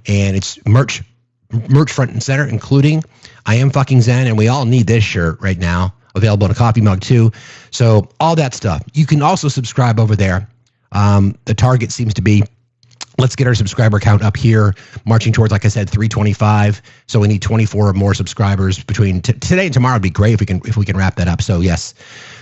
and it's merch front and center, including I Am Fucking Zen, and we all need this shirt right now. Available in a coffee mug too. So all that stuff. You can also subscribe over there. The target seems to be, let's get our subscriber count up here, marching towards, like I said, 325. So we need 24 or more subscribers between today and tomorrow. Would be great if we can wrap that up. So yes.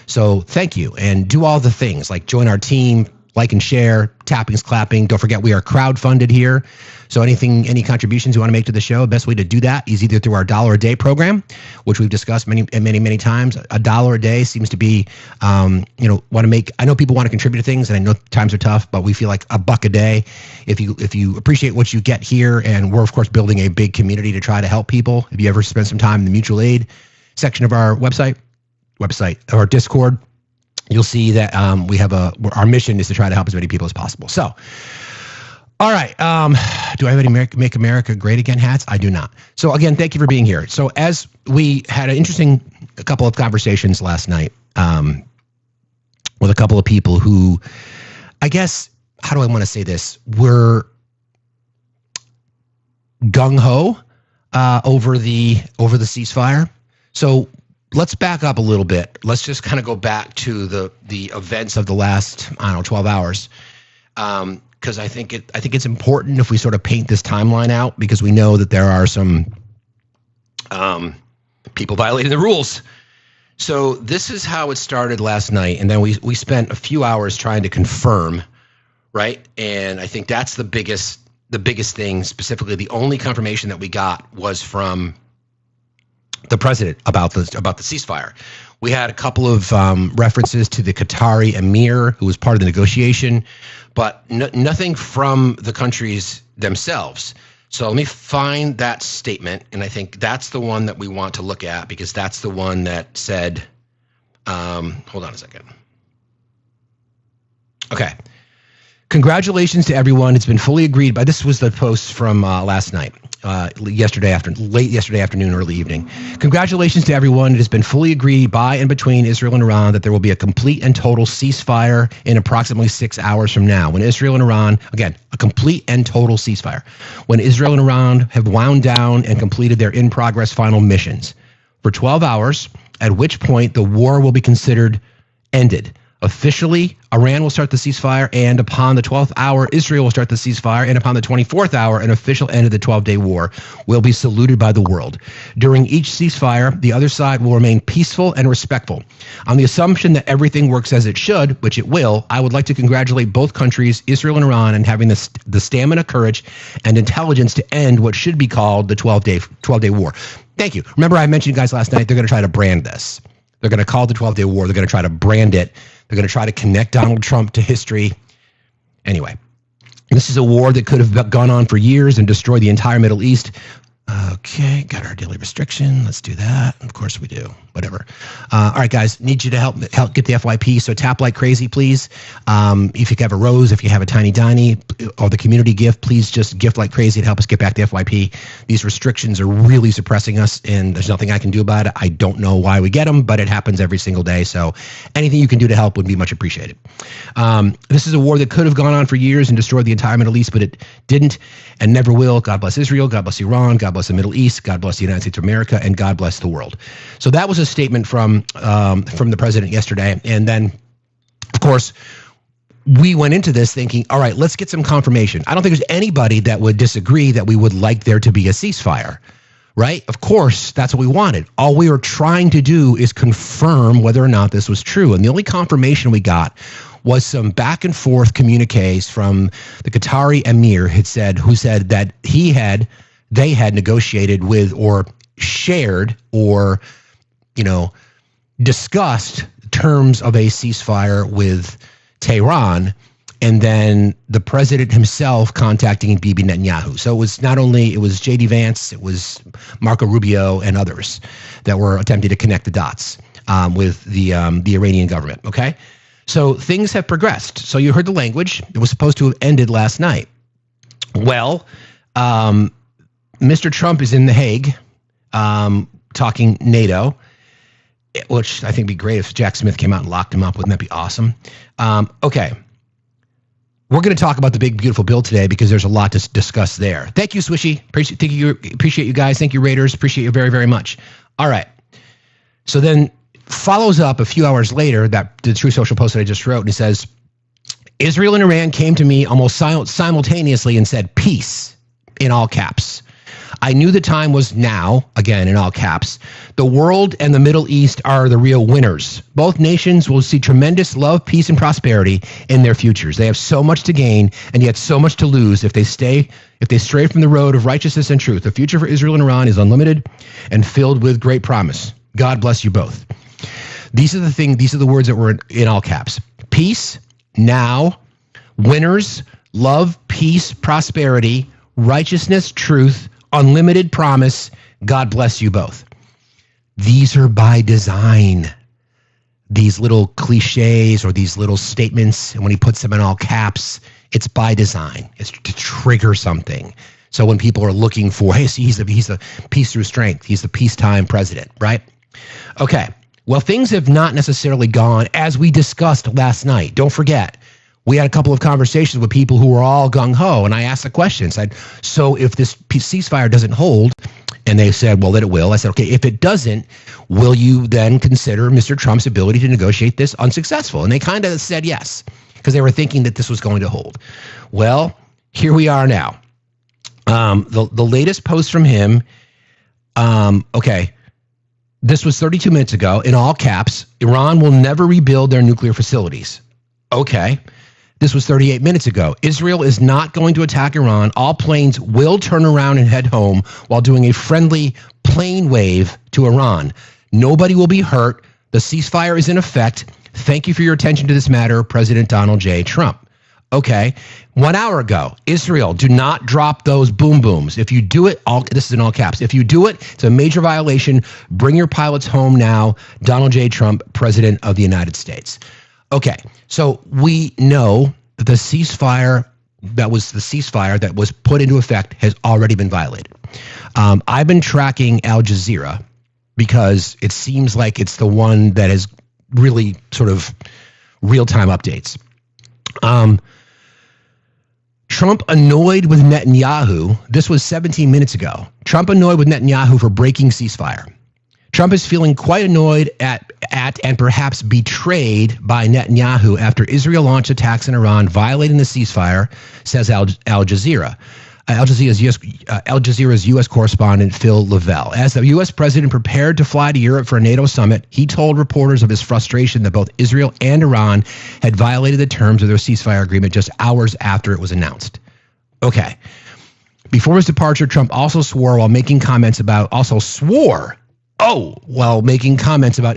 So thank you, and do all the things like join our team, like and share, tappings, clapping. Don't forget we are crowdfunded here. So any contributions you want to make to the show, the best way to do that is either through our $1 a day program, which we've discussed many times. $1 a day seems to be, want to make. I know people want to contribute to things, and I know times are tough, but we feel like $1 a day. If you appreciate what you get here, and we're of course building a big community to try to help people. If you ever spend some time in the mutual aid section of our website or Discord, you'll see that we have our mission is to try to help as many people as possible. So. All right. Do I have any Make America Great Again hats? I do not. So again, thank you for being here. So as we had a couple of conversations last night with a couple of people who, I guess, how do I want to say this? Were gung-ho over the ceasefire. So let's back up a little bit. Let's just kind of go back to the events of the last, 12 hours. Because I think it's important if we sort of paint this timeline out, because we know that there are some people violating the rules. So this is how it started last night, and then we spent a few hours trying to confirm, right? And I think that's the biggest thing. Specifically, the only confirmation that we got was from the president about the ceasefire. We had a couple of references to the Qatari emir, who was part of the negotiation, but nothing from the countries themselves. So let me find that statement, and I think that's the one that we want to look at, because that's the one that said, hold on a second. Okay. Congratulations to everyone. It's been fully agreed by, this was the post from last night. Late yesterday afternoon, early evening. Congratulations to everyone. It has been fully agreed by and between Israel and Iran that there will be a complete and total ceasefire in approximately 6 hours from now. When Israel and Iran, again, a complete and total ceasefire. When Israel and Iran have wound down and completed their in-progress final missions for 12 hours, at which point the war will be considered ended. Officially, Iran will start the ceasefire, and upon the 12th hour, Israel will start the ceasefire, and upon the 24th hour, an official end of the 12-day war will be saluted by the world. During each ceasefire, the other side will remain peaceful and respectful. On the assumption that everything works as it should, which it will, I would like to congratulate both countries, Israel and Iran, on having the stamina, courage, and intelligence to end what should be called the 12-day war. Thank you. Remember, I mentioned you guys last night, they're going to try to brand this. They're going to call it the 12-day war. They're going to try to brand it. They're going to try to connect Donald Trump to history. Anyway, this is a war that could have gone on for years and destroyed the entire Middle East. Okay, got our daily restriction. Let's do that. Of course we do. Whatever. All right, guys, need you to help get the FYP. So tap like crazy, please. If you have a rose, if you have a tiny or the community gift, please just gift like crazy to help us get back to FYP. These restrictions are really suppressing us, and there's nothing I can do about it. I don't know why we get them, but it happens every single day. So anything you can do to help would be much appreciated. This is a war that could have gone on for years and destroyed the entire Middle East, but it didn't and never will. God bless Israel. God bless Iran. God bless the Middle East. God bless the United States of America, and God bless the world. So that was a statement from the president yesterday. And then, of course, we went into this thinking, all right, let's get some confirmation. I don't think there's anybody that would disagree that we would like there to be a ceasefire, right? Of course, that's what we wanted. All we were trying to do is confirm whether or not this was true. And the only confirmation we got was some back and forth communiques from the Qatari emir who said that they had negotiated with or shared or discussed terms of a ceasefire with Tehran, and then the president himself contacting Bibi Netanyahu. So it was J.D. Vance, it was Marco Rubio, and others that were attempting to connect the dots with the Iranian government. Okay, so things have progressed. So you heard the language. It was supposed to have ended last night. Well, Mr. Trump is in The Hague talking NATO, which I think would be great if Jack Smith came out and locked him up. Wouldn't that be awesome? Okay. we're going to talk about the big, beautiful bill today because there's a lot to discuss there. Thank you, Swishy. Appreciate you guys. Thank you, Raiders. Appreciate you very, very much. All right. So then follows up a few hours later that the True Social post that I just wrote, and he says, Israel and Iran came to me almost simultaneously and said, peace, in all caps. I knew the time was now, again, in all caps. The world and the Middle East are the real winners. Both nations will see tremendous love, peace, and prosperity in their futures. They have so much to gain and yet so much to lose if they stray from the road of righteousness and truth. The future for Israel and Iran is unlimited and filled with great promise. God bless you both. These are the words that were in all caps. Peace, now, winners, love, peace, prosperity, righteousness, truth, unlimited promise. God bless you both. These are by design. These little cliches or these little statements, and when he puts them in all caps, it's by design. It's to trigger something. So when people are looking for, hey, see, he's the peace through strength. He's the peacetime president, right? Okay. Well, things have not necessarily gone as we discussed last night. Don't forget, we had a couple of conversations with people who were all gung-ho, and I asked the question. I said, so if this ceasefire doesn't hold, and they said, well, that it will. I said, okay, if it doesn't, will you then consider Mr. Trump's ability to negotiate this unsuccessful? And they kind of said yes, because they were thinking that this was going to hold. Well, here we are now. The latest post from him, okay, this was 32 minutes ago, in all caps, Iran will never rebuild their nuclear facilities. Okay. This was 38 minutes ago. Israel is not going to attack Iran. All planes will turn around and head home while doing a friendly plane wave to Iran. Nobody will be hurt. The ceasefire is in effect. Thank you for your attention to this matter, President Donald J. Trump. Okay. 1 hour ago, Israel, do not drop those boom booms. If you do it, this is in all caps. If you do it, it's a major violation. Bring your pilots home now. Donald J. Trump, President of the United States. Okay, so we know that the ceasefire that was put into effect has already been violated. I've been tracking Al Jazeera because it seems like it's the one that has really sort of real-time updates. Trump annoyed with Netanyahu. This was 17 minutes ago. Trump annoyed with Netanyahu for breaking ceasefire. Trump is feeling quite annoyed at and perhaps betrayed by Netanyahu after Israel launched attacks in Iran, violating the ceasefire, says Al Jazeera. Al Jazeera's U.S. correspondent, Phil Lavelle. As the U.S. president prepared to fly to Europe for a NATO summit, he told reporters of his frustration that both Israel and Iran had violated the terms of their ceasefire agreement just hours after it was announced. Okay. Before his departure, Trump also swore while making comments about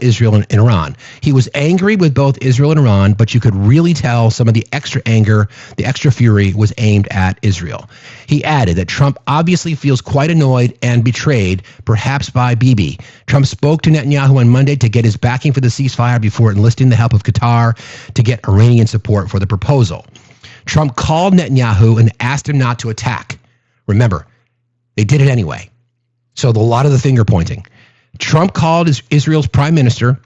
Israel and Iran. He was angry with both Israel and Iran, but you could really tell some of the extra anger, the extra fury was aimed at Israel. He added that Trump obviously feels quite annoyed and betrayed, perhaps by Bibi. Trump spoke to Netanyahu on Monday to get his backing for the ceasefire before enlisting the help of Qatar to get Iranian support for the proposal. Trump called Netanyahu and asked him not to attack. Remember, they did it anyway. So a lot of the finger pointing. Trump called Israel's prime minister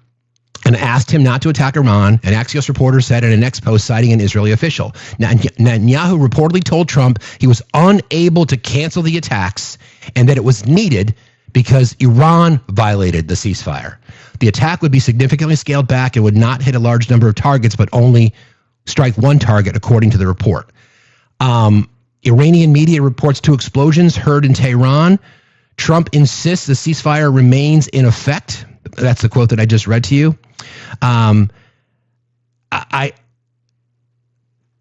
and asked him not to attack Iran, an Axios reporter said in an X post citing an Israeli official. Netanyahu reportedly told Trump he was unable to cancel the attacks and that it was needed because Iran violated the ceasefire. The attack would be significantly scaled back and would not hit a large number of targets, but only strike one target, according to the report. Iranian media reports 2 explosions heard in Tehran. Trump insists the ceasefire remains in effect. That's the quote that I just read to you.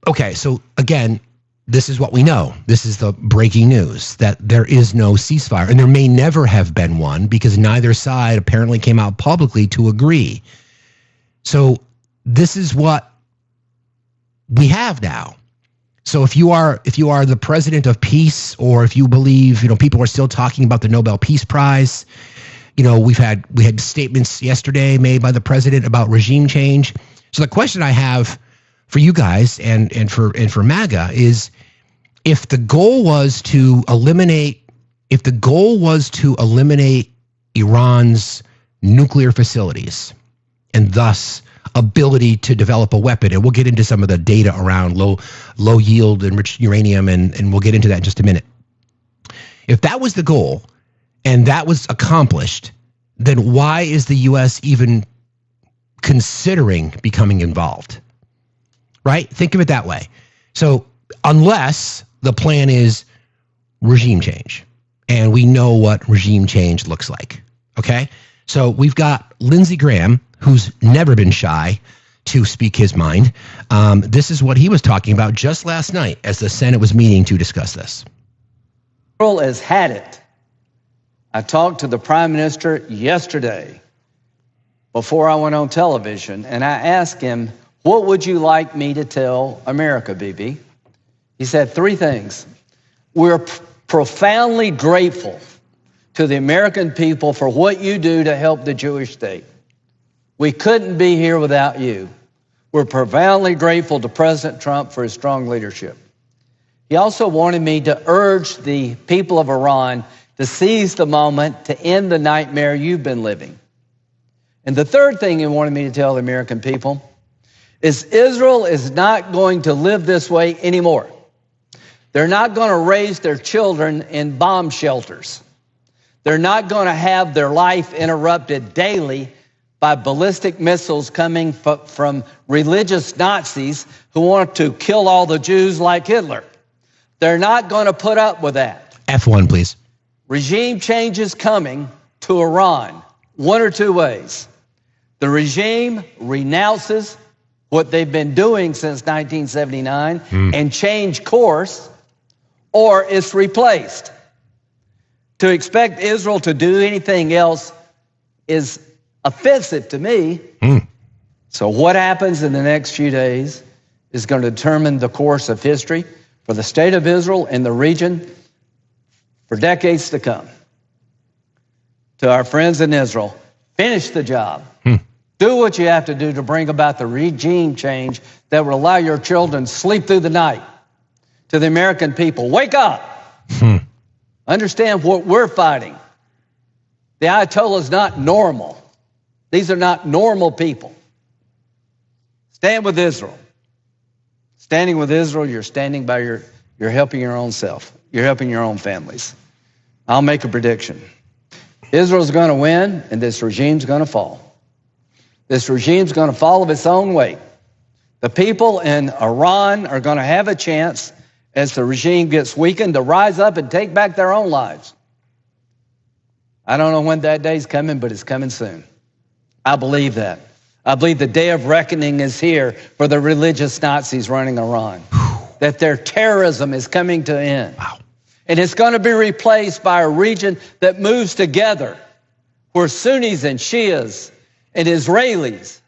Okay, so again, this is what we know. This is the breaking news, that there is no ceasefire, and there may never have been one because neither side apparently came out publicly to agree. So this is what we have now. So if you are the president of peace, or if you believe, people are still talking about the Nobel Peace Prize, we had statements yesterday made by the president about regime change. So the question I have for you guys and for MAGA is, if the goal was to eliminate Iran's nuclear facilities and thus ability to develop a weapon. And we'll get into some of the data around low yield enriched uranium, and we'll get into that in just a minute. If that was the goal and that was accomplished, then why is the U.S. even considering becoming involved? Right? Think of it that way. So unless the plan is regime change, and we know what regime change looks like, okay? So we've got Lindsey Graham, who's never been shy to speak his mind. This is what he was talking about just last night as the Senate was meeting to discuss this. Israel has had it. I talked to the Prime Minister yesterday before I went on television, and I asked him, what would you like me to tell America, Bibi? He said 3 things. We're profoundly grateful to the American people for what you do to help the Jewish state. We couldn't be here without you. We're profoundly grateful to President Trump for his strong leadership. He also wanted me to urge the people of Iran to seize the moment to end the nightmare you've been living. And the 3rd thing he wanted me to tell the American people is Israel is not going to live this way anymore. They're not going to raise their children in bomb shelters. They're not going to have their life interrupted daily by ballistic missiles coming from religious Nazis who want to kill all the Jews like Hitler. They're not going to put up with that. F1, please. Regime change is coming to Iran, 1 or 2 ways. The regime renounces what they've been doing since 1979 and change course, or it's replaced. To expect Israel to do anything else is offensive to me. So what happens in the next few days is going to determine the course of history for the state of Israel and the region for decades to come. To our friends in Israel, finish the job. Do what you have to do to bring about the regime change that will allow your children to sleep through the night. To the American people, wake up. Understand what we're fighting. The Ayatollah is not normal. These are not normal people. Stand with Israel. Standing with Israel, you're standing by you're helping your own self. You're helping your own families. I'll make a prediction. Israel's going to win, and this regime's going to fall. This regime's going to fall of its own weight. The people in Iran are going to have a chance, as the regime gets weakened, to rise up and take back their own lives. I don't know when that day's coming, but it's coming soon. I believe that. I believe the day of reckoning is here for the religious Nazis running Iran. That their terrorism is coming to an end. Wow. And it's going to be replaced by a region that moves together, where Sunnis and Shias and Israelis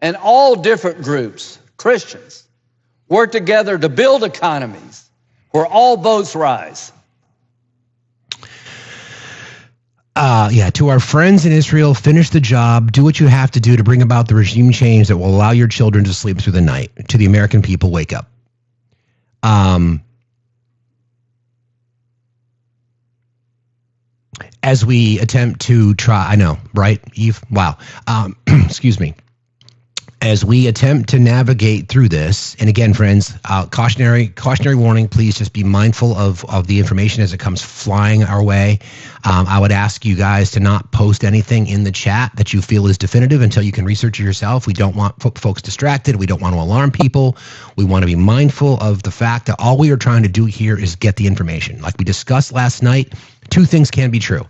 and all different groups, Christians, work together to build economies where all boats rise. To our friends in Israel, finish the job. Do what you have to do to bring about the regime change that will allow your children to sleep through the night. To the American people, wake up. As we attempt to try, I know, right, Eve? Wow. Excuse me. As we attempt to navigate through this, and again, friends, cautionary warning, please just be mindful of the information as it comes flying our way. I would ask you guys to not post anything in the chat that you feel is definitive until you can research it yourself. We don't want folks distracted. We don't want to alarm people. We want to be mindful of the fact that all we are trying to do here is get the information. Like we discussed last night, 2 things can be true.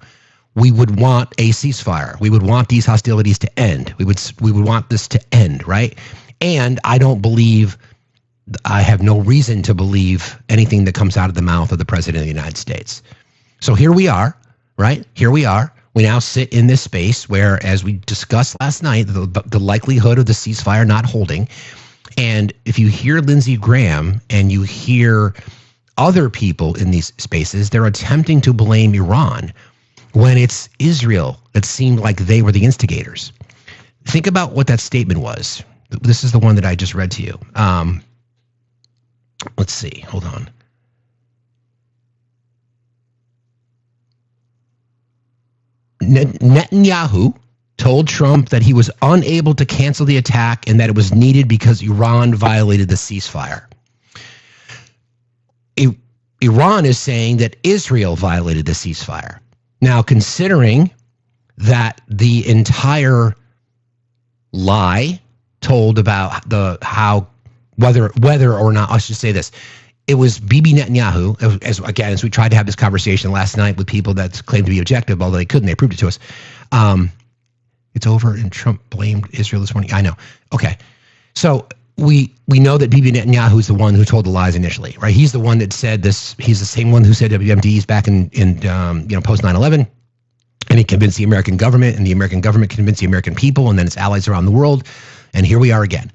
We would want a ceasefire. We would want these hostilities to end. We would want this to end, right? And I have no reason to believe anything that comes out of the mouth of the President of the United States. So here we are, right? Here we are. We now sit in this space where, as we discussed last night, the likelihood of the ceasefire not holding. And if you hear Lindsey Graham and you hear other people in these spaces, they're attempting to blame Iran when it's Israel that seemed like they were the instigators. Think about what that statement was. This is the one that I just read to you. Let's see. Hold on. Netanyahu told Trump that he was unable to cancel the attack and that it was needed because Iran violated the ceasefire. Iran is saying that Israel violated the ceasefire. Now, considering that the entire lie told about whether or not, I should say this, it was Bibi Netanyahu, as we tried to have this conversation last night with people that claimed to be objective, although they couldn't, they proved it to us. It's over and Trump blamed Israel this morning. I know. Okay. So we know that Bibi Netanyahu is the one who told the lies initially, right? He's the one that said this. He's the same one who said WMDs back in post 9/11, and he convinced the American government, and the American government convinced the American people, and then its allies around the world, and here we are again.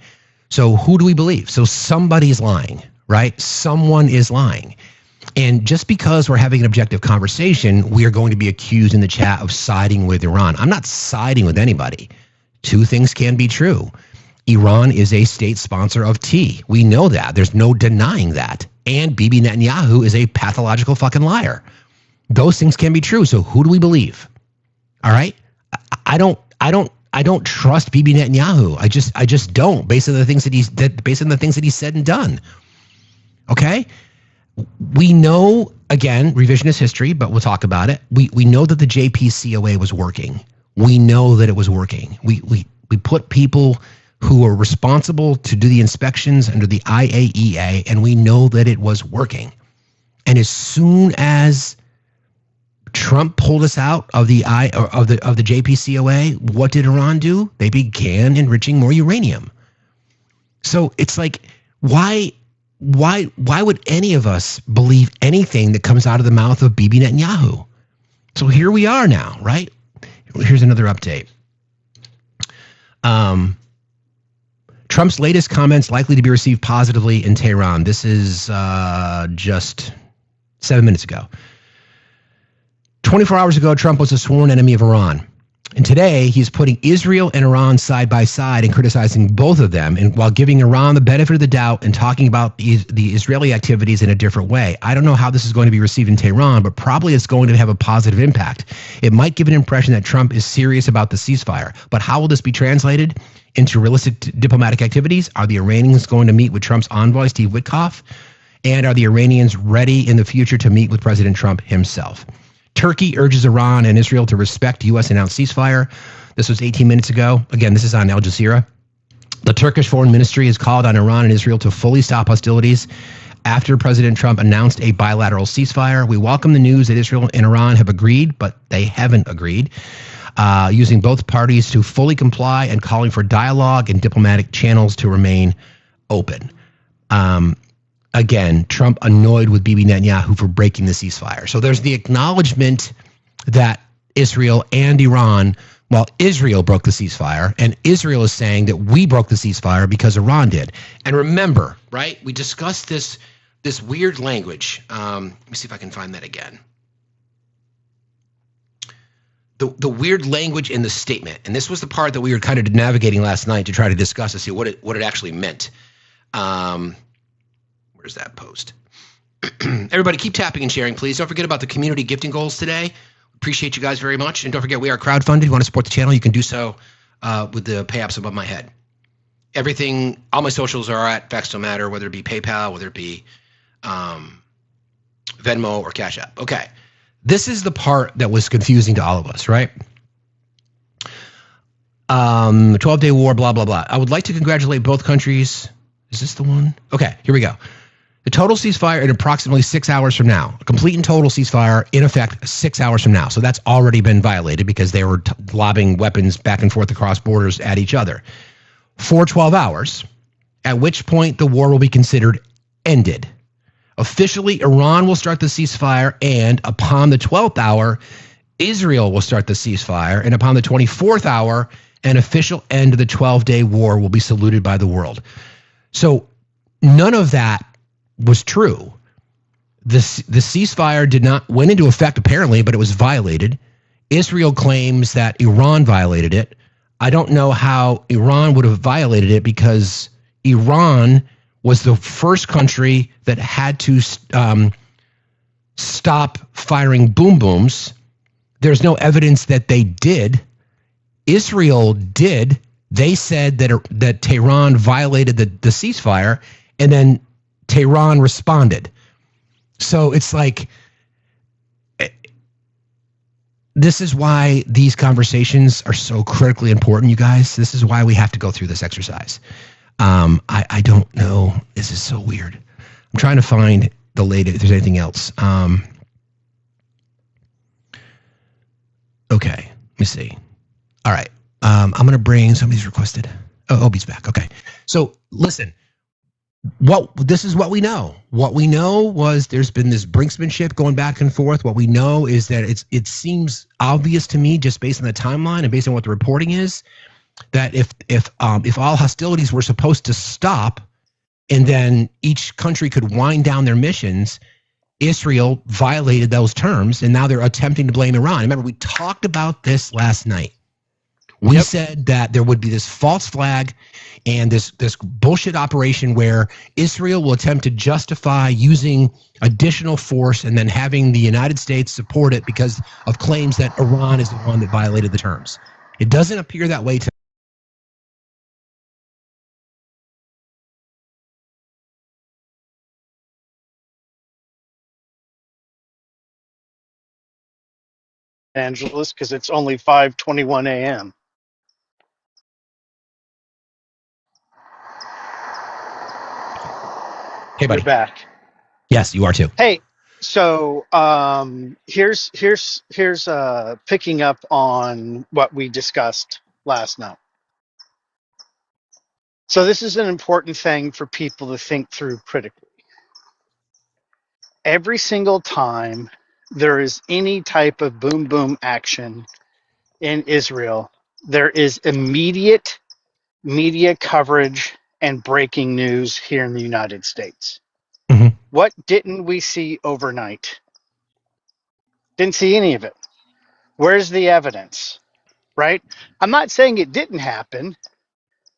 So who do we believe? So somebody's lying, right? Someone is lying. And just because we're having an objective conversation, we are going to be accused in the chat of siding with Iran. I'm not siding with anybody. Two things can be true. Iran is a state sponsor of T. We know that. There's no denying that. And Bibi Netanyahu is a pathological fucking liar. Those things can be true. So who do we believe? All right? I don't trust Bibi Netanyahu. I just don't, based on the things that he said and done. Okay? We know, again, revisionist history, but we'll talk about it. We know that the JPCOA was working. We know that it was working. We put people who are responsible to do the inspections under the IAEA, and we know that it was working. And as soon as Trump pulled us out of the JPCOA, what did Iran do? They began enriching more uranium. So it's like, why would any of us believe anything that comes out of the mouth of Bibi Netanyahu? So here we are now, right? Here's another update. Trump's latest comments likely to be received positively in Tehran. This is just 7 minutes ago. 24 hours ago, Trump was a sworn enemy of Iran. And today, he's putting Israel and Iran side by side and criticizing both of them, and while giving Iran the benefit of the doubt and talking about the Israeli activities in a different way. I don't know how this is going to be received in Tehran, but probably it's going to have a positive impact. It might give an impression that Trump is serious about the ceasefire, but how will this be translated into realistic diplomatic activities? Are the Iranians going to meet with Trump's envoy, Steve Witkoff? And are the Iranians ready in the future to meet with President Trump himself? Turkey urges Iran and Israel to respect U.S. announced ceasefire. This was 18 minutes ago. Again, this is on Al Jazeera. The Turkish Foreign Ministry has called on Iran and Israel to fully stop hostilities after President Trump announced a bilateral ceasefire. We welcome the news that Israel and Iran have agreed, but they haven't agreed, using both parties to fully comply and calling for dialogue and diplomatic channels to remain open. Again, Trump annoyed with Bibi Netanyahu for breaking the ceasefire. So there's the acknowledgement that Israel and Iran, well, Israel broke the ceasefire, and Israel is saying that we broke the ceasefire because Iran did. And remember, right, we discussed this weird language. Let me see if I can find that again. The weird language in the statement, and this was the part that we were kind of navigating last night to try to discuss to see what it actually meant. Where's that post? Everybody keep tapping and sharing, please. Don't forget about the community gifting goals today. Appreciate you guys very much. And don't forget, we are crowdfunded. If you want to support the channel, you can do so with the pay apps above my head. Everything, all my socials are at FactsStillMatter, whether it be PayPal, whether it be Venmo or Cash App. Okay. This is the part that was confusing to all of us, right? 12-day war, blah, blah, blah. I would like to congratulate both countries. Is this the one? Okay, here we go. The total ceasefire in approximately 6 hours from now. A complete and total ceasefire in effect 6 hours from now. So that's already been violated because they were lobbing weapons back and forth across borders at each other. For 12 hours, at which point the war will be considered ended. Officially, Iran will start the ceasefire, and upon the 12th hour, Israel will start the ceasefire, and upon the 24th hour, an official end of the 12-day war will be saluted by the world. So none of that was true. The ceasefire went into effect apparently, but it was violated. Israel claims that Iran violated it. I don't know how Iran would have violated it because Iran was the first country that had to stop firing boom booms. There's no evidence that they did. Israel did. They said that Tehran violated the ceasefire, and then Tehran responded. So it's like, this is why these conversations are so critically important, you guys. This is why we have to go through this exercise. I don't know. This is so weird. I'm trying to find the latest, if there's anything else. Okay, let me see. All right. I'm going to bring, somebody's requested. Oh, Obi's back. Okay. So listen, this is what we know. What we know was there's been this brinksmanship going back and forth. What we know is that it seems obvious to me, just based on the timeline and based on what the reporting is, that if all hostilities were supposed to stop, and then each country could wind down their missions, Israel violated those terms, and now they're attempting to blame Iran. Remember, we talked about this last night. We said that there would be this false flag and this bullshit operation where Israel will attempt to justify using additional force and then having the United States support it because of claims that Iran is the one that violated the terms. It doesn't appear that way to Angeles, because it's only 5:21 a.m. Hey, buddy. You're back. Yes, you are too. Hey, so here's picking up on what we discussed last night. So this is an important thing for people to think through critically. Every single time there is any type of boom boom action in Israel, there is immediate media coverage and breaking news here in the United States. Mm-hmm. What didn't we see overnight? Didn't see any of it. Where's the evidence? Right? I'm not saying it didn't happen,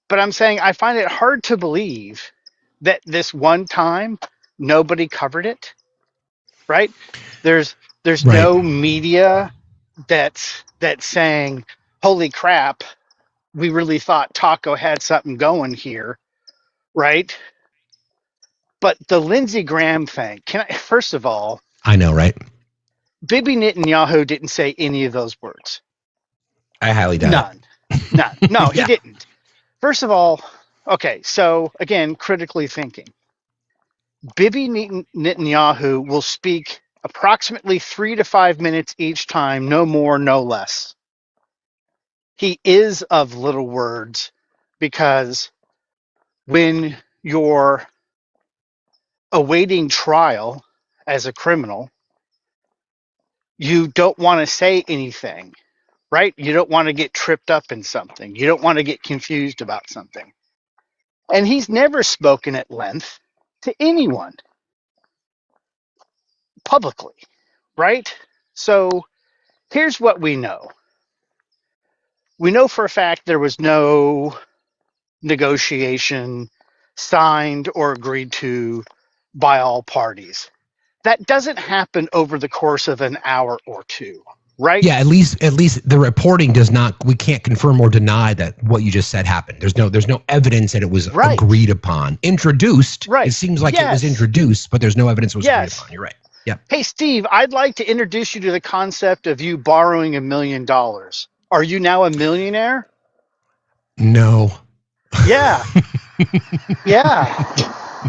but I'm saying I find it hard to believe that this one time nobody covered it. Right? There's Right. no media that's saying, holy crap, we really thought Taco had something going here, right? But the Lindsey Graham thing, first of all, I know, right? Bibi Netanyahu didn't say any of those words. I highly doubt it. None. No, Yeah. he didn't. First of all, okay, so again, critically thinking. Bibi Netanyahu will speak approximately 3 to 5 minutes each time, no more, no less. He is of little words because when you're awaiting trial as a criminal, you don't want to say anything, right? You don't want to get tripped up in something. You don't want to get confused about something. And he's never spoken at length to anyone publicly, right? So here's what we know. We know for a fact there was no negotiation signed or agreed to by all parties. That doesn't happen over the course of an hour or two, right? Yeah, at least the reporting does not. We can't confirm or deny that what you just said happened. There's no evidence that it was agreed upon, introduced. Right. It seems like it was introduced, but there's no evidence it was agreed upon. You're right. Yeah. Hey, Steve, I'd like to introduce you to the concept of you borrowing $1 million. Are you now a millionaire? No. Yeah. Yeah.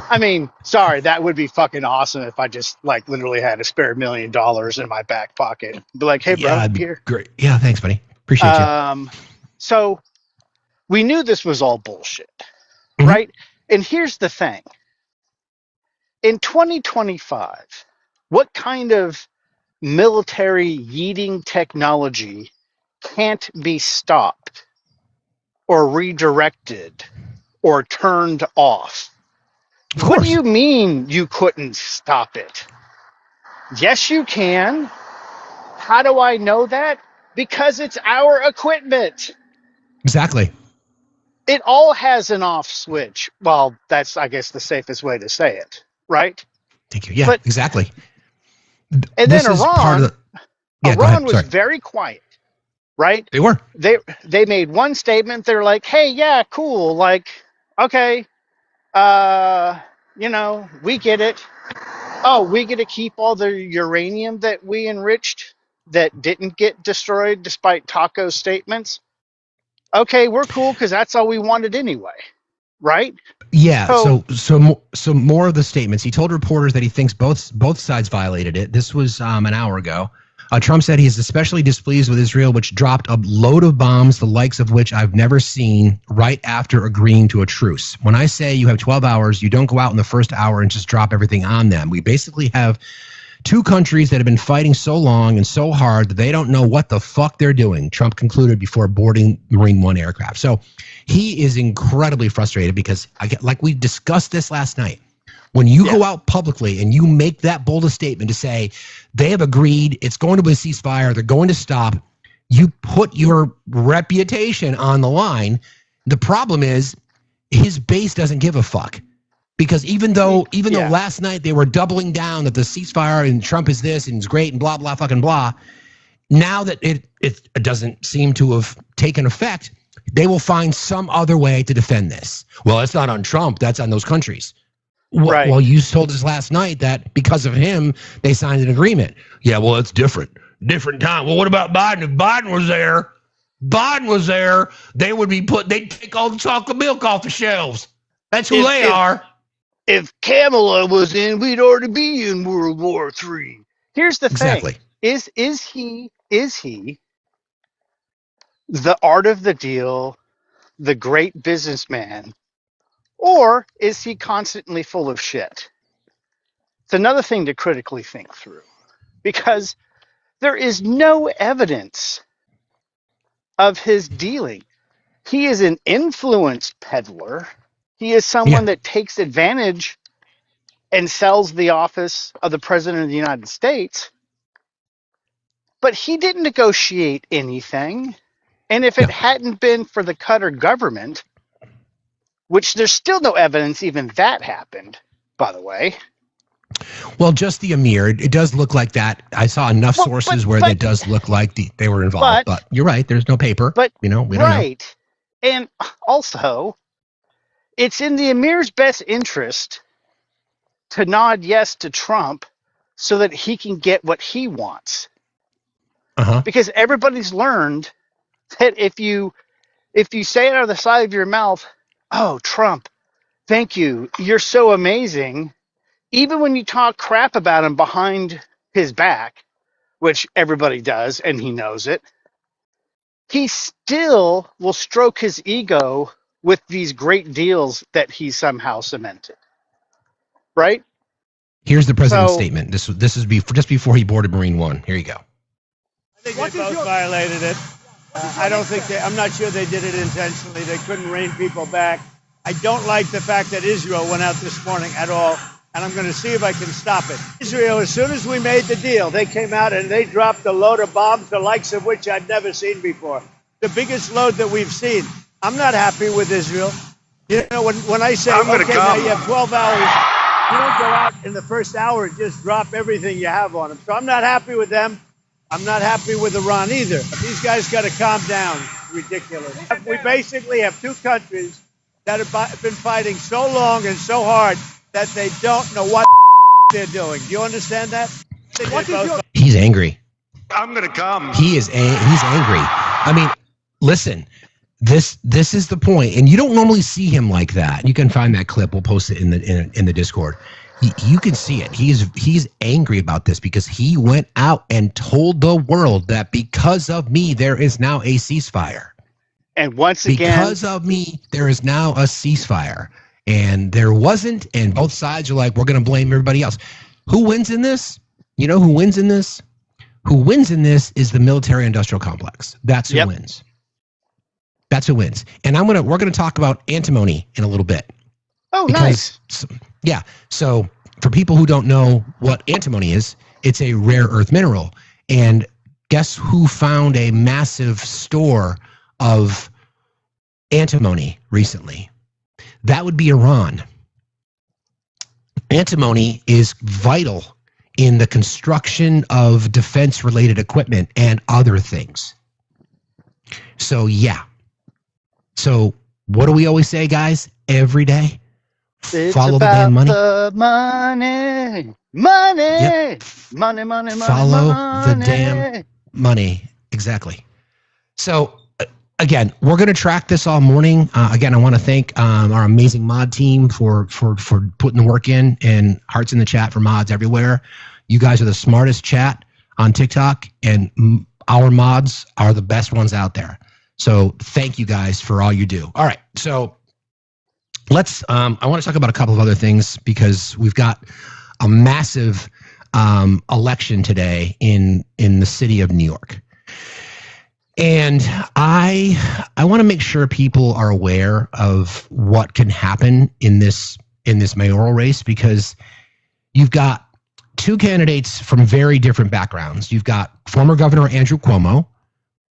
I mean, sorry, that would be fucking awesome if I just like literally had a spare $1 million in my back pocket. Be like, hey, bro, here. Great. Yeah, thanks, buddy. Appreciate you. So we knew this was all bullshit, right? And here's the thing. In 2025, what kind of military yeeting technology can't be stopped or redirected or turned off? What do you mean you couldn't stop it? Yes, you can. How do I know that? Because it's our equipment. Exactly. It all has an off switch. Well, that's, I guess, the safest way to say it, right? Thank you. Yeah, exactly. And then Iran, Iran was very quiet, right? They were. They made one statement. They're like, hey, yeah, cool. Like, okay, we get it. Oh, we get to keep all the uranium that we enriched that didn't get destroyed despite Taco's statements. Okay, we're cool because that's all we wanted anyway, right? Yeah. So more of the statements. He told reporters that he thinks both sides violated it. This was an hour ago. Trump said he is especially displeased with Israel, which dropped a load of bombs, the likes of which I've never seen, right after agreeing to a truce. When I say you have 12 hours, you don't go out in the first hour and just drop everything on them. We basically have two countries that have been fighting so long and so hard that they don't know what the fuck they're doing, Trump concluded before boarding Marine One aircraft. So he is incredibly frustrated because, like we discussed this last night, when you go out publicly and you make that bold statement to say they have agreed, it's going to be a ceasefire, they're going to stop, you put your reputation on the line. The problem is his base doesn't give a fuck. Because even though last night they were doubling down that the ceasefire and Trump is this and it's great and blah, blah, fucking blah, now that it doesn't seem to have taken effect, they will find some other way to defend this. Well, it's not on Trump. That's on those countries. Right. Well, you told us last night that because of him, they signed an agreement. Yeah, well, it's different. Different time. Well, what about Biden? If Biden was there, they'd take all the chocolate milk off the shelves. That's who they are. If Kamala was in, we'd already be in World War III. Here's the thing. Is he the art of the deal, the great businessman, or is he constantly full of shit? It's another thing to critically think through, because there is no evidence of his dealing. He is an influence peddler. He is someone that takes advantage and sells the office of the President of the United States. But he didn't negotiate anything. And if it hadn't been for the Qatar government, which there's still no evidence even that happened, by the way. Well, just the Emir. It does look like that. I saw enough sources where it does look like they were involved. But you're right. There's no paper. But we don't know. And also, it's in the Emir's best interest to nod yes to Trump so that he can get what he wants. Because everybody's learned that if you say it out of the side of your mouth, oh, Trump, thank you, you're so amazing, even when you talk crap about him behind his back, which everybody does and he knows it, he still will stroke his ego with these great deals that he somehow cemented. Right? Here's the president's statement. This is just before he boarded Marine One. Here you go. I think they both violated it. I'm not sure they did it intentionally. They couldn't rein people back. I don't like the fact that Israel went out this morning at all, and I'm going to see if I can stop it. Israel, as soon as we made the deal, they came out and they dropped a load of bombs, the likes of which I'd never seen before. The biggest load that we've seen. I'm not happy with Israel. You know, when I say, now you have 12 hours, you don't go out in the first hour and just drop everything you have on them. So I'm not happy with them. I'm not happy with Iran either. These guys got to calm down. It's ridiculous. We basically have two countries that have been fighting so long and so hard that they don't know what they're doing. Do you understand that? He's angry. I'm going to come. He's angry. I mean, listen, this is the point, and you don't normally see him like that. You can find that clip. We'll post it in the Discord. You can see it. He's angry about this because he went out and told the world that because of me, there is now a ceasefire. And once again, because of me, there is now a ceasefire. And there wasn't, and both sides are like, we're going to blame everybody else. Who wins in this? You know who wins in this? Who wins in this is the military-industrial complex. That's who wins. That's who wins. And we're gonna talk about antimony in a little bit. Oh, nice. Yeah. So for people who don't know what antimony is, it's a rare earth mineral. And guess who found a massive store of antimony recently? That would be Iran. Antimony is vital in the construction of defense-related equipment and other things. So, yeah. So, what do we always say, guys? Every day? It's Follow about the damn money. The money. Money. Yep. Money, money, money. Follow money. the damn money. Exactly. So, again, we're going to track this all morning. Again, I want to thank our amazing mod team for putting the work in, and hearts in the chat for mods everywhere. You guys are the smartest chat on TikTok, and our mods are the best ones out there. So thank you guys for all you do. All right, so let's. I want to talk about a couple of other things because we've got a massive election today in the city of New York. And I want to make sure people are aware of what can happen in this mayoral race, because you've got two candidates from very different backgrounds. You've got former Governor Andrew Cuomo,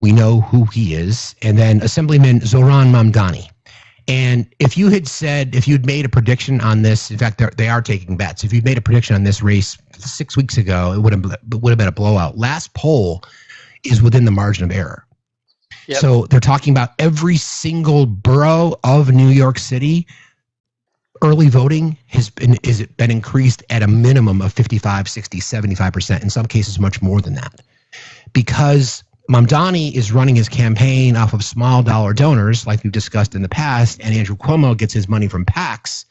we know who he is, and then Assemblyman Zohran Mamdani. And if you'd made a prediction on this, in fact, they are taking bets. If you'd made a prediction on this race 6 weeks ago, it would have been a blowout. Last poll is within the margin of error. Yep. So they're talking about every single borough of New York City. Early voting has been increased at a minimum of 55, 60, 75%, in some cases much more than that. Because Mamdani is running his campaign off of small dollar donors, like we've discussed in the past, and Andrew Cuomo gets his money from PACs.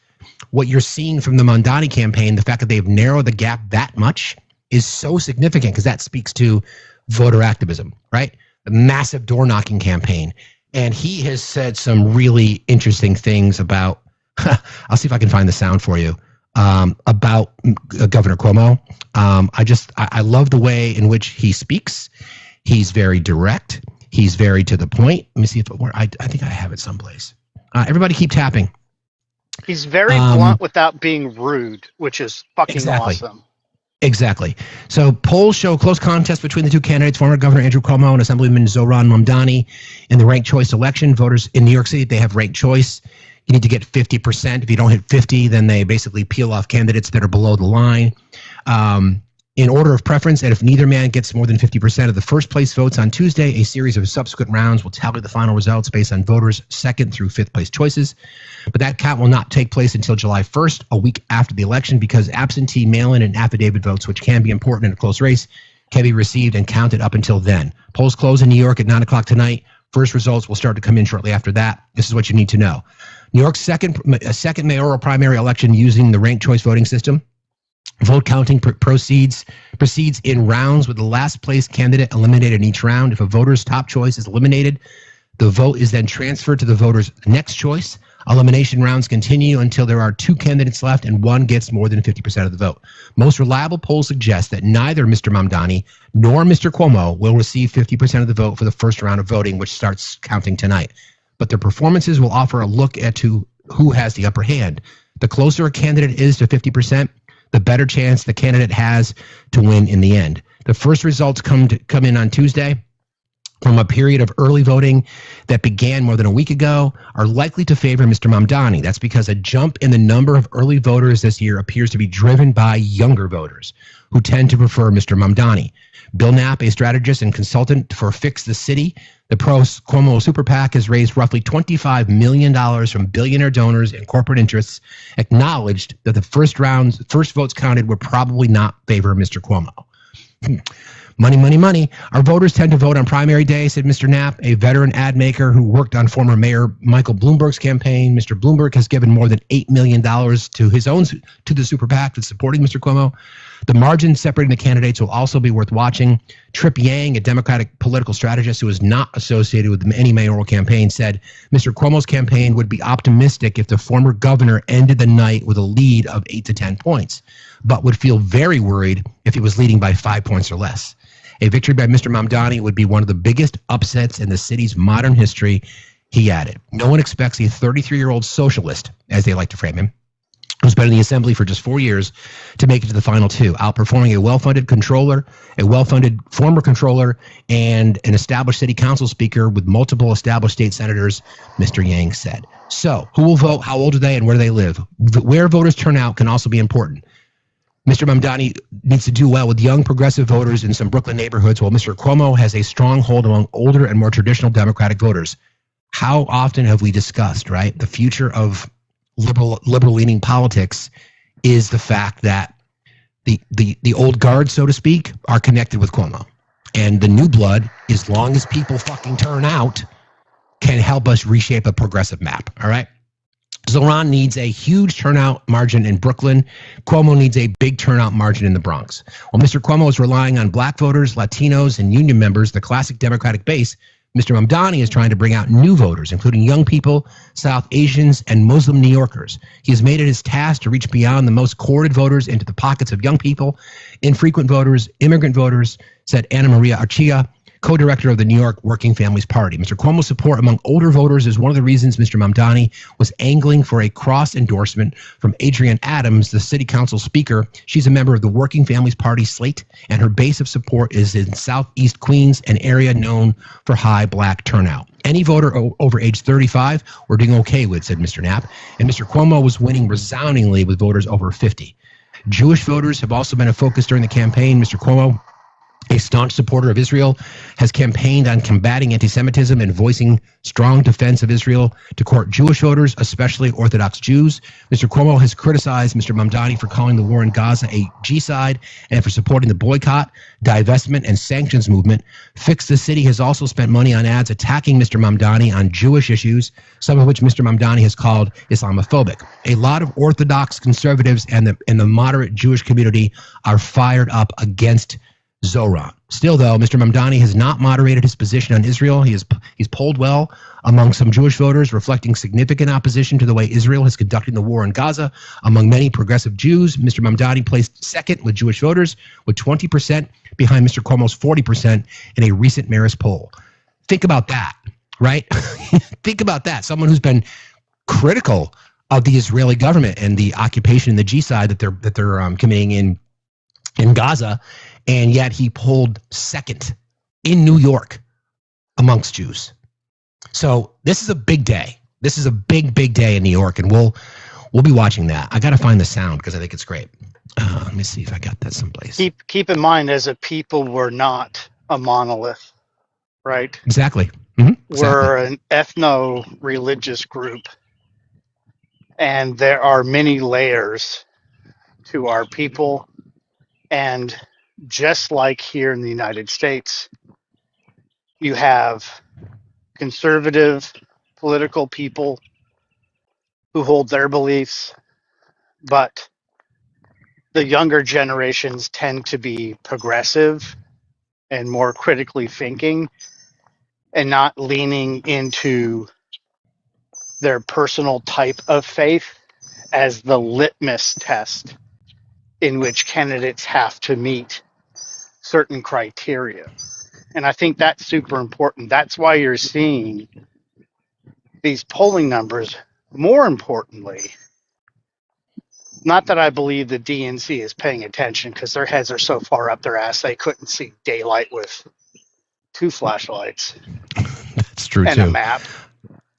What you're seeing from the Mamdani campaign, the fact that they've narrowed the gap that much, is so significant because that speaks to voter activism, right? The massive door knocking campaign. And he has said some really interesting things about, I'll see if I can find the sound for you, about Governor Cuomo. I love the way in which he speaks. He's very direct. He's very to the point. Let me see if I think I have it someplace. Everybody keep tapping. He's very blunt without being rude, which is fucking awesome. Exactly. So polls show close contest between the two candidates, former Governor Andrew Cuomo and Assemblyman Zohran Mamdani, in the ranked choice election. Voters in New York City, they have ranked choice. You need to get 50%. If you don't hit 50, then they basically peel off candidates that are below the line. In order of preference, and if neither man gets more than 50% of the first place votes on Tuesday, a series of subsequent rounds will tally the final results based on voters' second through fifth place choices. But that count will not take place until July 1st, a week after the election, because absentee mail-in and affidavit votes, which can be important in a close race, can be received and counted up until then. Polls close in New York at 9 o'clock tonight. First results will start to come in shortly after that. This is what you need to know. New York's second mayoral primary election using the ranked choice voting system. Vote counting proceeds in rounds with the last place candidate eliminated in each round. If a voter's top choice is eliminated, the vote is then transferred to the voter's next choice. Elimination rounds continue until there are two candidates left and one gets more than 50% of the vote. Most reliable polls suggest that neither Mr. Mamdani nor Mr. Cuomo will receive 50% of the vote for the first round of voting, which starts counting tonight. But their performances will offer a look at who has the upper hand. The closer a candidate is to 50%, the better chance the candidate has to win in the end. The first results come in on Tuesday from a period of early voting that began more than a week ago are likely to favor Mr. Mamdani. That's because a jump in the number of early voters this year appears to be driven by younger voters who tend to prefer Mr. Mamdani. Bill Knapp, a strategist and consultant for Fix the City, the pro-Cuomo super PAC, has raised roughly $25 million from billionaire donors and corporate interests, acknowledged that the first votes counted would probably not favor Mr. Cuomo. Money, money, money. Our voters tend to vote on primary day, said Mr. Knapp, a veteran ad maker who worked on former Mayor Michael Bloomberg's campaign. Mr. Bloomberg has given more than $8 million to the super PAC that's supporting Mr. Cuomo. The margin separating the candidates will also be worth watching. Trip Yang, a Democratic political strategist who is not associated with any mayoral campaign, said Mr. Cuomo's campaign would be optimistic if the former governor ended the night with a lead of 8 to 10 points, but would feel very worried if he was leading by 5 points or less. A victory by Mr. Mamdani would be one of the biggest upsets in the city's modern history, he added. No one expects a 33-year-old socialist, as they like to frame him, who's been in the assembly for just 4 years, to make it to the final two, outperforming a well-funded former controller, and an established city council speaker with multiple established state senators, Mr. Yang said. So, who will vote, how old are they, and where do they live? Where voters turn out can also be important. Mr. Mamdani needs to do well with young progressive voters in some Brooklyn neighborhoods, while Mr. Cuomo has a stronghold among older and more traditional Democratic voters. How often have we discussed, right? The future of liberal-leaning politics is the fact that the old guard, so to speak, are connected with Cuomo. And the new blood, as long as people fucking turn out, can help us reshape a progressive map, all right? Zoran needs a huge turnout margin in Brooklyn. Cuomo needs a big turnout margin in the Bronx. While Mr. Cuomo is relying on black voters, Latinos, and union members, the classic Democratic base, Mr. Mamdani is trying to bring out new voters, including young people, South Asians, and Muslim New Yorkers. He has made it his task to reach beyond the most courted voters into the pockets of young people, infrequent voters, immigrant voters, said Anna Maria Archia, co-director of the New York Working Families Party. Mr. Cuomo's support among older voters is one of the reasons Mr. Mamdani was angling for a cross endorsement from Adrienne Adams, the city council speaker. She's a member of the Working Families Party slate, and her base of support is in Southeast Queens, an area known for high black turnout. Any voter over age 35 we're doing okay with, said Mr. Knapp, and Mr. Cuomo was winning resoundingly with voters over 50. Jewish voters have also been a focus during the campaign. Mr. Cuomo, a staunch supporter of Israel, has campaigned on combating anti-Semitism and voicing strong defense of Israel to court Jewish voters, especially Orthodox Jews. Mr. Cuomo has criticized Mr. Mamdani for calling the war in Gaza a genocide and for supporting the boycott, divestment, and sanctions movement. Fix the City has also spent money on ads attacking Mr. Mamdani on Jewish issues, some of which Mr. Mamdani has called Islamophobic. A lot of Orthodox conservatives and the moderate Jewish community are fired up against Zoran. Still, though, Mr. Mamdani has not moderated his position on Israel. He's polled well among some Jewish voters, reflecting significant opposition to the way Israel has conducted the war in Gaza. Among many progressive Jews, Mr. Mamdani placed second with Jewish voters, with 20% behind Mr. Cuomo's 40% in a recent Marist poll. Think about that, right? Think about that. Someone who's been critical of the Israeli government and the occupation and the genocide that they're committing in Gaza, and yet he polled second in New York amongst Jews. So this is a big day. This is a big day in New York, and we'll be watching that. I got to find the sound because I think it's great. Let me see if I got that someplace. Keep in mind, as a people, we're not a monolith, right? Exactly. Mm-hmm. We're an ethno-religious group, and there are many layers to our people. And just like here in the United States, you have conservative political people who hold their beliefs, but the younger generations tend to be progressive and more critically thinking and not leaning into their personal type of faith as the litmus test in which candidates have to meet certain criteria. And I think that's super important. That's why you're seeing these polling numbers. More importantly, not that I believe the DNC is paying attention, because their heads are so far up their ass they couldn't see daylight with 2 flashlights. That's true, and too. A map.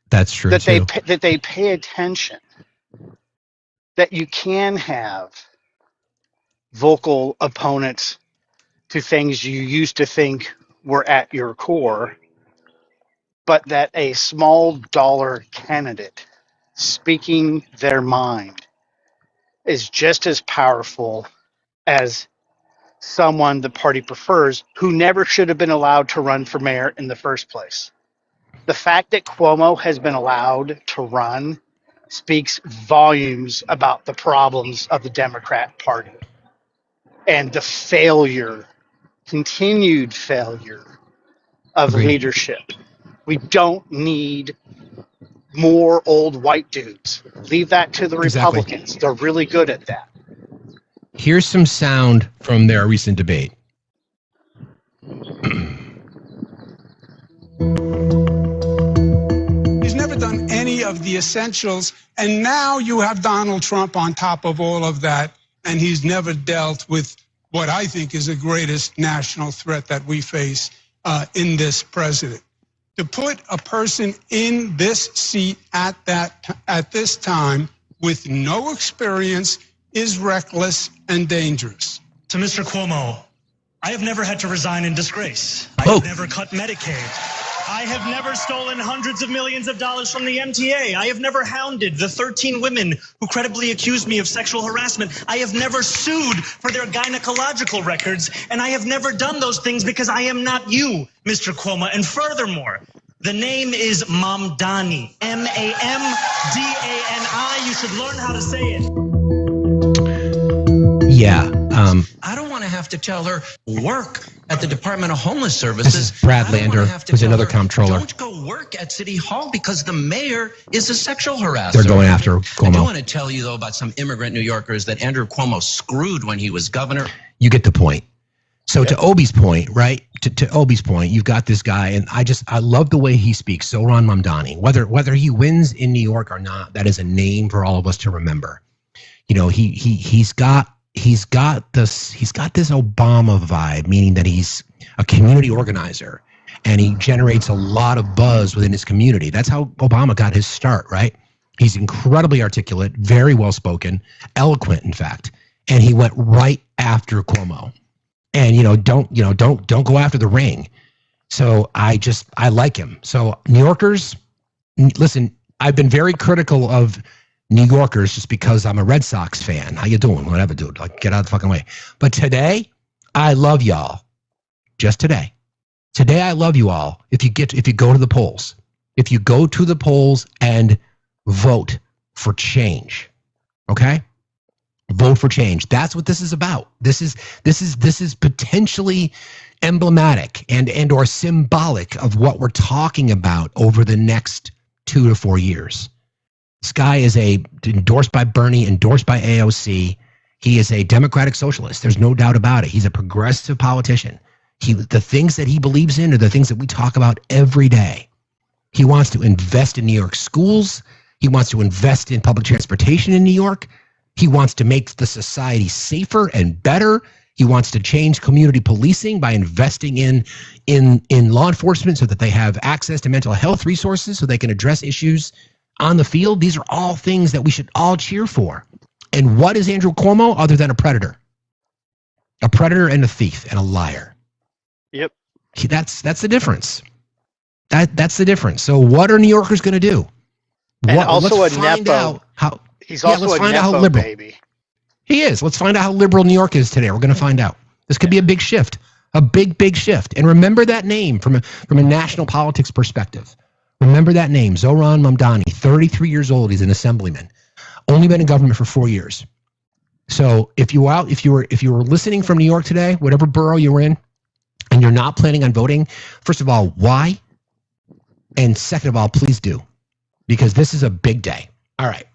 That's true, that too. That they pay attention that you can have vocal opponents to things you used to think were at your core, but that a small dollar candidate speaking their mind is just as powerful as someone the party prefers who never should have been allowed to run for mayor in the first place. The fact that Cuomo has been allowed to run speaks volumes about the problems of the Democrat Party and the failure, continued failure of Agreed. leadership. We don't need more old white dudes. Leave that to the Exactly. Republicans. They're really good at that. Here's some sound from their recent debate. He's never done any of the essentials, and now you have Donald Trump on top of all of that, and he's never dealt with what I think is the greatest national threat that we face in this president. To put a person in this seat at this time with no experience, is reckless and dangerous. To Mr. Cuomo, I have never had to resign in disgrace. I have never cut Medicaid. I have never stolen hundreds of millions of dollars from the MTA. I have never hounded the 13 women who credibly accused me of sexual harassment. I have never sued for their gynecological records. And I have never done those things because I am not you, Mr. Cuomo. And furthermore, the name is Mamdani, M-A-M-D-A-N-I. You should learn how to say it. Yeah. I don't want to have to tell her work at the Department of Homeless Services. This is Brad Lander, who's another comptroller. Don't go work at City Hall because the mayor is a sexual harasser. They're going after Cuomo. I do want to tell you, though, about some immigrant New Yorkers that Andrew Cuomo screwed when he was governor. You get the point. So to Obi's point, right? To Obi's point, you've got this guy, and I love the way he speaks, Zohran Mamdani. Whether he wins in New York or not, that is a name for all of us to remember. You know, he's got this Obama vibe, meaning that he's a community organizer and he generates a lot of buzz within his community. That's how Obama got his start, right? He's incredibly articulate, very well spoken, eloquent, in fact, and he went right after Cuomo. And don't go after the ring. So I like him. So New Yorkers, listen, I've been very critical of New Yorkers just because I'm a Red Sox fan. How you doing? Whatever, dude. Like, get out of the fucking way. But today, I love y'all. Just today. Today, I love you all. If you go to the polls. If you go to the polls and vote for change. Okay? Vote for change. That's what this is about. This is potentially emblematic and or symbolic of what we're talking about over the next 2 to 4 years. This guy is endorsed by Bernie, endorsed by AOC. He is a democratic socialist. There's no doubt about it. He's a progressive politician. The things that he believes in are the things that we talk about every day. He wants to invest in New York schools. He wants to invest in public transportation in New York. He wants to make the society safer and better. He wants to change community policing by investing in law enforcement so that they have access to mental health resources so they can address issues on the field. These are all things that we should all cheer for. And what is Andrew Cuomo other than a predator? A predator and a thief and a liar. Yep. That's the difference. That's the difference. So what are New Yorkers going to do? And also let's a find Nepo. out how. He's also let's a find out Nepo how liberal baby. He is. Let's find out how liberal New York is today. We're going to find out. This could be a big shift, a big shift. And remember that name from a national politics perspective. Remember that name, Zohran Mamdani, 33 years old. He's an assemblyman, only been in government for 4 years. So if you were listening from New York today, whatever borough you're in, and you're not planning on voting, first of all, why? And second of all, please do, because this is a big day. All right.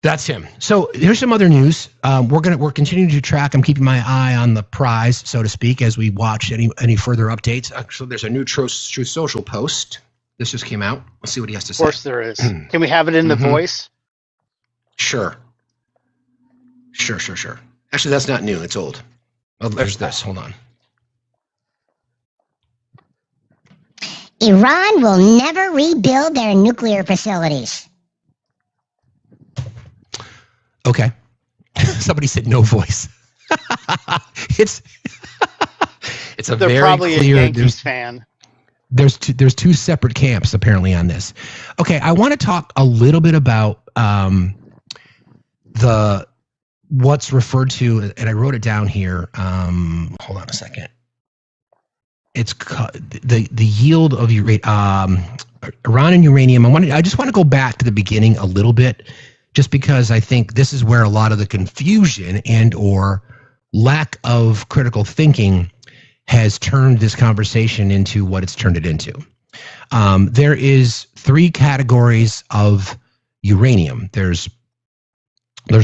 That's him. So here's some other news. We're continuing to track. I'm keeping my eye on the prize, so to speak, as we watch any further updates. Actually, there's a new Truth Social post. This just came out. Let's see what he has to say. Of course there is. Can we have it in the voice? Sure. Actually, that's not new. It's old. Oh, there's this. Hold on. Iran will never rebuild their nuclear facilities. Okay. Somebody said no voice. It's a They're very probably clear. a Yankees fan. There's two separate camps apparently on this. Okay, I want to talk a little bit about what's referred to, and I wrote it down here. Hold on a second. It's the yield of Iran and uranium. I just want to go back to the beginning a little bit, just because I think this is where a lot of the confusion and or lack of critical thinking has turned this conversation into what it's turned it into. There is 3 categories of uranium. There's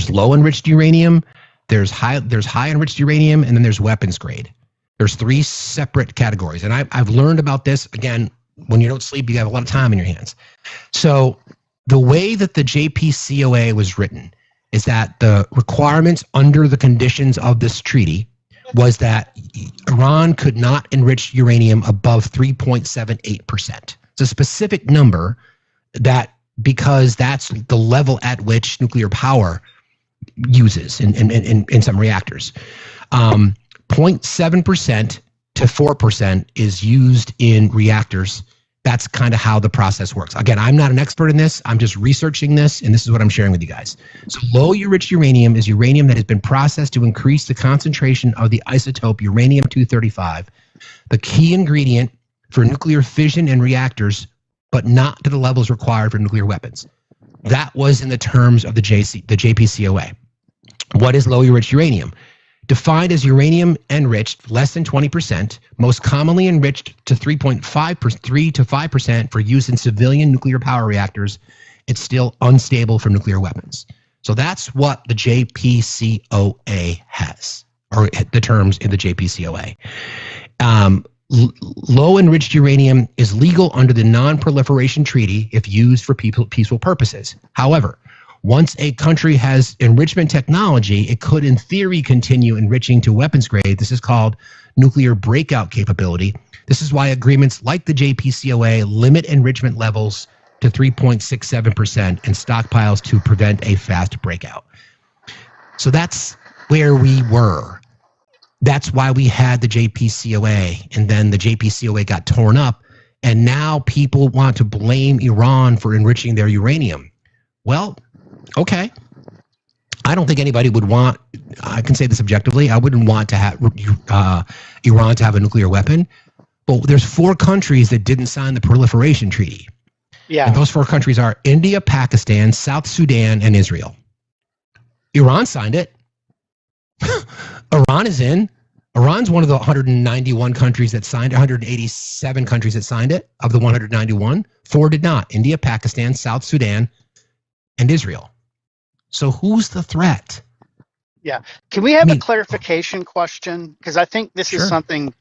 low enriched uranium, there's high enriched uranium, and then there's weapons grade. There's 3 separate categories. And I've learned about this. Again, when you don't sleep, you have a lot of time in your hands. So the way that the JPCOA was written is that the requirements under the conditions of this treaty was that Iran could not enrich uranium above 3.78%. It's a specific number because that's the level at which nuclear power uses in some reactors. 0.7% to 4% is used in reactors. That's kind of how the process works. Again, I'm not an expert in this. I'm just researching this, and this is what I'm sharing with you guys. So low enriched uranium is uranium that has been processed to increase the concentration of the isotope uranium-235, the key ingredient for nuclear fission and reactors, but not to the levels required for nuclear weapons. That was in the terms of the JPCOA. What is low enriched uranium? Defined as uranium enriched less than 20%, most commonly enriched to 3 to 5% for use in civilian nuclear power reactors. It's still unstable for nuclear weapons. So that's what the JPCOA has, or the terms in the JPCOA. Low enriched uranium is legal under the Non-Proliferation Treaty if used for peaceful purposes. However, once a country has enrichment technology, it could, in theory, continue enriching to weapons grade. This is called nuclear breakout capability. This is why agreements like the JPCOA limit enrichment levels to 3.67% and stockpiles to prevent a fast breakout. So that's where we were. That's why we had the JPCOA, and then the JPCOA got torn up, and now people want to blame Iran for enriching their uranium. Well, okay. I don't think anybody would want, I can say this objectively, I wouldn't want to have Iran to have a nuclear weapon, but there's 4 countries that didn't sign the Proliferation Treaty. Yeah. And those 4 countries are India, Pakistan, South Sudan, and Israel. Iran signed it. Iran is in. Iran's one of the 191 countries that signed, 187 countries that signed it. Of the 191, 4 did not. India, Pakistan, South Sudan, and Israel. So who's the threat? Yeah. Can we have a clarification question? Because I think this is something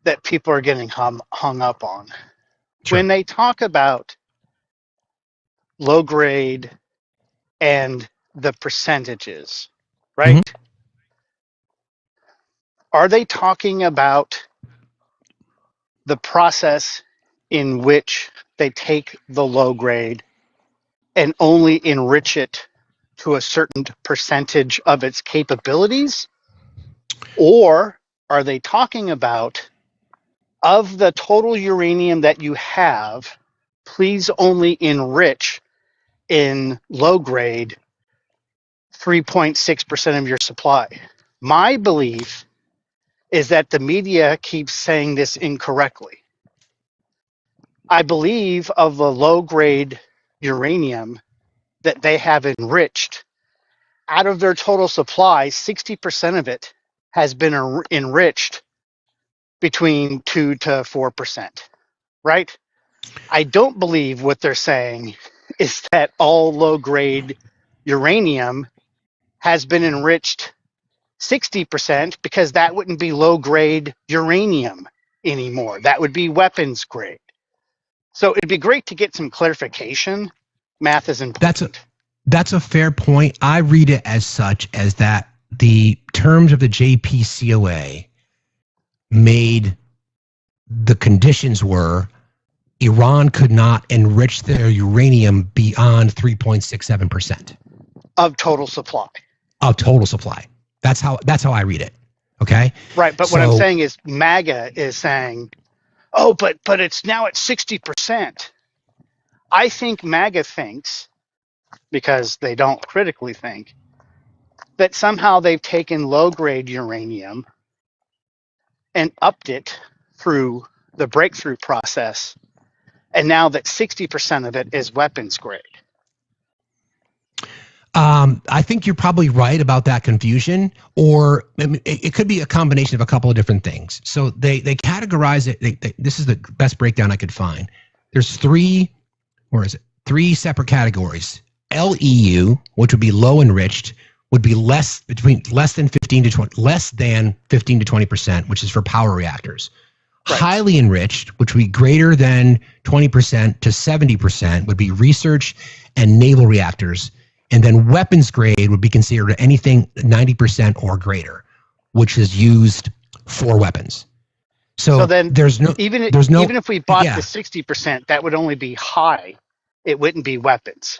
that people are getting hung up on. Sure. When they talk about low grade and the percentages, right? Mm-hmm. Are they talking about the process in which they take the low grade and only enrich it to a certain percentage of its capabilities? Or are they talking about, of the total uranium that you have, please only enrich in low grade 3.6% of your supply? My belief is that the media keeps saying this incorrectly. I believe of the low grade uranium that they have enriched, out of their total supply, 60% of it has been enriched between 2 to 4%, right? I don't believe what they're saying is that all low grade uranium has been enriched 60%, because that wouldn't be low grade uranium anymore. That would be weapons grade. So it'd be great to get some clarification. Math is important. That's a fair point. I read it as such, as that the terms of the JPCOA made the conditions were Iran could not enrich their uranium beyond 3.67% of total supply. Of total supply. That's how I read it. Okay. Right, but what I'm saying is MAGA is saying, oh, but it's now at 60%. I think MAGA thinks, because they don't critically think, that somehow they've taken low-grade uranium and upped it through the breakthrough process, and now that 60% of it is weapons grade. I think you're probably right about that confusion, or it could be a combination of a couple of different things. So they categorize it. This is the best breakdown I could find. There's 3 separate categories. LEU, which would be low enriched, would be less than 15 to 20%, which is for power reactors. Right. Highly enriched, which would be greater than 20% to 70%, would be research and naval reactors. And then weapons grade would be considered anything 90% or greater, which is used for weapons. So then even if we bought the 60%, that would only be high. It wouldn't be weapons.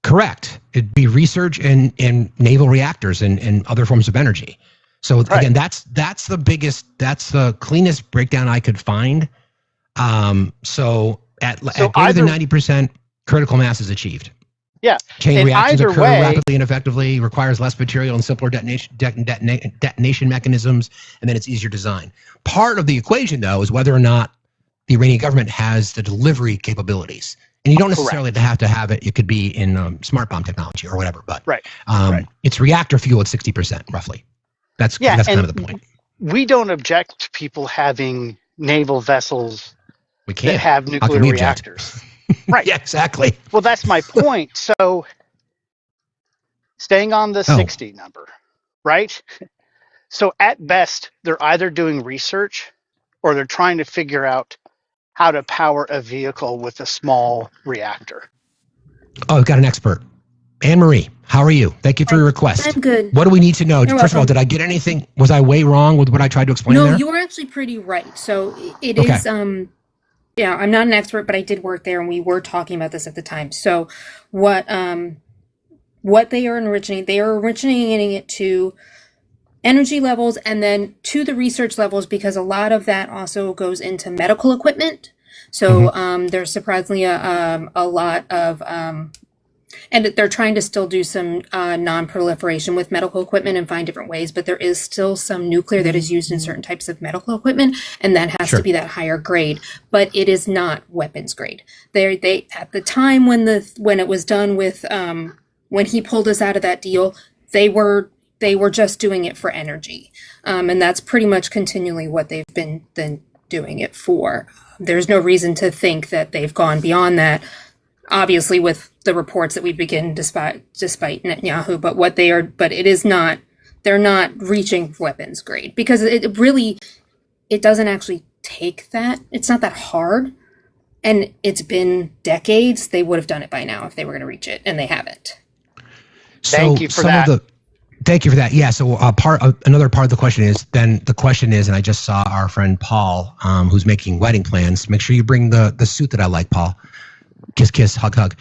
Correct. It'd be research in naval reactors and other forms of energy. So again, that's the cleanest breakdown I could find. So at greater than 90%, critical mass is achieved. Yeah. Chain reactions occur way, rapidly and effectively, requires less material and simpler detonation mechanisms, and then it's easier design. Part of the equation, though, is whether or not the Iranian government has the delivery capabilities. And you don't necessarily have to have it. It could be in smart bomb technology or whatever. But it's reactor fuel at 60%, roughly. That's kind of the point. We don't object to people having naval vessels that have nuclear reactors. Right. Yeah, exactly. Well, that's my point. So staying on the 60 number, right? So at best, they're either doing research or they're trying to figure out how to power a vehicle with a small reactor. Oh, we've got an expert. Anne-Marie, how are you? Thank you for your request. I'm good. What do we need to know? You're First of all, did I get anything? Was I way wrong with what I tried to explain there? No, you were actually pretty right. So it is, yeah, I'm not an expert, but I did work there and we were talking about this at the time. So what they are originating it to energy levels and then to the research levels, because a lot of that also goes into medical equipment. So there's surprisingly a lot of and they're trying to still do some non-proliferation with medical equipment and find different ways, but there is still some nuclear that is used in certain types of medical equipment, and that has to be that higher grade. But it is not weapons grade. They at the time when it was done with when he pulled us out of that deal, they were just doing it for energy, and that's pretty much continually what they've been doing it for. There's no reason to think that they've gone beyond that. Obviously, with the reports that we begin despite Netanyahu, but it is not. They're not reaching weapons grade because it doesn't actually take that. It's not that hard, and it's been decades. They would have done it by now if they were going to reach it, and they haven't. Thank you for that. Thank you for that. Yeah. So another part of the question is, and I just saw our friend Paul, who's making wedding plans. Make sure you bring the suit that I like, Paul. Kiss, kiss, hug, hug.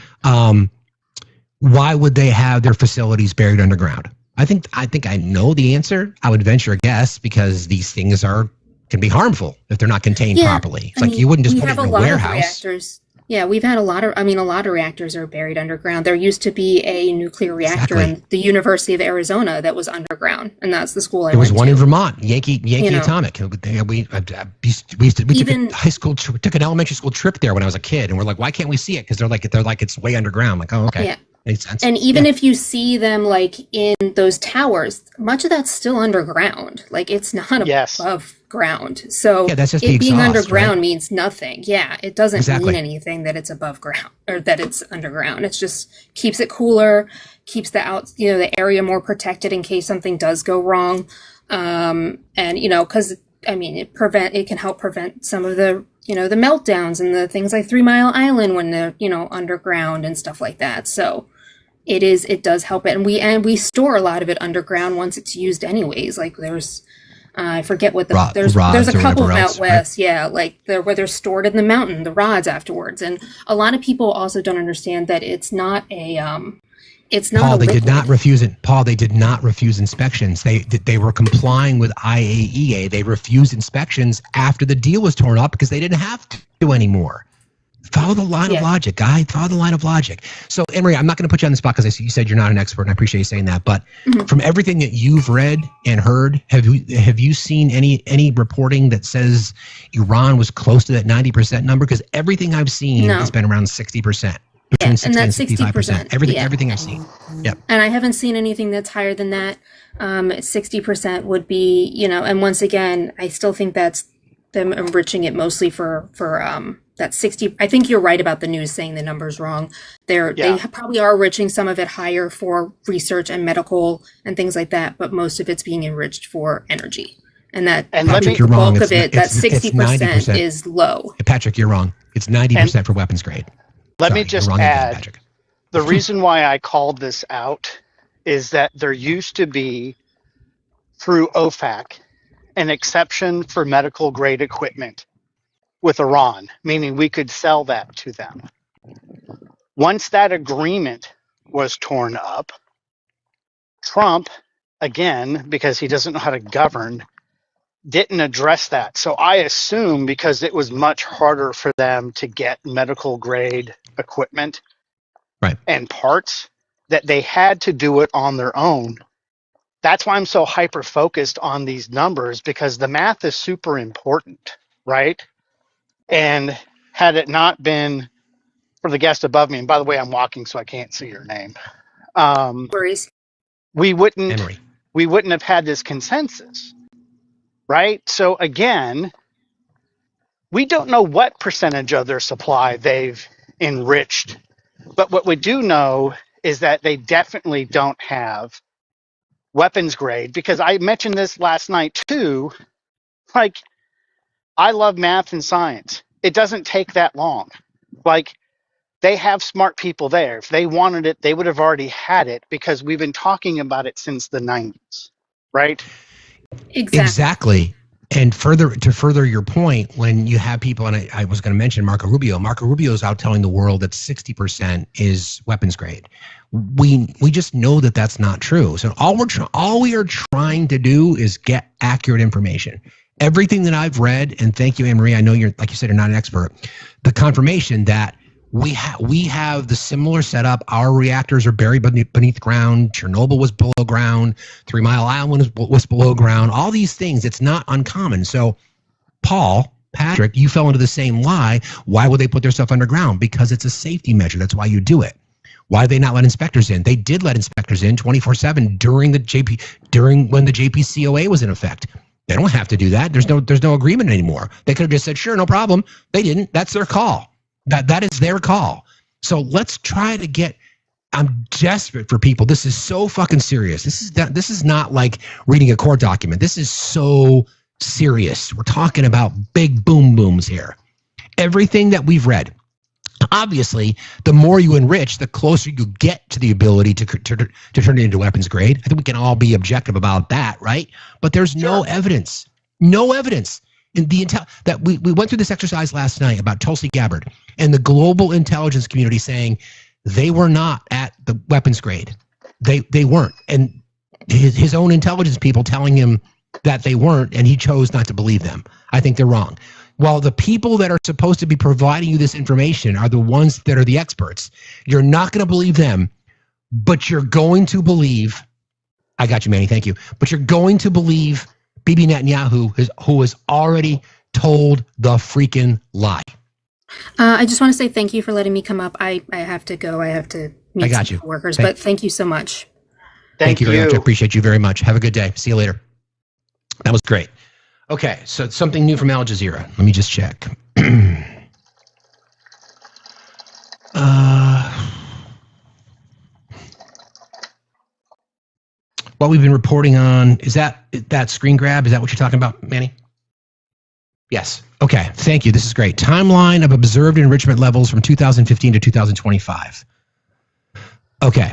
Why would they have their facilities buried underground? I think I know the answer. I would venture a guess because these things can be harmful if they're not contained properly. It's you wouldn't just put it in a warehouse. Yeah, we've had a lot of reactors are buried underground. There used to be a nuclear reactor in the University of Arizona that was underground, and that's the school I went to. There was one in Vermont, Yankee Atomic. We took an elementary school trip there when I was a kid, and we're like, why can't we see it? Because they're like it's way underground. I'm like, oh, okay. Yeah. Makes sense. And even if you see them like in those towers, much of that's still underground. Like it's not above ground. So that's just it being exhaust, underground means nothing. Yeah, it doesn't mean anything that it's above ground or that it's underground. It's just keeps it cooler, keeps the area more protected in case something does go wrong. And because it can help prevent some of the the meltdowns and the things like 3 Mile Island when they're underground and stuff like that. So it does help it, and we store a lot of it underground once it's used anyways. Like there's I forget what there's a couple of out west, like where they're stored in the mountain, the rods afterwards. And a lot of people also don't understand that it's not Paul, they did not refuse it. Paul, they did not refuse inspections. They were complying with IAEA. They refused inspections after the deal was torn up because they didn't have to anymore. Follow the line of logic, guy. Follow the line of logic. So, Anne-Marie, I'm not going to put you on the spot because you said you're not an expert, and I appreciate you saying that. But from everything that you've read and heard, have you seen any reporting that says Iran was close to that 90% number? Because everything I've seen has been around 60%. Between 60 and 65%. Everything I've seen. Yep. And I haven't seen anything that's higher than that. 60% would be, and once again, I still think that's them enriching it mostly for that 60. I think you're right about the news saying the number's wrong. They probably are enriching some of it higher for research and medical and things like that, but most of it's being enriched for energy. And Patrick, you're wrong. Bulk of it, that 60% is low. Patrick, you're wrong. It's 90% for weapons grade. Let me just add, the reason why I called this out is that there used to be, through OFAC, an exception for medical grade equipment with Iran, meaning we could sell that to them. Once that agreement was torn up. Trump, again, because he doesn't know how to govern, didn't address that. So I assume because it was much harder for them to get medical grade equipment and parts, that they had to do it on their own. That's why I'm so hyper focused on these numbers, because the math is super important, right? And had it not been for the guest above me, and by the way, I'm walking so I can't see your name. Worries. We wouldn't have had this consensus, right? So again, we don't know what percentage of their supply they've enriched, but what we do know is that they definitely don't have weapons grade, because I mentioned this last night too. Like, I love math and science. It doesn't take that long. Like, they have smart people there. If they wanted it, they would have already had it, because we've been talking about it since the 90s, right? Exactly. And to further your point, when you have people, and I was going to mention Marco Rubio. Marco Rubio is out telling the world that 60% is weapons grade. We just know that that's not true. So all we are trying to do is get accurate information. Everything that I've read, and thank you, Anne-Marie, I know you're, like you said, you're not an expert, the confirmation that we have the similar setup. Our reactors are buried beneath ground. Chernobyl was below ground. 3 Mile Island was below ground. All these things, it's not uncommon. So, Patrick, you fell into the same lie. Why would they put their stuff underground? Because it's a safety measure. That's why you do it. Why did they not let inspectors in? They did let inspectors in 24/7 during when the JPCOA was in effect. They don't have to do that. There's no agreement anymore. They could have just said, sure, no problem. They didn't. That's their call. That is their call. So let's try to get. I'm desperate for people. This is so fucking serious. This is not like reading a court document. This is so serious. We're talking about big boom booms here. Everything that we've read. Obviously, the more you enrich, the closer you get to the ability to turn it into weapons grade. I think we can all be objective about that, right? But there's no evidence. No evidence. In the intel that we went through this exercise last night about Tulsi Gabbard and the global intelligence community saying they were not at the weapons grade. They weren't. And his own intelligence people telling him that they weren't, and he chose not to believe them. I think they're wrong. While the people that are supposed to be providing you this information are the ones that are the experts, you're not going to believe them, but you're going to believe, I got you, Manny, thank you, but you're going to believe Bibi Netanyahu, who has already told the freaking lie. I just want to say thank you for letting me come up. I have to go. I have to meet some workers, but thank you so much. Thank you very much. I appreciate you very much. Have a good day. See you later. That was great. Okay, so something new from Al Jazeera. Let me just check. What we've been reporting on, is that screen grab? Is that what you're talking about, Manny? Yes. Okay, thank you. This is great. Timeline of observed enrichment levels from 2015 to 2025. Okay,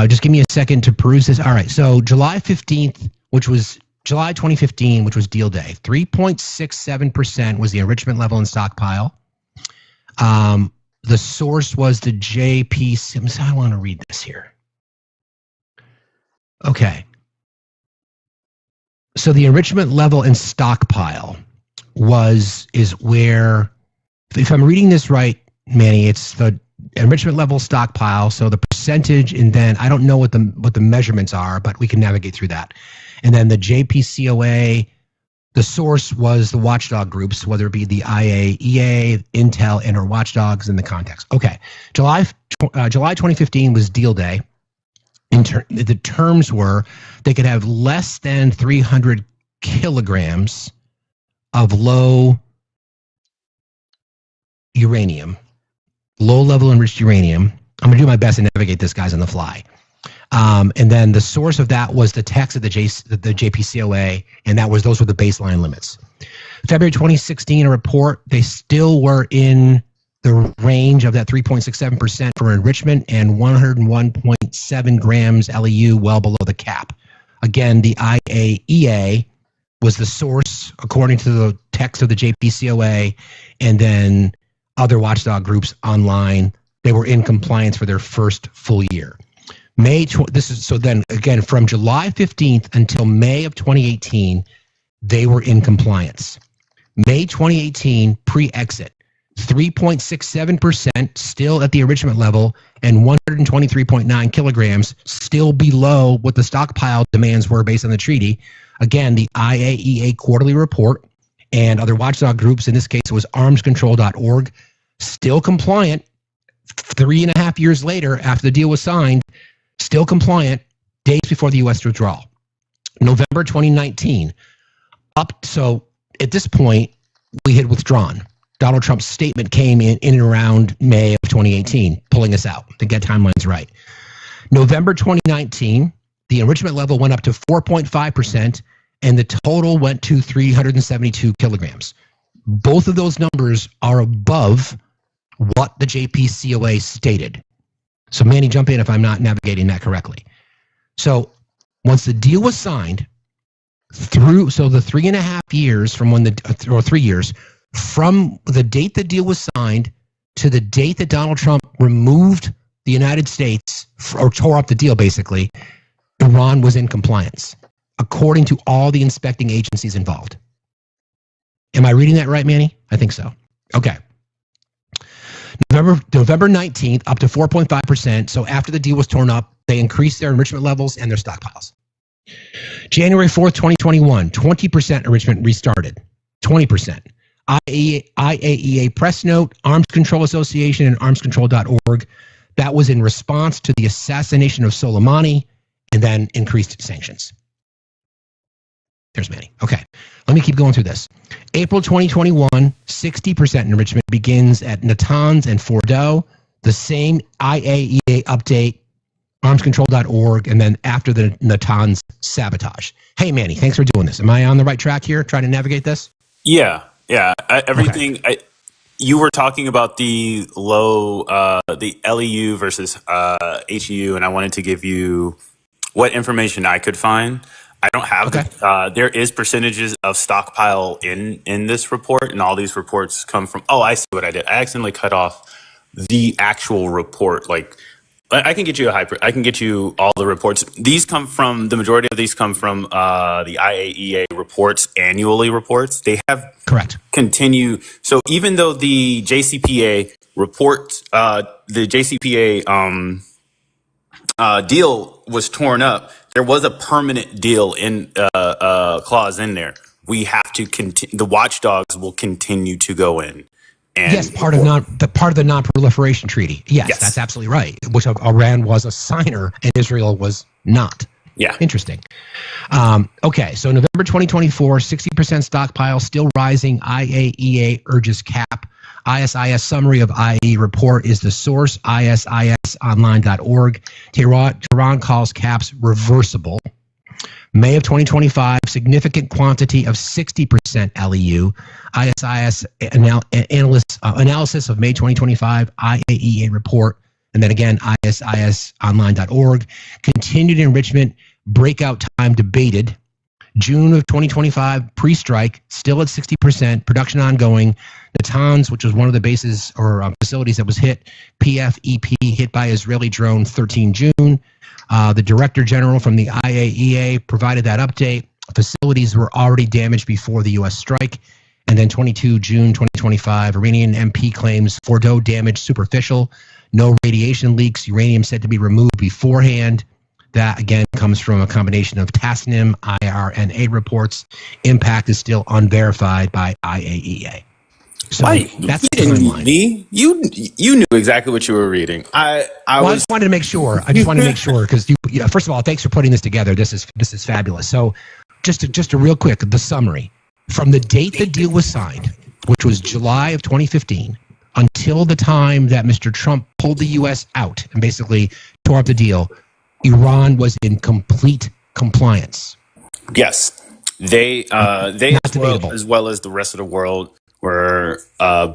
just give me a second to peruse this. All right, so July 15th, which was July 2015, which was deal day, 3.67% was the enrichment level in stockpile. The source was the JP. I want to read this here. Okay. So the enrichment level in stockpile is where, if I'm reading this right, Manny, it's the enrichment level stockpile. So the percentage, and then I don't know what the measurements are, but we can navigate through that. And then the JPCOA, the source was the watchdog groups, whether it be the IAEA, Intel, and or watchdogs in the context. Okay, July 2015 was deal day. The terms were they could have less than 300 kilograms of low uranium, low level enriched uranium. I'm going to do my best to navigate this, guys, on the fly. And then the source of that was the text of the JPCOA, and those were the baseline limits. February 2016, a report, they still were in the range of that 3.67% for enrichment and 101.7 grams LEU, well below the cap. Again, the IAEA was the source according to the text of the JPCOA, and then other watchdog groups online, they were in compliance for their first full year. Then again, from July 15th until May of 2018, they were in compliance. May 2018, pre-exit, 3.67% still at the enrichment level and 123.9 kilograms, still below what the stockpile demands were based on the treaty. Again, the IAEA quarterly report and other watchdog groups, in this case it was armscontrol.org, still compliant 3.5 years later after the deal was signed, still compliant days before the U.S. withdrawal. November 2019, so at this point, we had withdrawn. Donald Trump's statement came in and around May of 2018, pulling us out to get timelines right. November 2019, the enrichment level went up to 4.5%, and the total went to 372 kilograms. Both of those numbers are above what the JPCOA stated. So, Manny, jump in if I'm not navigating that correctly. So, once the deal was signed, the 3.5 years from when 3 years from the date the deal was signed to the date that Donald Trump removed the United States or tore up the deal, basically, Iran was in compliance, according to all the inspecting agencies involved. Am I reading that right, Manny? I think so. Okay. November 19th, up to 4.5%. So after the deal was torn up, they increased their enrichment levels and their stockpiles. January 4th, 2021, 20% enrichment restarted. 20%. IAEA press note, Arms Control Association, and armscontrol.org. That was in response to the assassination of Soleimani and then increased sanctions. There's Manny. Okay, let me keep going through this. April 2021, 60% enrichment begins at Natanz and Fordo. The same IAEA update, armscontrol.org, and then after the Natanz sabotage. Hey, Manny, thanks for doing this. Am I on the right track here, trying to navigate this? Yeah. Everything. Okay. You were talking about the low, the LEU versus HEU, and I wanted to give you what information I could find. I don't have. Okay. There is percentages of stockpile in this report, and all these reports come from. Oh, I see what I did. I accidentally cut off the actual report. Like, I can get you I can get you all the reports. These come from, the majority of these come from the IAEA reports, annually reports. They have correct continue. So even though the JCPA report, the JCPA deal was torn up, there was a permanent deal in clause in there. We have to continue. The watchdogs will continue to go in. And yes, part of the non-proliferation treaty. Yes, that's absolutely right. Which Iran was a signer and Israel was not. Yeah, interesting. Okay, so November 2024, 60% stockpile still rising. IAEA urges cap. ISIS summary of IAEA report is the source. ISISonline.org. Tehran calls caps reversible. May of 2025, significant quantity of 60% LEU. ISIS analysis of May 2025, IAEA report, and then again, ISISonline.org. Continued enrichment, breakout time debated. June of 2025, pre-strike, still at 60%, production ongoing. Natanz, which was one of the bases or facilities that was hit, PFEP hit by Israeli drone 13 June. The Director General from the IAEA provided that update. Facilities were already damaged before the U.S. strike. And then 22 June 2025, Iranian MP claims Fordo damage superficial. No radiation leaks. Uranium said to be removed beforehand. That, again, comes from a combination of Tasnim, IRNA reports. Impact is still unverified by IAEA. So that's the timeline. You knew exactly what you were reading. I just wanted to make sure. Because first of all, thanks for putting this together. This is fabulous. So just a real quick, the summary. From the date the deal was signed, which was July of 2015, until the time that Mr. Trump pulled the U.S. out and basically tore up the deal, Iran was in complete compliance. Yes. They as well as the rest of the world were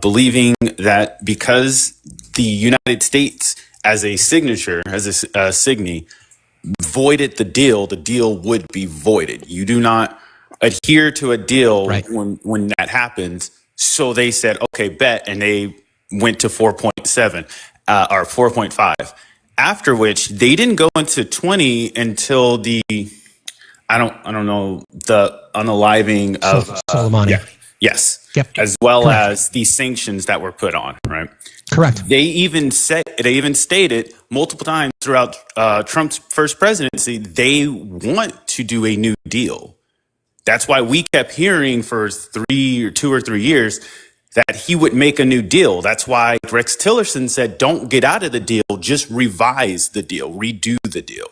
believing that because the United States as a signature, as a signee, voided the deal would be voided. You do not adhere to a deal when that happens. So they said, okay, bet. And they went to 4.7. or 4.5. After which they didn't go into 20 until the I don't know the unaliving of Soleimani. Yes. Yep. As well Correct. as the sanctions that were put on, right? Correct. They even stated multiple times throughout Trump's first presidency they want to do a new deal. That's why we kept hearing for 2 or 3 years that he would make a new deal. That's why Rex Tillerson said, don't get out of the deal, just revise the deal, redo the deal.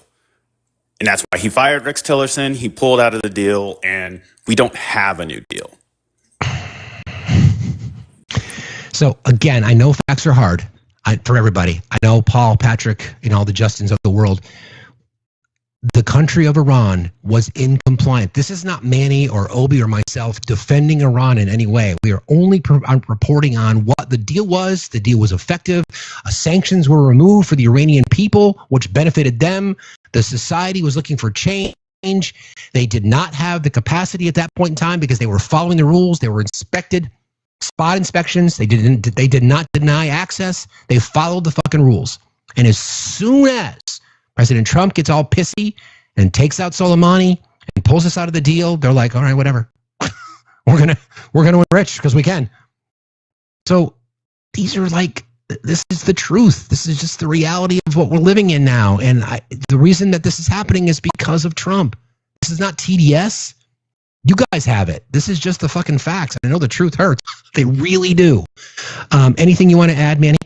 And that's why he fired Rex Tillerson. He pulled out of the deal, and we don't have a new deal. So again, I know facts are hard for everybody. I know Paul, Patrick, all the Justins of the world. The country of Iran was in compliance. This is not Manny or Obi or myself defending Iran in any way. We are only reporting on what the deal was. The deal was effective. Sanctions were removed for the Iranian people, which benefited them. The society was looking for change. They did not have the capacity at that point in time because they were following the rules. They were inspected, spot inspections. They did not deny access. They followed the fucking rules. And as soon as President Trump gets all pissy and takes out Soleimani and pulls us out of the deal, they're like, all right, whatever. we're gonna enrich because we can. So these are like, this is the truth. This is just the reality of what we're living in now. And the reason that this is happening is because of Trump. This is not TDS. You guys have it. This is just the fucking facts. I know the truth hurts. They really do. Anything you want to add, Manny?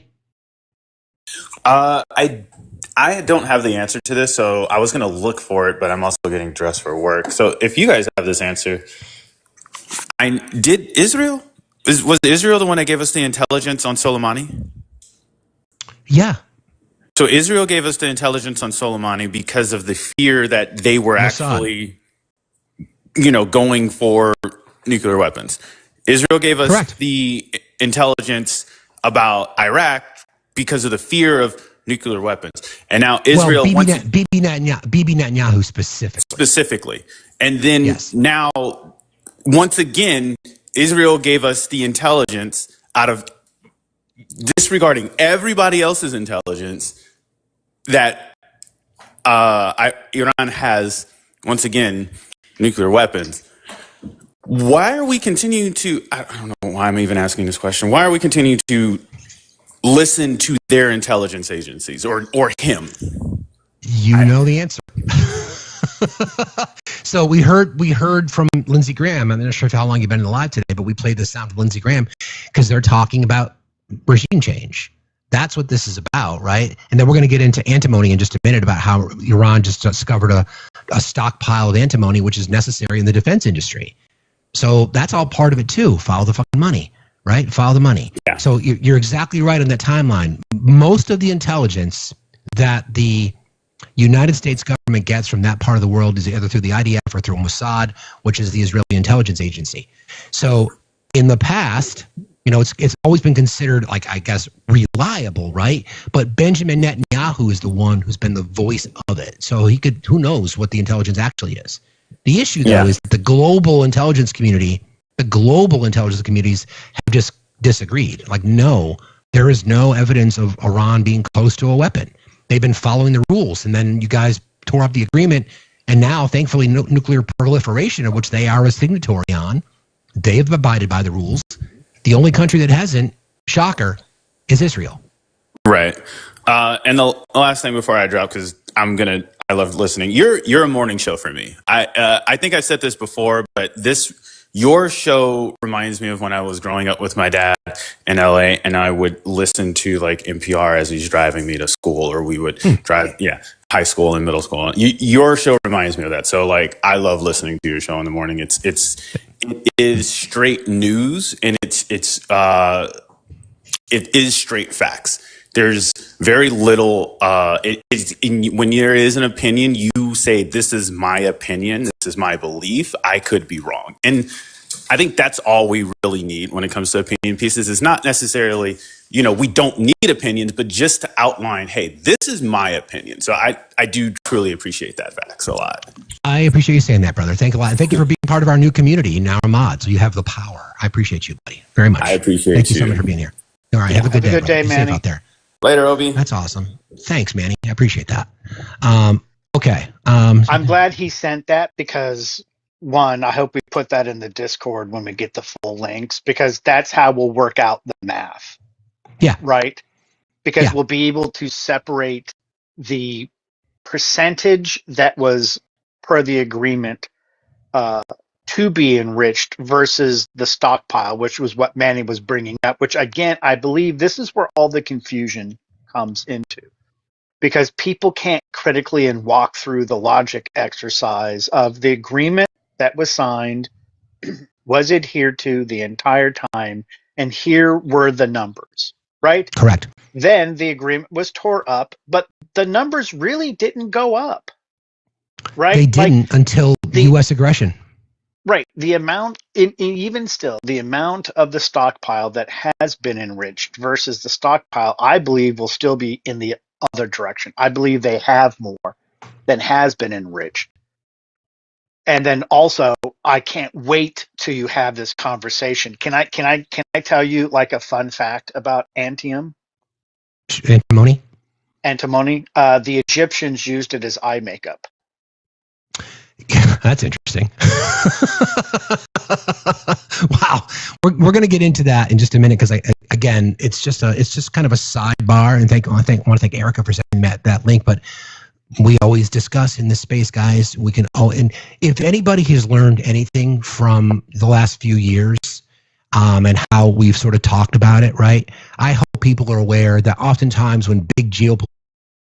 I don't have the answer to this, so I was going to look for it, but I'm also getting dressed for work. So if you guys have this answer, was Israel the one that gave us the intelligence on Soleimani? Yeah. So Israel gave us the intelligence on Soleimani because of the fear that they were actually, going for nuclear weapons. Israel gave us the intelligence about Iraq because of the fear of nuclear weapons. And now Israel Bibi Netanyahu specifically. And then now, once again, Israel gave us the intelligence out of disregarding everybody else's intelligence that Iran has, once again, nuclear weapons. Why are we continuing to, I don't know why I'm even asking this question. Why are we continuing to listen to their intelligence agencies or him? You know the answer. So we heard from Lindsey Graham. I'm not sure how long you've been alive today, but we played the sound of Lindsey Graham because they're talking about regime change. That's what this is about, right? And then we're going to get into antimony in just a minute about how Iran just discovered a stockpile of antimony, which is necessary in the defense industry. So that's all part of it too. Follow the fucking money, right? Follow the money. Yeah. So you're exactly right on that timeline. Most of the intelligence that the United States government gets from that part of the world is either through the IDF or through Mossad, which is the Israeli intelligence agency. So in the past, it's always been considered, like, I guess, reliable, right? But Benjamin Netanyahu is the one who's been the voice of it. So who knows what the intelligence actually is. The issue, though, is that the global intelligence communities have just disagreed. Like, no, there is no evidence of Iran being close to a weapon. They've been following the rules, and then you guys tore up the agreement, and now, thankfully, nuclear proliferation, of which they are a signatory on, they have abided by the rules. The only country that hasn't, shocker, is Israel. Right. And the last thing before I drop, because I love listening. You're a morning show for me. I think I said this before, but your show reminds me of when I was growing up with my dad in LA, and I would listen to like NPR as he's driving me to school, or we would drive, high school and middle school. Your show reminds me of that. So like, I love listening to your show in the morning. It is straight news, and it is straight facts. There's very little. When there is an opinion, you say, "This is my opinion. This is my belief. I could be wrong." And I think that's all we really need when it comes to opinion pieces. Is not necessarily, we don't need opinions, but just to outline, hey, this is my opinion. So I do truly appreciate that facts a lot. I appreciate you saying that, brother. Thank you a lot. And thank you for being part of our new community, now a mod. So you have the power. I appreciate you, buddy, very much. I appreciate you. Thank you so much for being here. All right, have a good day, Manny. Safe out there. Later, Obi. That's awesome. Thanks, Manny. I appreciate that. Okay. I'm glad he sent that because, one, I hope we put that in the Discord when we get the full links, because that's how we'll work out the math. Yeah. Right? Because we'll be able to separate the percentage that was per the agreement to be enriched versus the stockpile, which was what Manny was bringing up, which, again, I believe this is where all the confusion comes into. Because people can't critically and walk through the logic exercise of the agreement that was signed, was adhered to the entire time, and here were the numbers, right? Correct. Then the agreement was tore up, but the numbers really didn't go up, right? They didn't until the U.S. aggression. Right. The amount, even still, the amount of the stockpile that has been enriched versus the stockpile, I believe, will still be in the other direction. I believe they have more than has been enriched. And then also, I can't wait till you have this conversation. Can I tell you like a fun fact about antium? Antimony? Antimony. The Egyptians used it as eye makeup. That's interesting. Wow, we're going to get into that in just a minute because again, it's just kind of a sidebar. And I want to thank Erica for sending that link. But we always discuss in this space, guys. And if anybody has learned anything from the last few years, and how we've sort of talked about it, right? I hope people are aware that oftentimes when big geopolitical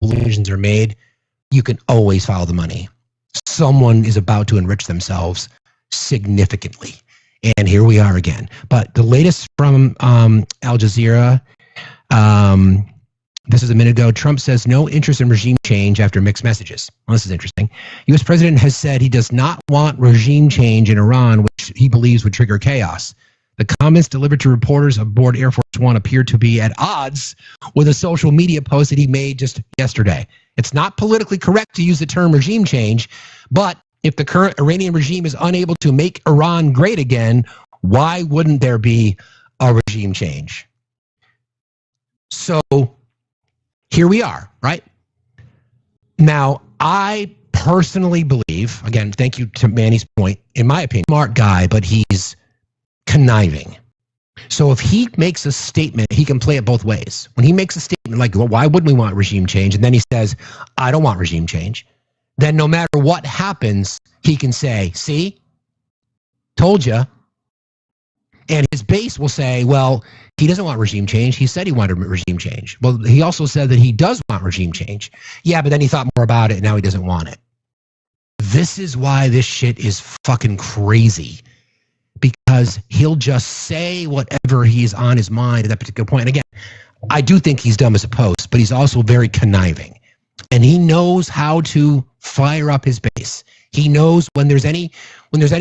decisions are made, you can always follow the money. Someone is about to enrich themselves significantly. And here we are again. But the latest from Al Jazeera, this is a minute ago. Trump says no interest in regime change after mixed messages. Well, this is interesting. U.S. President has said he does not want regime change in Iran, which he believes would trigger chaos. The comments delivered to reporters aboard Air Force One appear to be at odds with a social media post that he made just yesterday. It's not politically correct to use the term regime change, but if the current Iranian regime is unable to make Iran great again, why wouldn't there be a regime change? So here we are, right? Now, I personally believe, again, thank you to Manny's point, in my opinion, smart guy, but he's conniving. So if he makes a statement, he can play it both ways. When he makes a statement like, well, why wouldn't we want regime change? And then he says, I don't want regime change. Then no matter what happens, he can say, see, told you. And his base will say, well, he doesn't want regime change. He said he wanted regime change. Well, he also said that he does want regime change. Yeah, but then he thought more about it and now he doesn't want it. This is why this shit is fucking crazy. Because he'll just say whatever he's on his mind at that particular point. And again, I do think he's dumb as a post, but he's also very conniving. And he knows how to fire up his base. He knows when there's any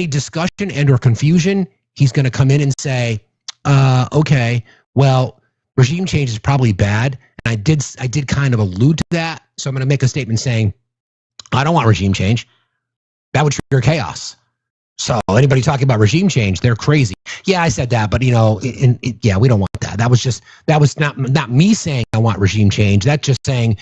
discussion and or confusion, he's going to come in and say, okay, well, regime change is probably bad. And I did kind of allude to that. So I'm going to make a statement saying, I don't want regime change. That would trigger chaos. So anybody talking about regime change, they're crazy. Yeah, I said that, but yeah, we don't want that. That was not me saying I want regime change. That's just saying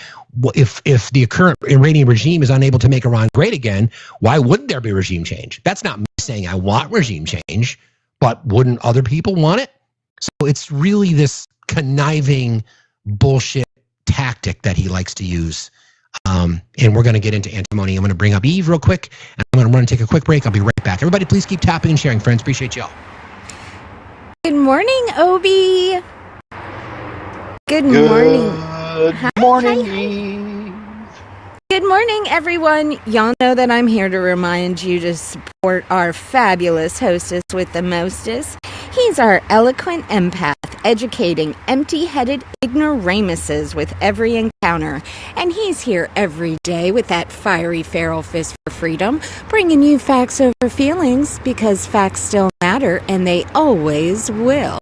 if the current Iranian regime is unable to make Iran great again, why wouldn't there be regime change? That's not me saying I want regime change, but wouldn't other people want it? So it's really this conniving bullshit tactic that he likes to use. And we're going to get into antimony. I'm going to bring up Eve real quick, and I'm going to run and take a quick break. I'll be right back. Everybody, please keep tapping and sharing, friends. Appreciate y'all. Good morning, Obi. Good morning. Good morning, Eve. Good morning, everyone. Y'all know that I'm here to remind you to support our fabulous hostess with the mostest. He's our eloquent empath, educating empty-headed ignoramuses with every encounter. And he's here every day with that fiery feral fist for freedom, bringing you facts over feelings, because facts still matter, and they always will.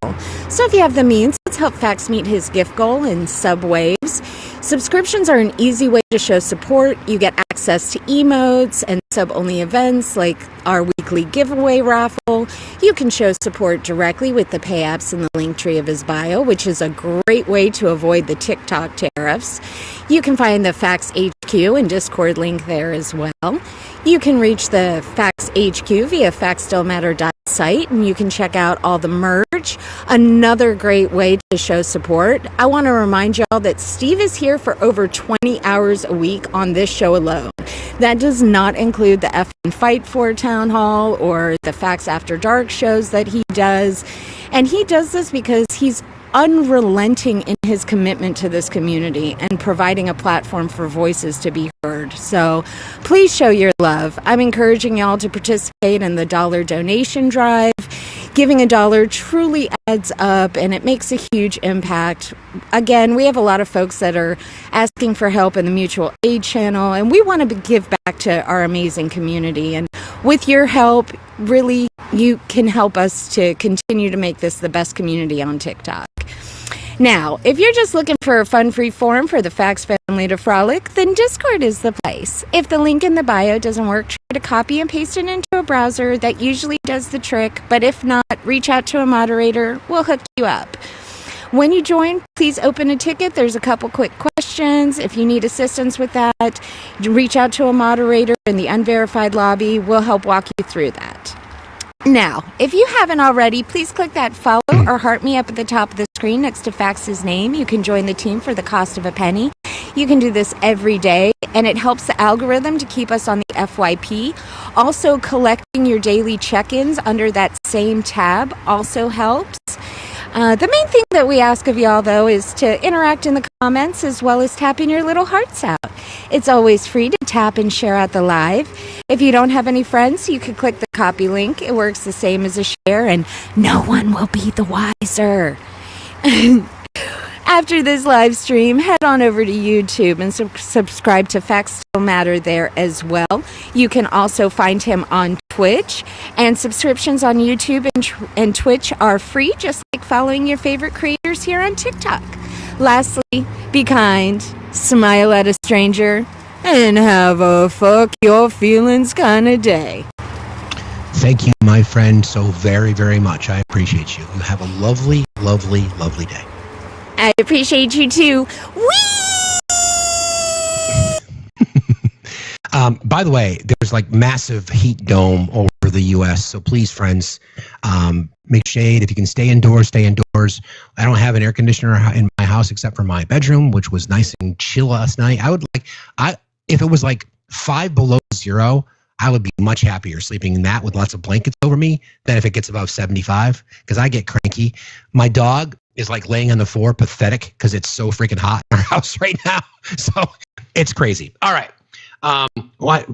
So if you have the means, let's help Facts meet his gift goal in subwaves. Subscriptions are an easy way to show support. You get access to emotes and sub-only events like our weekly giveaway raffle. You can show support directly with the pay apps in the link tree of his bio, which is a great way to avoid the TikTok tariffs. You can find the Facts HQ and Discord link there as well. You can reach the Facts HQ via FactsStillMatter.site, and you can check out all the merch. Another great way to show support. I want to remind y'all that Steve is here for over 20 hours a week on this show alone. That does not include the F1 Fight For Town Hall or the Facts After Dark shows that he does. And he does this because he's unrelenting in his commitment to this community and providing a platform for voices to be heard. So please show your love. I'm encouraging y'all to participate in the dollar donation drive. Giving $1 truly adds up, and it makes a huge impact. Again, we have a lot of folks that are asking for help in the mutual aid channel, and we want to give back to our amazing community. And with your help, really, you can help us to continue to make this the best community on TikTok. Now, if you're just looking for a fun free forum for the Facts family to frolic, then Discord is the place. If the link in the bio doesn't work, try to copy and paste it into a browser. That usually does the trick, but if not, reach out to a moderator. We'll hook you up. When you join, please open a ticket. There's a couple quick questions. If you need assistance with that, reach out to a moderator in the unverified lobby. We'll help walk you through that. Now, if you haven't already, please click that follow or heart me up at the top of the screen next to Fax's name. You can join the team for the cost of a penny. You can do this every day, and it helps the algorithm to keep us on the FYP. Also, collecting your daily check-ins under that same tab also helps. The main thing that we ask of y'all, though, is to interact in the comments as well as tapping your little hearts out. It's always free to tap and share out the live. If you don't have any friends, you can click the copy link. It works the same as a share, and no one will be the wiser. After this live stream, head on over to YouTube and subscribe to Facts Still Matter there as well. You can also find him on Twitch, and subscriptions on YouTube and Twitch are free, just like following your favorite creators here on TikTok. Lastly, be kind, smile at a stranger, and have a fuck your feelings kind of day. Thank you, my friend, so very, very much. I appreciate you. You have a lovely, lovely, lovely day. I appreciate you too. Whee! By the way, there's like massive heat dome over the U.S. So please, friends, make shade. If you can stay indoors, stay indoors. I don't have an air conditioner in my house except for my bedroom, which was nice and chill last night. If it was like 5 below 0, I would be much happier sleeping in that with lots of blankets over me than if it gets above 75, because I get cranky. My dog is like laying on the floor, pathetic, because it's so freaking hot in our house right now. So it's crazy. All right.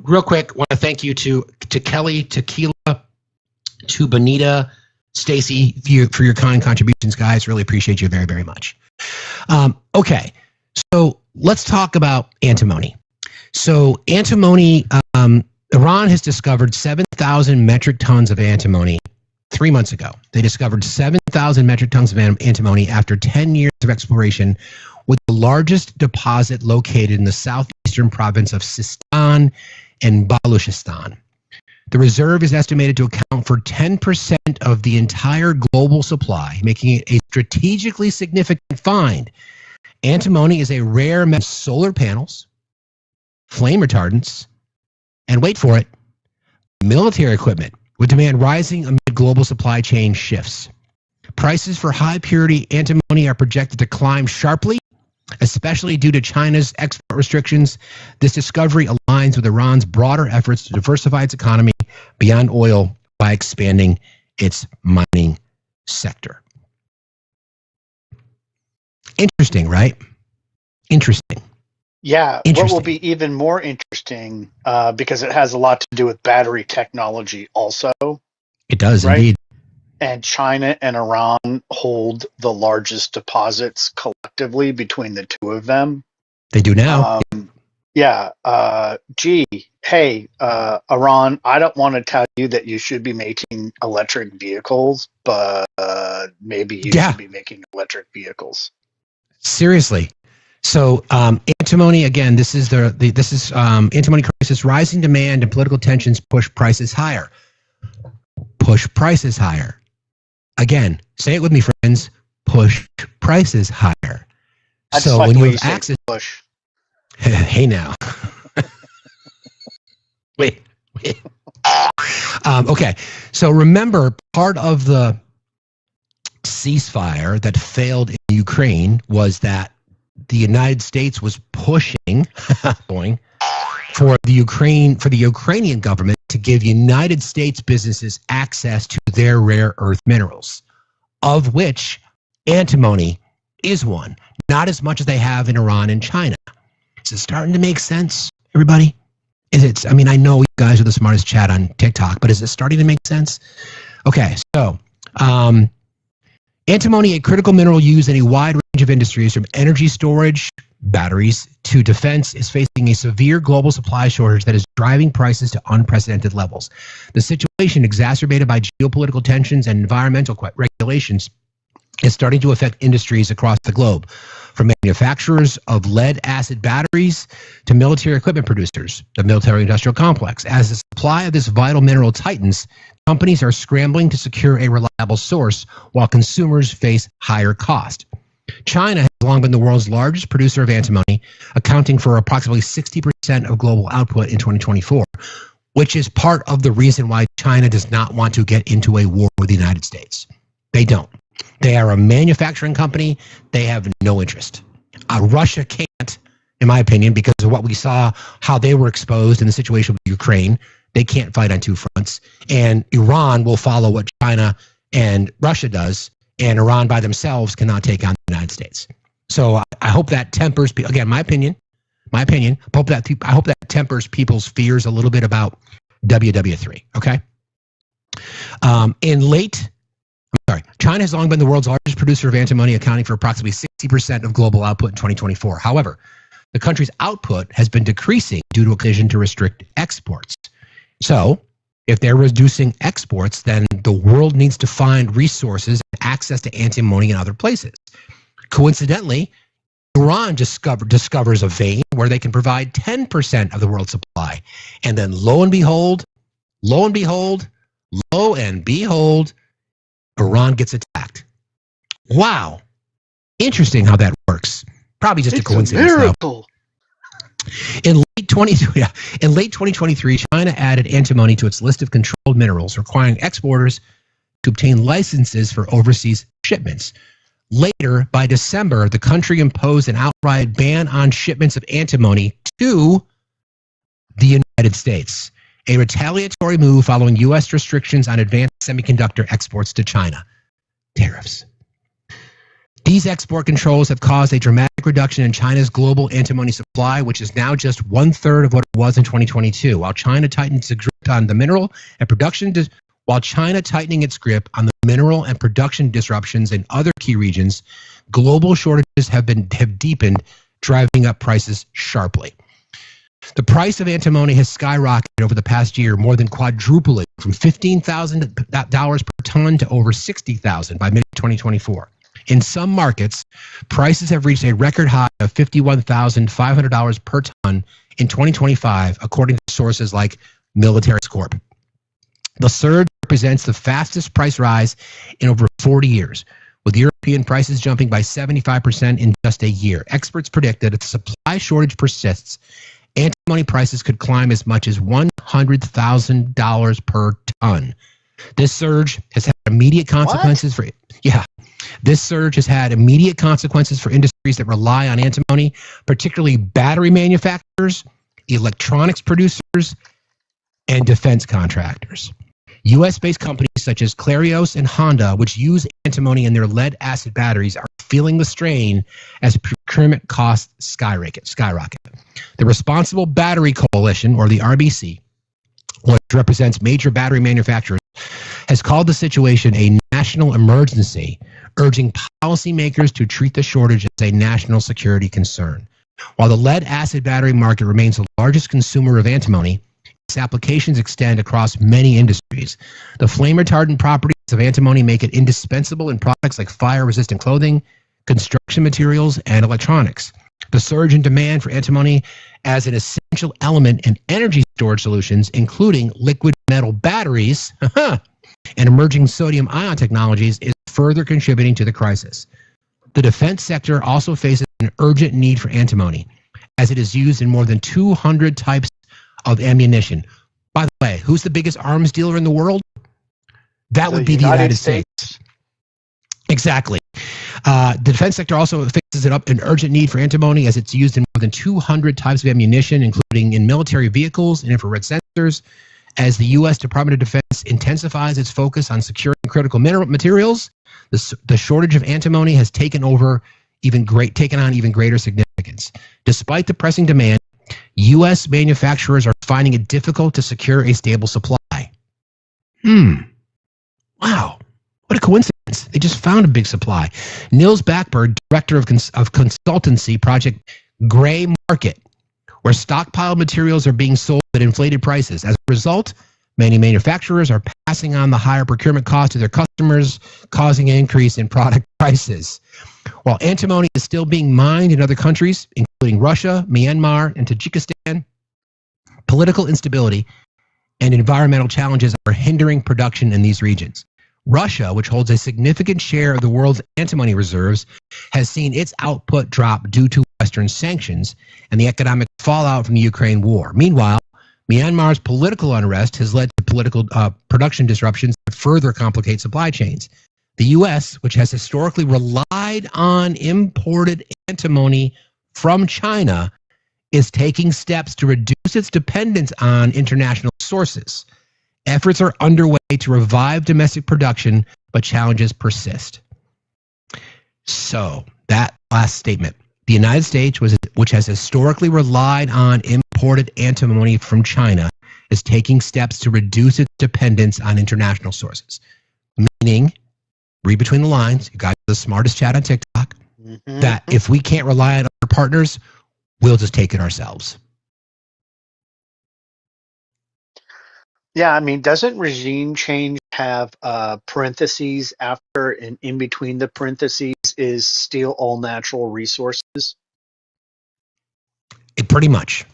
Real quick, want to thank you to Kelly, Tequila, to Bonita, Stacy for your kind contributions, guys. Really appreciate you very, very much. Okay. So let's talk about antimony. So antimony, Iran has discovered 7,000 metric tons of antimony 3 months ago. They discovered 7,000 metric tons of antimony after 10 years of exploration, with the largest deposit located in the southeastern province of Sistan and Baluchistan. The reserve is estimated to account for 10% of the entire global supply, making it a strategically significant find. Antimony is a rare metal in solar panels, flame retardants, and wait for it, military equipment, with demand rising amid global supply chain shifts. Prices for high-purity antimony are projected to climb sharply, especially due to China's export restrictions. This discovery aligns with Iran's broader efforts to diversify its economy beyond oil by expanding its mining sector. Interesting, right? Interesting. Yeah, what will be even more interesting, because it has a lot to do with battery technology also. It does, right? Indeed. And China and Iran hold the largest deposits collectively between the two of them. They do now. Yeah. Iran, I don't want to tell you that you should be making electric vehicles, but maybe you should be making electric vehicles. Seriously. So antimony, again, this is antimony crisis. Rising demand and political tensions push prices higher. Push prices higher. Again, say it with me, friends. Push prices higher. So when you have access, push. Hey now. Wait. Okay. So remember, part of the ceasefire that failed in Ukraine was that the United States was pushing for the Ukrainian government to give United States businesses access to their rare earth minerals, of which antimony is one. Not as much as they have in Iran and China. Is it starting to make sense, everybody? I mean, I know you guys are the smartest chat on TikTok, but is it starting to make sense? Okay, so antimony, a critical mineral used in a wide range of industries from energy storage, batteries, to defense, is facing a severe global supply shortage that is driving prices to unprecedented levels. The situation, exacerbated by geopolitical tensions and environmental regulations, is starting to affect industries across the globe, from manufacturers of lead-acid batteries to military equipment producers, the military-industrial complex. As the supply of this vital mineral tightens, companies are scrambling to secure a reliable source while consumers face higher cost. China has long been the world's largest producer of antimony, accounting for approximately 60% of global output in 2024, which is part of the reason why China does not want to get into a war with the United States. They don't. They are a manufacturing company. They have no interest. Russia can't, in my opinion, because of what we saw, how they were exposed in the situation with Ukraine. They can't fight on two fronts. And Iran will follow what China and Russia does, and Iran by themselves cannot take on the United States. So I hope that tempers, again, my opinion, I hope that tempers people's fears a little bit about WW3, okay? China has long been the world's largest producer of antimony, accounting for approximately 60% of global output in 2024. However, the country's output has been decreasing due to a decision to restrict exports. So, if they're reducing exports, then the world needs to find resources and access to antimony in other places. Coincidentally, Iran discovers a vein where they can provide 10% of the world's supply. And then lo and behold, Iran gets attacked. Wow. Interesting how that works. Probably just a coincidence, though. In late 2023, China added antimony to its list of controlled minerals, requiring exporters to obtain licenses for overseas shipments. Later, by December, the country imposed an outright ban on shipments of antimony to the United States, a retaliatory move following U.S. restrictions on advanced semiconductor exports to China. Tariffs. These export controls have caused a dramatic reduction in China's global antimony supply, which is now just 1/3 of what it was in 2022. While China tightens its grip on the mineral and production, disruptions in other key regions, global shortages have deepened, driving up prices sharply. The price of antimony has skyrocketed over the past year, more than quadrupling from $15,000 per ton to over $60,000 by mid-2024. In some markets, prices have reached a record high of $51,500 per ton in 2025, according to sources like Military Corp. The surge represents the fastest price rise in over 40 years, with European prices jumping by 75% in just a year. Experts predict that if the supply shortage persists, antimony prices could climb as much as $100,000 per ton. This surge has had immediate consequences This surge has had immediate consequences for industries that rely on antimony, particularly battery manufacturers, electronics producers, and defense contractors. U.S.-based companies such as Clarios and Honda, which use antimony in their lead-acid batteries, are feeling the strain as procurement costs skyrocket. The Responsible Battery Coalition, or the RBC, which represents major battery manufacturers, has called the situation a national emergency, urging policymakers to treat the shortage as a national security concern. While the lead-acid battery market remains the largest consumer of antimony, its applications extend across many industries. The flame-retardant properties of antimony make it indispensable in products like fire-resistant clothing, construction materials, and electronics. The surge in demand for antimony as an essential element in energy storage solutions, including liquid metal batteries and emerging sodium ion technologies, is further contributing to the crisis. The defense sector also faces an urgent need for antimony, as it is used in more than 200 types of ammunition. By the way, who's the biggest arms dealer in the world? That would be the United States. Exactly. The defense sector also faces an urgent need for antimony, as it's used in more than 200 types of ammunition, including in military vehicles and infrared sensors. As the U.S. Department of Defense intensifies its focus on securing critical mineral materials, the shortage of antimony has taken on even greater significance. Despite the pressing demand, U.S. manufacturers are finding it difficult to secure a stable supply. Wow. What a coincidence. They just found a big supply. Nils Backberg, director of consultancy project Gray Market, where stockpiled materials are being sold at inflated prices. As a result, many manufacturers are passing on the higher procurement cost to their customers, causing an increase in product prices. While antimony is still being mined in other countries, including Russia, Myanmar, and Tajikistan, political instability and environmental challenges are hindering production in these regions. Russia, which holds a significant share of the world's antimony reserves, has seen its output drop due to Western sanctions and the economic fallout from the Ukraine war. Meanwhile, Myanmar's political unrest has led to political production disruptions that further complicate supply chains. The U.S., which has historically relied on imported antimony from China, is taking steps to reduce its dependence on international sources. Efforts are underway to revive domestic production, but challenges persist. So, that last statement. The United States, which has historically relied on imported antimony from China, is taking steps to reduce its dependence on international sources. Meaning, read between the lines, you guys are the smartest chat on TikTok, that if we can't rely on other partners, we'll just take it ourselves. Yeah, I mean, doesn't regime change have parentheses after and in between the parentheses is steal all natural resources? Pretty much.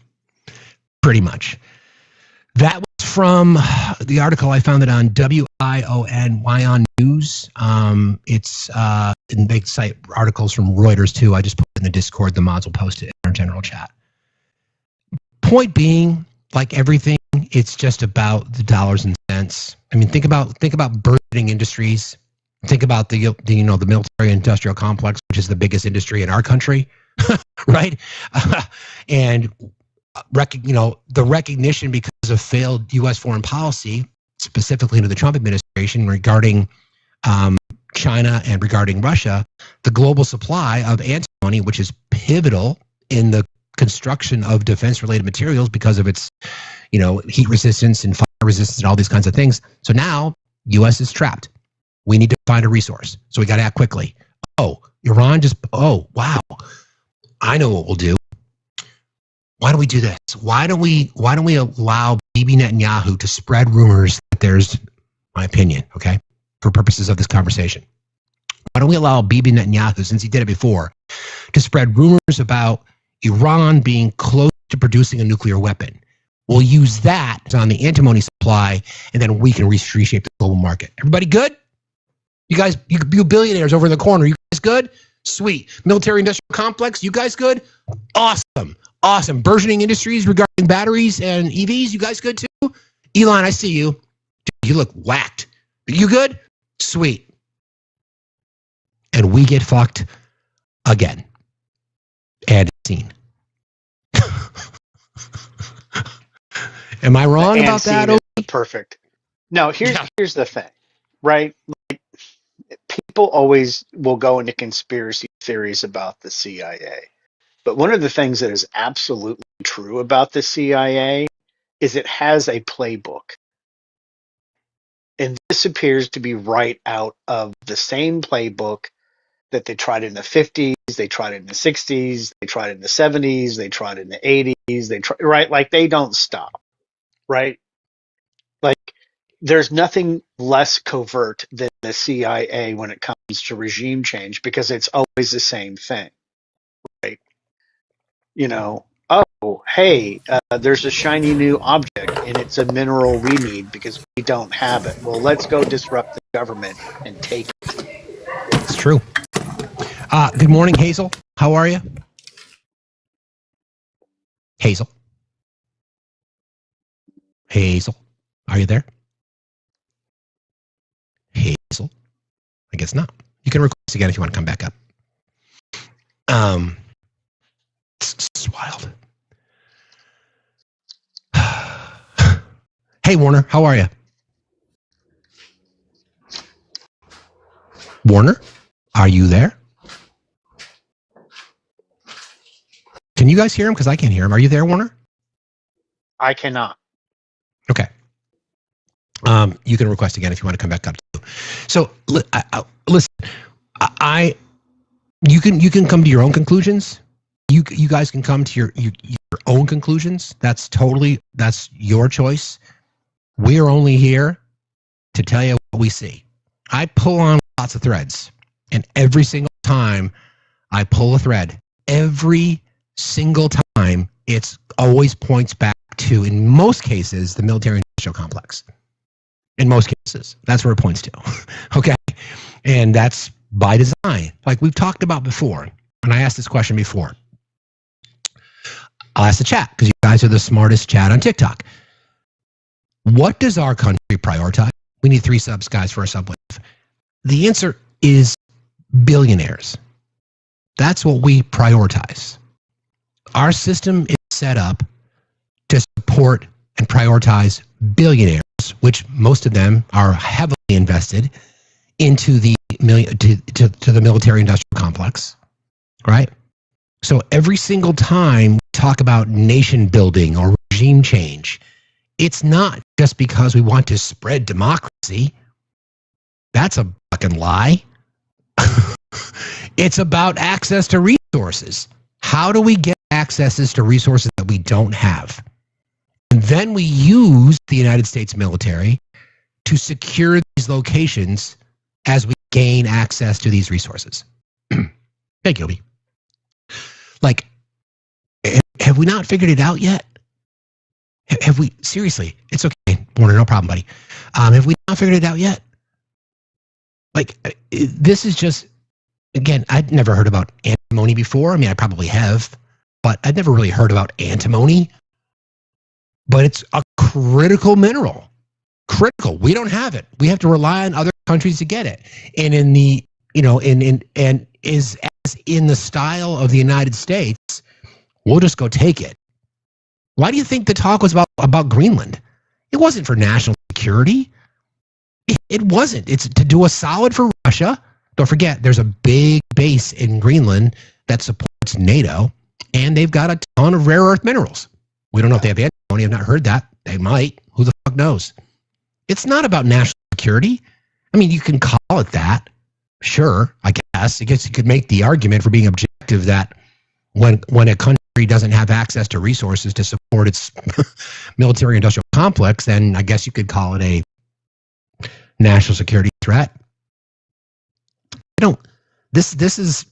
That was from the article. I found it on WION News. And they cite articles from Reuters too. I just put it in the Discord. The mods will post it in our general chat. Point being, like everything, it's just about the dollars and cents. I mean, think about burgeoning industries. Think about the military-industrial complex, which is the biggest industry in our country, right? And the recognition because of failed U.S. foreign policy, specifically into the Trump administration regarding China and regarding Russia, the global supply of antimony, which is pivotal in the construction of defense-related materials because of its, heat resistance and fire resistance and all these kinds of things. So now U.S. is trapped. We need to find a resource. So we got to act quickly. Iran wow. I know what we'll do. Why don't we do this? Why don't we allow Bibi Netanyahu to spread rumors that there's, my opinion, okay, for purposes of this conversation. Why don't we allow Bibi Netanyahu, since he did it before, to spread rumors about Iran being close to producing a nuclear weapon? We'll use that on the antimony supply, and then we can reshape the global market. Everybody good? You guys, you billionaires over in the corner, you guys good? Sweet. Military-industrial complex, you guys good? Awesome. Burgeoning industries regarding batteries and EVs, you guys good too? Elon, I see you. Dude, you look whacked. You good? Sweet. And we get fucked again. And scene. Am I wrong about that? Perfect. No, here's the thing, right? Like, people always will go into conspiracy theories about the CIA. But one of the things that is absolutely true about the CIA is it has a playbook. And this appears to be right out of the same playbook that they tried in the 50s, they tried in the 60s, they tried in the 70s, they tried in the 80s, right? Like, they don't stop, right? Like, there's nothing less covert than the CIA when it comes to regime change because it's always the same thing, right? oh, hey, there's a shiny new object and it's a mineral we need because we don't have it. Well, let's go disrupt the government and take it. It's true. Good morning, Hazel. How are you? Hazel. Hazel. Are you there? Hazel. I guess not. You can request again if you want to come back up. It's wild. Hey, Warner, how are you? Warner, are you there? Can you guys hear him? Because I can't hear him. Are you there, Warner? I cannot. Okay. You can request again if you want to come back up too. So listen, you can come to your own conclusions. You guys can come to your own conclusions. That's your choice. We are only here to tell you what we see. I pull on lots of threads, and every single time I pull a thread, every single time it always points back to, in most cases, the military-industrial complex. In most cases, that's where it points to. Okay, and that's by design, like we've talked about before. And I asked this question before. I'll ask the chat because you guys are the smartest chat on TikTok. What does our country prioritize? We need 3 subs, guys, for a subwave. The answer is billionaires. That's what we prioritize. Our system is set up to support and prioritize billionaires, which most of them are heavily invested into the to the military-industrial complex, right? So every single time we talk about nation building or regime change, it's not just because we want to spread democracy. That's a fucking lie. It's about access to resources. How do we get accesses to resources that we don't have? And then we use the United States military to secure these locations as we gain access to these resources. Hey, Gilby. Like, have we not figured it out yet? Have we? Seriously, it's okay, Warner, no problem, buddy. Have we not figured it out yet? Like, this is just, again, I'd never heard about antimony before. I mean, I probably have, but I'd never really heard about antimony. But it's a critical mineral. Critical. We don't have it. We have to rely on other countries to get it. And in the, and is as in the style of the United States, we'll just go take it. Why do you think the talk was about Greenland? It wasn't for national security. It wasn't. It's to do a solid for Russia. Don't forget, there's a big base in Greenland that supports NATO, and they've got a ton of rare earth minerals. We don't know if they have antimony. I've not heard that. They might. Who the fuck knows? It's not about national security. I mean, you can call it that. Sure, I guess. I guess you could make the argument for being objective that when a country doesn't have access to resources to support its military-industrial complex, then I guess you could call it a national security threat. This is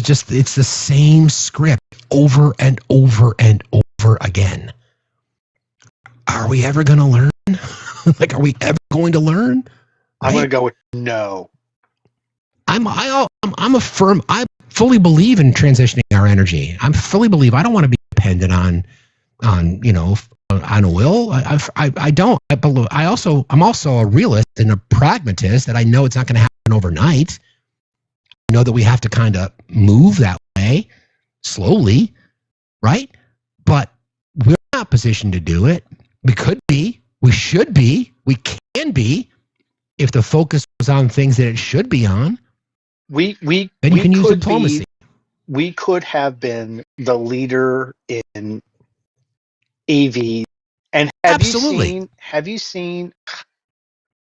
just, it's the same script over and over and over again. Are we ever going to learn? Like, are we ever going to learn? Right? I'm going to go with no. I fully believe in transitioning our energy. I fully believe. I don't want to be dependent on oil. I don't. I'm also a realist and a pragmatist that I know it's not going to happen overnight. I know that we have to kind of move that way slowly, right? But we're not positioned to do it. We could be. We should be. We can be if the focus was on things that it should be on. Then you can use diplomacy. We could have been the leader in EV. And have you seen?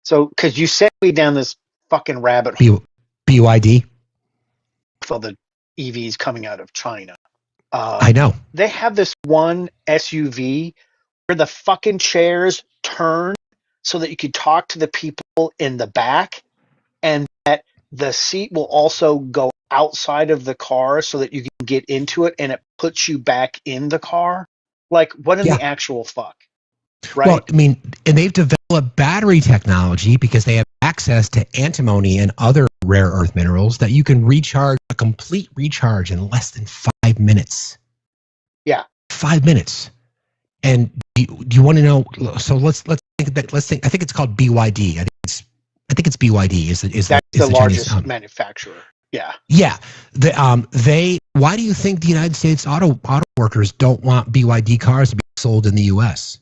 So, because you sent me down this fucking rabbit hole. BYD. For the EVs coming out of China. I know. They have this one SUV where the fucking chairs turn so that you can talk to the people in the back, and that the seat will also go outside of the car so that you can get into it and it puts you back in the car. Like, what in the actual fuck? Right? Well, I mean, and they've developed battery technology because they have access to antimony and other rare earth minerals that you can recharge a complete recharge in less than 5 minutes. Yeah. 5 minutes. And do you want to know? So let's think that. Let's think. I think it's called BYD. I think it's BYD. Is the largest Chinese, manufacturer? Yeah. Yeah. Why do you think the United States auto workers don't want BYD cars to be sold in the U.S.?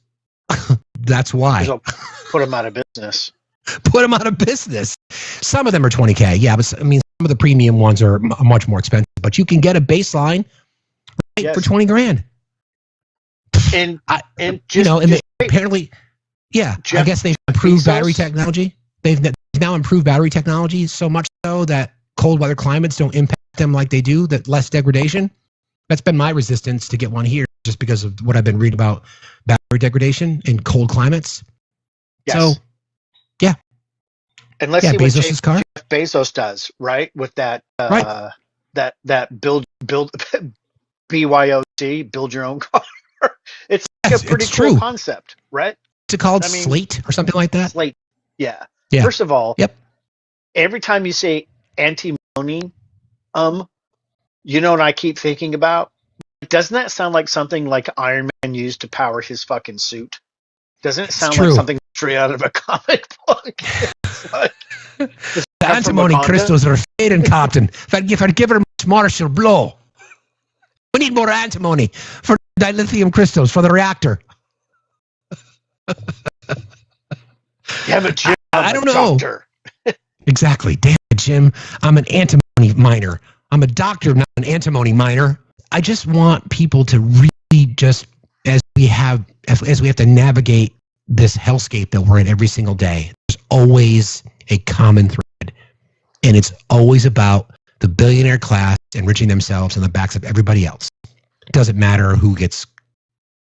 That's why. They'll put them out of business. Put them out of business. Some of them are $20K. Yeah, but I mean, some of the premium ones are much more expensive. But you can get a baseline for $20,000. And apparently, I guess they've improved battery technology. They've now improved battery technology so much so that cold weather climates don't impact them like they do. That less degradation. That's been my resistance to get one here, just because of what I've been reading about battery degradation in cold climates. Yes. So, yeah. And let's see what Bezos's car? Jeff Bezos does, right? With that, that build BYOC, build your own car. It's like a pretty cool concept, right? Is it called Slate or something like that? Slate, yeah. Yeah. First of all, every time you say antimony, you know what I keep thinking about? Doesn't that sound like something like Iron Man used to power his fucking suit? Doesn't it sound like something straight out of a comic book? The antimony crystals are fading, Captain. If I'd give her much more, she'll blow. We need more antimony for dilithium crystals for the reactor. Damn it, Jim. I don't know. Exactly. Damn it, Jim. I'm an antimony miner. I'm a doctor, not an antimony miner. I just want people to really just, as we have to navigate this hellscape that we're in every single day, there's always a common thread. And it's always about the billionaire class enriching themselves on the backs of everybody else. It doesn't matter who gets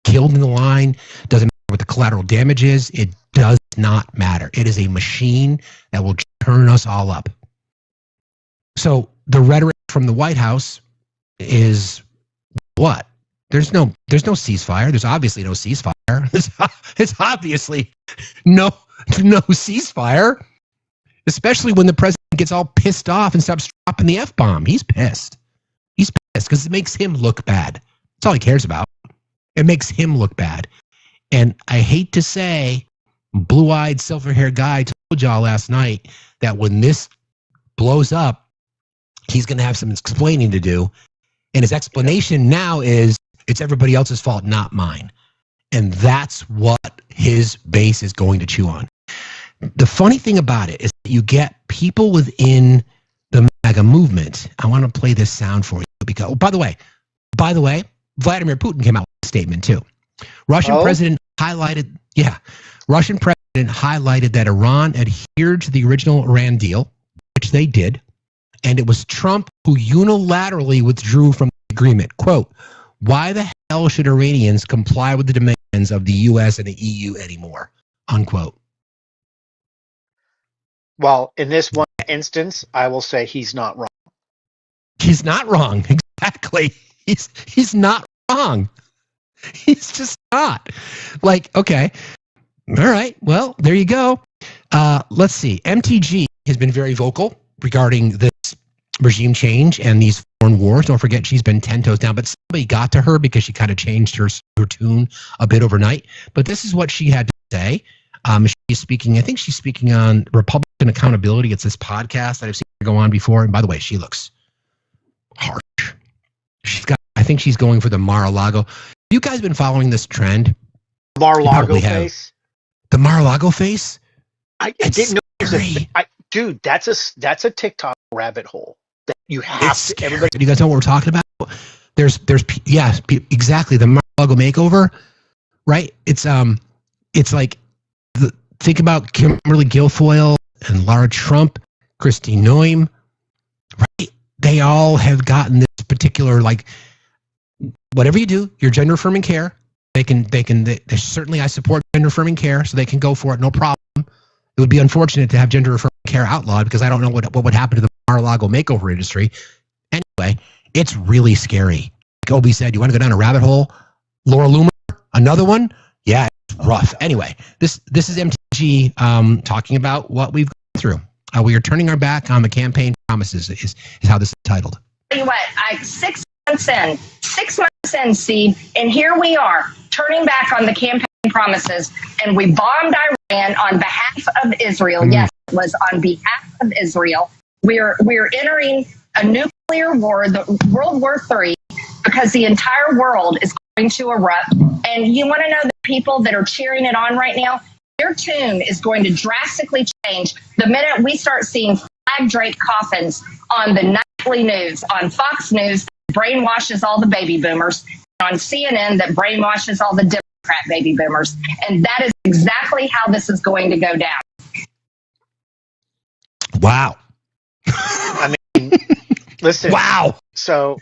killed in the line. Doesn't matter what the collateral damage is. It does not matter. It is a machine that will turn us all up. So the rhetoric from the White House is what? There's no ceasefire. There's obviously no ceasefire. It's obviously no ceasefire. Especially when the president gets all pissed off and stops dropping the F-bomb. He's pissed. He's pissed because it makes him look bad. That's all he cares about. It makes him look bad. And I hate to say, blue-eyed, silver-haired guy told y'all last night that when this blows up, he's going to have some explaining to do. And his explanation now is, it's everybody else's fault, not mine. And that's what his base is going to chew on. The funny thing about it is that you get people within the MAGA movement. I want to play this sound for you because, by the way, Vladimir Putin came out with a statement too. Russian president highlighted that Iran adhered to the original Iran deal, which they did, and it was Trump who unilaterally withdrew from the agreement. Quote, why the hell should Iranians comply with the demands of the U.S. and the EU anymore? Unquote. Well, in this one instance, I will say he's not wrong. He's not wrong. Exactly. He's not wrong. He's just not. Like, okay. All right. Well, there you go. Let's see. MTG has been very vocal regarding this regime change and these foreign wars. Don't forget, she's been 10 toes down, but somebody got to her because she kind of changed her tune a bit overnight. But this is what she had to say. She's speaking, I think she's speaking on Republican accountability. It's this podcast that I've seen her go on before. And by the way, she looks harsh. I think she's going for the Mar-a-Lago. You guys been following this trend? Mar-a-Lago face? The Mar-a-Lago face? I didn't know. Dude, that's a TikTok rabbit hole that you have to. Everybody. You guys know what we're talking about? There's exactly, the Mar-a-Lago makeover, right? It's like, think about Kimberly Guilfoyle and Lara Trump, Christine Noem, right? They all have gotten this particular, like, whatever you do, your gender affirming care, they certainly, I support gender affirming care, so they can go for it, no problem. It would be unfortunate to have gender affirming care outlawed because I don't know what would happen to the Mar-a-Lago makeover industry. Anyway, It's really scary. Like Obi said, you want to go down a rabbit hole? Laura Loomer, another one? Yeah, it's rough. Anyway, this is MTG talking about what we've gone through. We are turning our back on the campaign promises is how this is titled. Tell you what, 6 months in, Steve, and here we are turning back on the campaign promises, and we bombed Iran on behalf of Israel. Yes, it was on behalf of Israel. We're entering a nuclear war, the World War III, because the entire world is going to erupt. And you want to know the people that are cheering it on right now? Their tune is going to drastically change the minute we start seeing flag draped coffins on the nightly news, on Fox News that brainwashes all the baby boomers, on CNN that brainwashes all the Democrat baby boomers. And that is exactly how this is going to go down. Wow. I mean, listen. Wow. So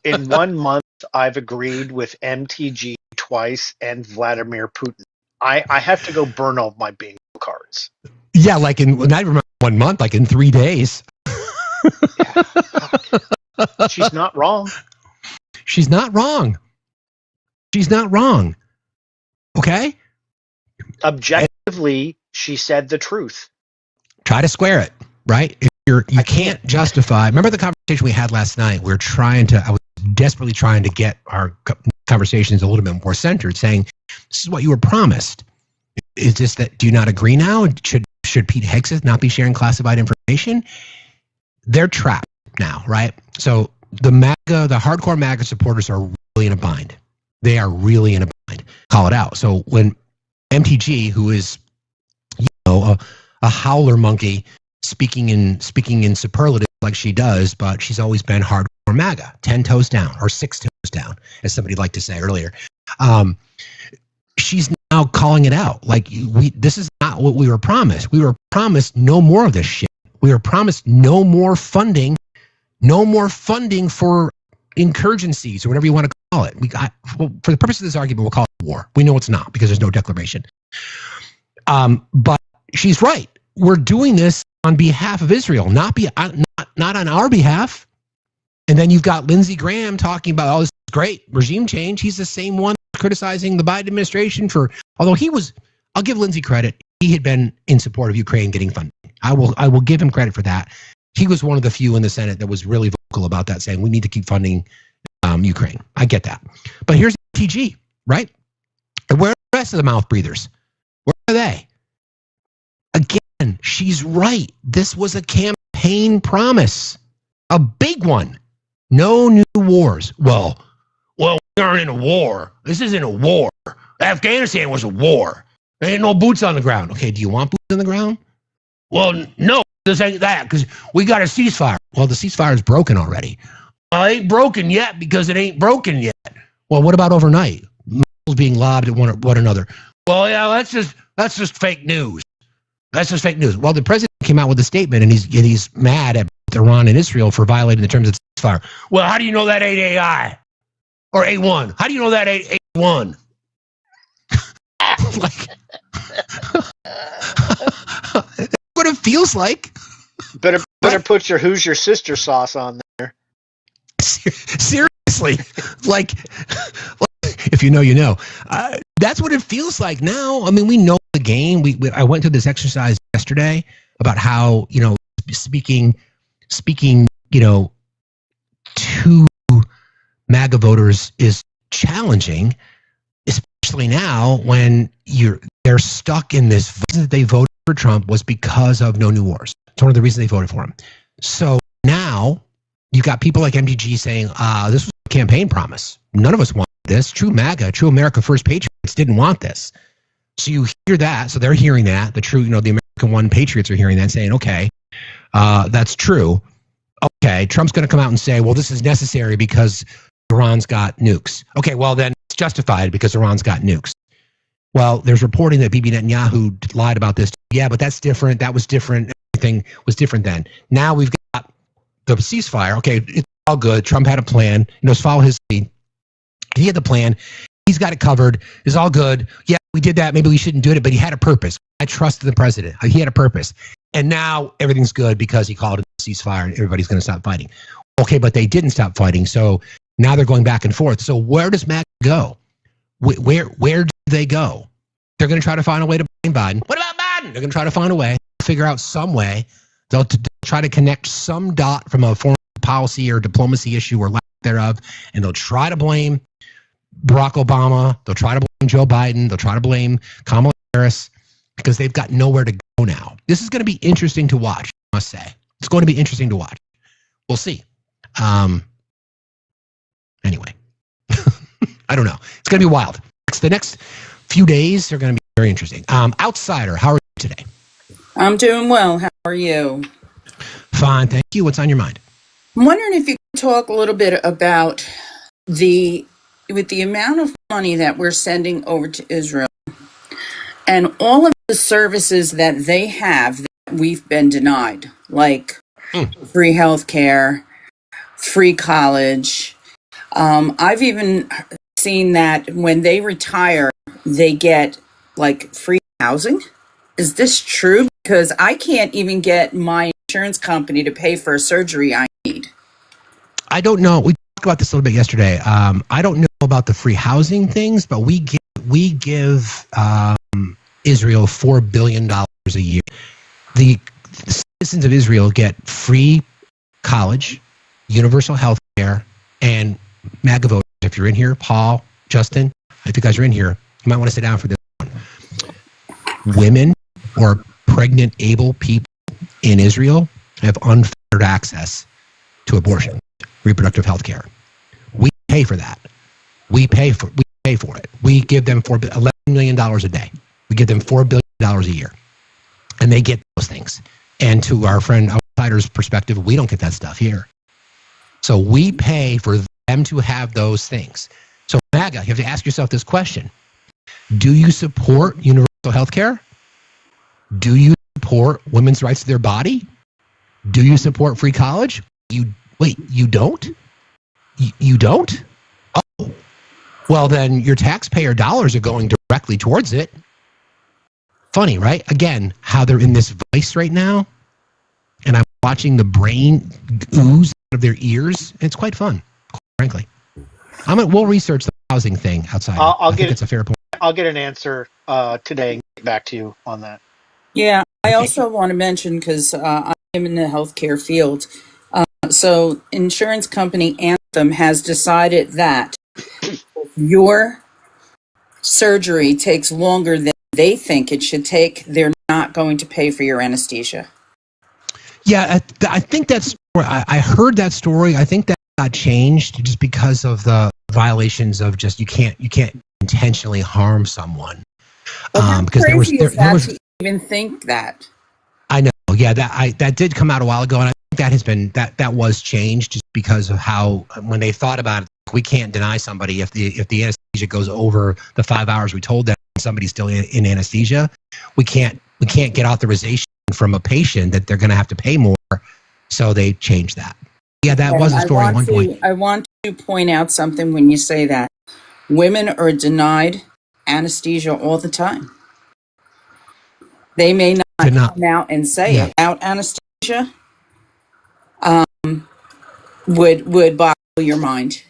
in 1 month, I've agreed with MTG twice and Vladimir Putin. I have to go burn all my bingo cards. Yeah, like not even 1 month, like in 3 days. Yeah. She's not wrong. She's not wrong. She's not wrong. Okay? Objectively, she said the truth. Try to square it, right? You can't justify. Remember the conversation we had last night? I was desperately trying to get our conversations a little bit more centered, saying, this is what you were promised. Is this that, do you not agree now? Should Pete Hegseth not be sharing classified information? They're trapped now, right? So the hardcore MAGA supporters are really in a bind. They are really in a bind. Call it out. So when MTG, who is, a howler monkey, speaking in superlative like she does, but she's always been hardcore MAGA, 10 toes down or 6 toes down, as somebody liked to say earlier. She's now calling it out. Like, this is not what we were promised. We were promised no more of this shit. We were promised no more funding for incurgencies or whatever you want to call it. For the purpose of this argument, we'll call it war. We know it's not because there's no declaration. But she's right. We're doing this on behalf of Israel, not on our behalf. And then you've got Lindsey Graham talking about, oh, this is great regime change. He's the same one criticizing the Biden administration although I'll give Lindsey credit. He had been in support of Ukraine getting funding. I will give him credit for that. He was one of the few in the Senate that was really vocal about that, saying we need to keep funding Ukraine. I get that. But here's TG, right? And where are the rest of the mouth breathers? Where are they? Again, she's right. This was a campaign promise, a big one. No new wars. Well, we aren't in a war. This isn't a war. Afghanistan was a war. There ain't no boots on the ground. Okay, do you want boots on the ground? Well, no, this ain't that, because we got a ceasefire. Well, the ceasefire is broken already. Well, it ain't broken yet because it ain't broken yet. Well, what about overnight? Missiles being lobbed at one another. Well, yeah, that's just fake news. That's just fake news. Well, the president came out with a statement, and he's mad at Iran and Israel for violating the terms of the ceasefire. Well, how do you know that ain't AI or A1? How do you know that ain't A1? Like, that's what it feels like. Better put your Who's Your Sister sauce on there. Seriously, like if you know, you know. That's what it feels like now. I mean, we know the game. I went through this exercise yesterday about how, speaking, to MAGA voters is challenging, especially now when they're stuck in this. The reason that they voted for Trump was because of no new wars. It's one of the reasons they voted for him. So now you've got people like MTG saying, this was a campaign promise. None of us wanted this. True MAGA, true America First Patriots didn't want this. So you hear that. So they're hearing that. The true, the American One Patriots are hearing that, saying, okay, that's true. Okay, Trump's going to come out and say, well, this is necessary because Iran's got nukes. Okay, well, then it's justified because Iran's got nukes. Well, there's reporting that Bibi Netanyahu lied about this. Yeah, but that's different. That was different. Everything was different then. Now we've got the ceasefire. Okay, it's all good. Trump had a plan. Let's follow his lead. He had the plan. He's got it covered. It's all good. Yeah, we did that. Maybe we shouldn't do it, but he had a purpose. I trusted the president. He had a purpose. And now everything's good because he called it a ceasefire and everybody's going to stop fighting. Okay, but they didn't stop fighting. So now they're going back and forth. So where does MAGA go? Where do they go? They're going to try to find a way to blame Biden. What about Biden? They're going to try to find a way, figure out some way. They'll try to connect some dot from a foreign policy or diplomacy issue or lack thereof, and they'll try to blame Barack Obama. They'll try to blame Joe Biden. They'll try to blame Kamala Harris because they've got nowhere to go now. This is going to be interesting to watch, I must say. It's going to be interesting to watch. We'll see. Anyway, I don't know. It's going to be wild. The next few days are going to be very interesting. Outsider, how are you today? I'm doing well. How are you? Fine, thank you. What's on your mind? I'm wondering if you could talk a little bit about with the amount of money that we're sending over to Israel and all of the services that they have that we've been denied, like free healthcare, free college. I've even seen that when they retire, they get like free housing. Is this true? Because I can't even get my insurance company to pay for a surgery I need. I don't know. We talked about this a little bit yesterday. I don't know about the free housing things, but we give Israel $4 billion a year. The citizens of Israel get free college, universal health care, and MAGA voters. If you're in here, Paul, Justin, if you guys are in here, you might want to sit down for this one. Women or pregnant, able people in Israel have unfettered access to abortion, reproductive health care. We pay for that. We pay for it. We give them $11 million a day. We give them $4 billion a year. And they get those things. And to our friend outsider's perspective, we don't get that stuff here. So we pay for them to have those things. So MAGA, you have to ask yourself this question. Do you support universal health care? Do you support women's rights to their body? Do you support free college? You don't? You don't? Oh, well then your taxpayer dollars are going directly towards it. Funny, right? Again, how they're in this vice right now, and I'm watching the brain ooze out of their ears. It's quite fun, frankly. We'll research the housing thing outside. I think it's a fair point. I'll get an answer today and get back to you on that. Yeah, I also want to mention, because I am in the healthcare field, so insurance company Anthem has decided that if your surgery takes longer than they think it should take, they're not going to pay for your anesthesia. Yeah, I think that's. I heard that story. I think that got changed just because of the violations of just you can't intentionally harm someone. Because there was to even think that. I know. Yeah, that did come out a while ago, and I think that has been that was changed just because of how when they thought about it. We can't deny somebody if the anesthesia goes over the 5 hours we told them somebody's still in anesthesia. We can't get authorization from a patient that they're going to have to pay more. So they changed that. Yeah, that was a story at one point. I want to point out something when you say that. Women are denied anesthesia all the time. They may not come out and say it. Out anesthesia would boggle your mind.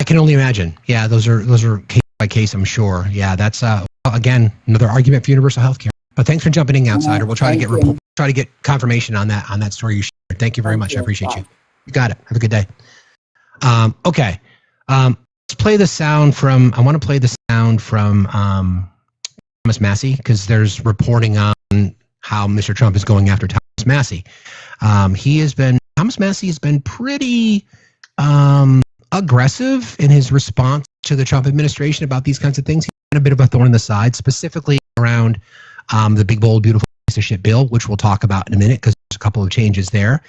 I can only imagine. Yeah, those are case by case, I'm sure. Yeah, that's again another argument for universal health care. But thanks for jumping in, outsider. We'll try to get confirmation on that story you shared. Thank you very much. I appreciate you. You got it. Have a good day. Okay. Let's play the sound from. I want to play the sound from Thomas Massie because there's reporting on how Mr. Trump is going after Thomas Massie. Thomas Massie has been pretty aggressive in his response to the Trump administration about these kinds of things. He's been a bit of a thorn in the side, specifically around the big, bold, beautiful piece of shit bill, which we'll talk about in a minute because there's a couple of changes there.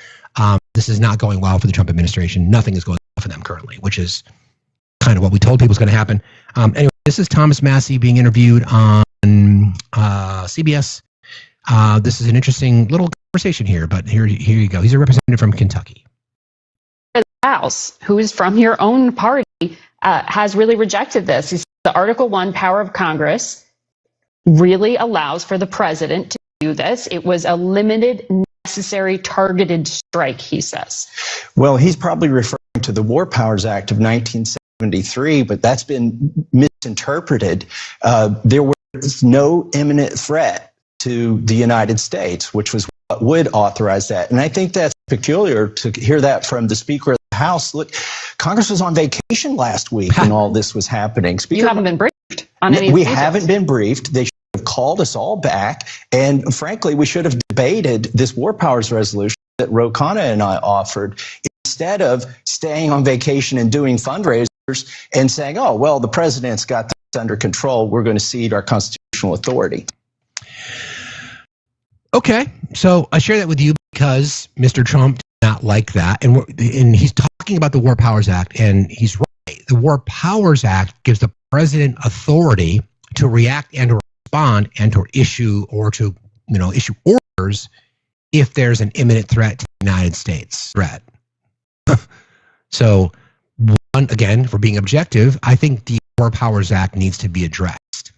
This is not going well for the Trump administration. Nothing is going well for them currently, which is kind of what we told people was going to happen. Anyway, this is Thomas Massie being interviewed on CBS. This is an interesting little conversation here, but here you go. He's a representative from Kentucky. House, who is from your own party, has really rejected this. He said the Article 1 power of Congress really allows for the president to do this. It was a limited necessary targeted strike, he says. Well, he's probably referring to the War Powers Act of 1973, but that's been misinterpreted. There was no imminent threat to the United States, which was what would authorize that. And I think that's peculiar to hear that from the Speaker of the House. Look, Congress was on vacation last week when all this was happening. Speaker, you haven't been briefed on any of We the haven't been briefed. They should have called us all back. And frankly, we should have debated this War Powers resolution that Ro Khanna and I offered instead of staying on vacation and doing fundraisers and saying, oh, well, the president's got this under control. We're going to cede our constitutional authority. Okay, so I share that with you because Mr. Trump did not like that. And he's talking about the War Powers Act, and he's right. The War Powers Act gives the president authority to react and to respond and to issue issue orders if there's an imminent threat to the United States. So, again, for being objective, I think the War Powers Act needs to be addressed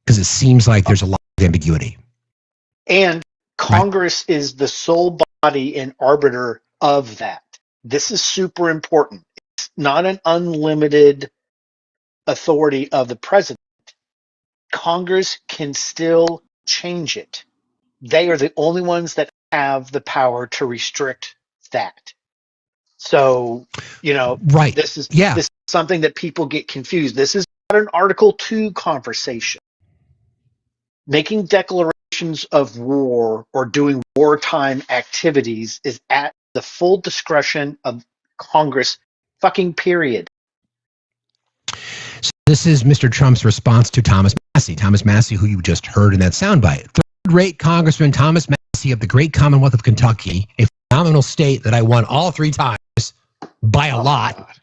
because it seems like there's a lot of ambiguity. And Congress is the sole body and arbiter of that. This is super important. It's not an unlimited authority of the president. Congress can still change it. They are the only ones that have the power to restrict that. So, this is something that people get confused. This is not an Article 2 conversation. Making declarations of war or doing wartime activities is at the full discretion of Congress, fucking period. So this is Mr. Trump's response to Thomas Massie. Thomas Massie, who you just heard in that soundbite. Third-rate Congressman Thomas Massie of the great Commonwealth of Kentucky, a phenomenal state that I won all 3 times by a lot,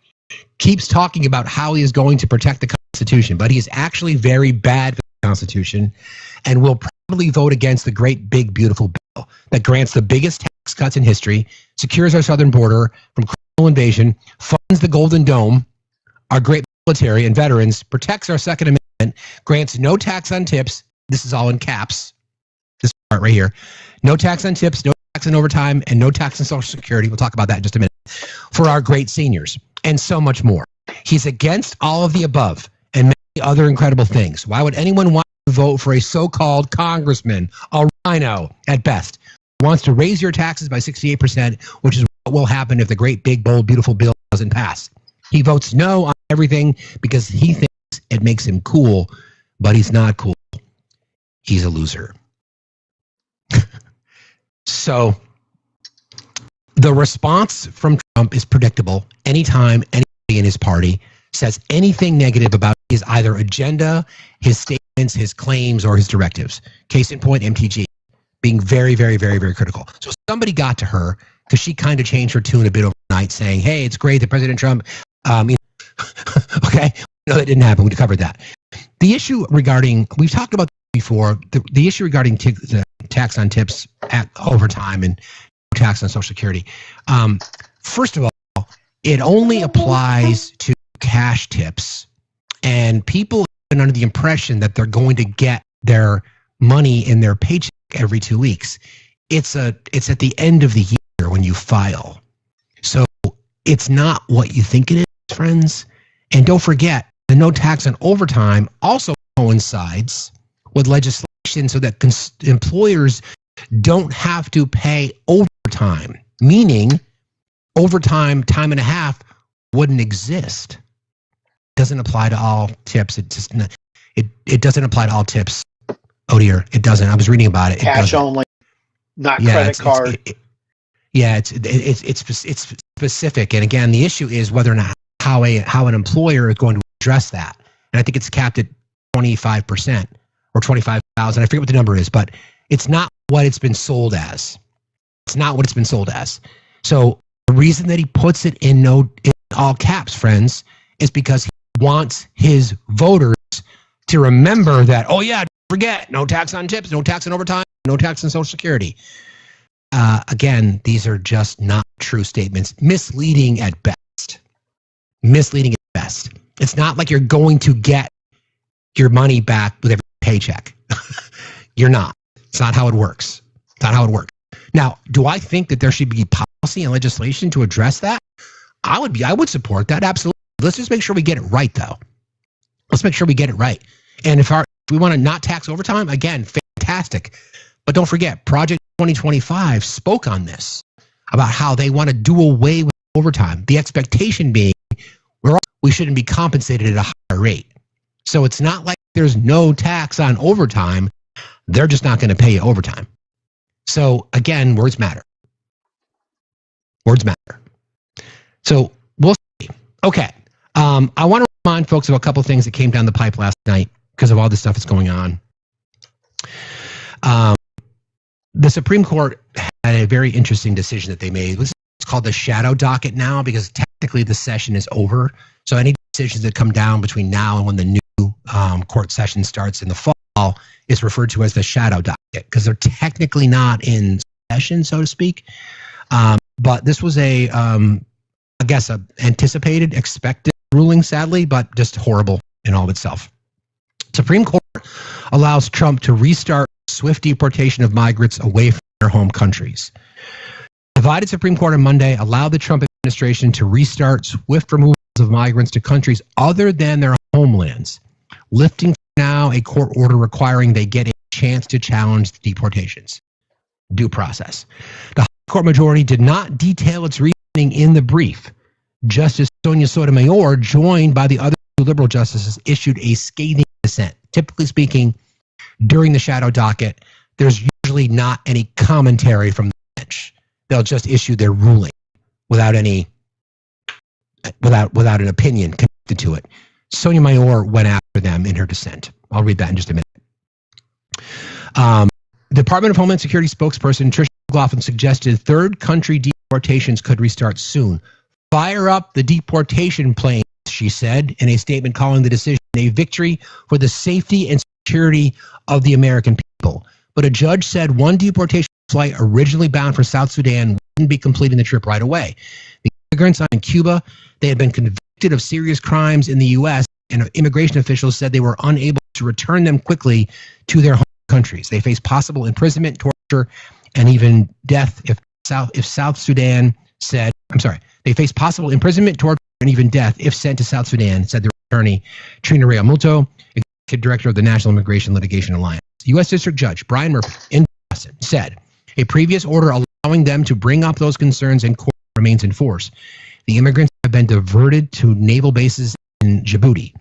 keeps talking about how he is going to protect the Constitution, but he is actually very bad for the Constitution and will probably vote against the great, big, beautiful bill that grants the biggest tax cuts in history, secures our southern border from criminal invasion, funds the Golden Dome, our great military and veterans, protects our Second Amendment, grants no tax on tips. This is all in caps. This part right here. No tax on tips, no tax on overtime, and no tax on Social Security. We'll talk about that in just a minute. For our great seniors, and so much more. He's against all of the above and many other incredible things. Why would anyone want to vote for a so-called congressman, a rhino at best, who wants to raise your taxes by 68%, which is what will happen if the great, big, bold, beautiful bill doesn't pass? He votes no on everything because he thinks it makes him cool, but he's not cool. He's a loser. So the response from Trump is predictable. Anytime anybody in his party says anything negative about his either agenda, his statements, his claims, or his directives. Case in point, MTG, being very, very, very, very critical. So somebody got to her because she kind of changed her tune a bit overnight, saying, hey, it's great that President Trump, okay, no, that didn't happen. We covered that. The issue regarding, we've talked about this before, the issue regarding the tax on tips at overtime and tax on Social Security. First of all, it only applies to cash tips, and people have been under the impression that they're going to get their money in their paycheck every 2 weeks. It's at the end of the year when you file. So it's not what you think it is, friends. And don't forget, the no tax on overtime also coincides with legislation so that employers don't have to pay overtime, meaning overtime time and a half wouldn't exist. It doesn't apply to all tips. It doesn't apply to all tips. Oh dear, it doesn't. I was reading about it. Cash only, not credit card. It's specific. And again, the issue is whether or not how an employer is going to address that. And I think it's capped at 25% or 25,000. I forget what the number is, but it's not what it's been sold as. It's not what it's been sold as. So the reason that he puts it in all caps, friends, is because he wants his voters to remember that, oh yeah, don't forget, no tax on tips, no tax on overtime, no tax on Social Security. Again, these are just not true statements. Misleading at best. Misleading at best. It's not like you're going to get your money back with every paycheck. You're not. It's not how it works. It's not how it works. Now, do I think that there should be policy and legislation to address that? I would support that, absolutely. Let's just make sure we get it right, though. Let's make sure we get it right. And if we want to not tax overtime, again, fantastic. But don't forget, Project 2025 spoke on this, about how they want to do away with overtime. The expectation being we shouldn't be compensated at a higher rate. So it's not like there's no tax on overtime. They're just not going to pay you overtime. So again, words matter. Words matter. So we'll see. Okay. I want to remind folks of a couple things that came down the pipe last night because of all this stuff that's going on. The Supreme Court had a very interesting decision that they made. It's called the shadow docket now because technically the session is over. So any decisions that come down between now and when the new court session starts in the fall is referred to as the shadow docket because they're technically not in session, so to speak. But this was a anticipated, expected ruling, sadly, but just horrible in all of itself. Supreme Court allows Trump to restart swift deportation of migrants away from their home countries. Divided Supreme Court on Monday allowed the Trump administration to restart swift removals of migrants to countries other than their homelands, lifting now a court order requiring they get a chance to challenge the deportations. Due process. The court majority did not detail its reasoning in the brief. Justice Sonia Sotomayor, joined by the other two liberal justices, issued a scathing dissent. Typically speaking, during the shadow docket, there's usually not any commentary from the bench. They'll just issue their ruling without an opinion connected to it. Sonia Mayor went after them in her dissent. I'll read that in just a minute. Department of Homeland Security spokesperson Tricia McLaughlin suggested third country deportations could restart soon. Fire up the deportation planes, she said in a statement calling the decision a victory for the safety and security of the American people. But a judge said one deportation flight originally bound for South Sudan wouldn't be completing the trip right away. The immigrants in Cuba, they had been convicted of serious crimes in the U.S., and immigration officials said they were unable to return them quickly to their home countries. They face possible imprisonment, torture, and even death if South Sudan said, they face possible imprisonment, torture, and even death if sent to South Sudan, said their attorney, Trina Realmuto, executive director of the National Immigration Litigation Alliance. U.S. District Judge Brian Murphy in Boston said a previous order allowing them to bring up those concerns in court remains in force. The immigrants have been diverted to naval bases in Djibouti.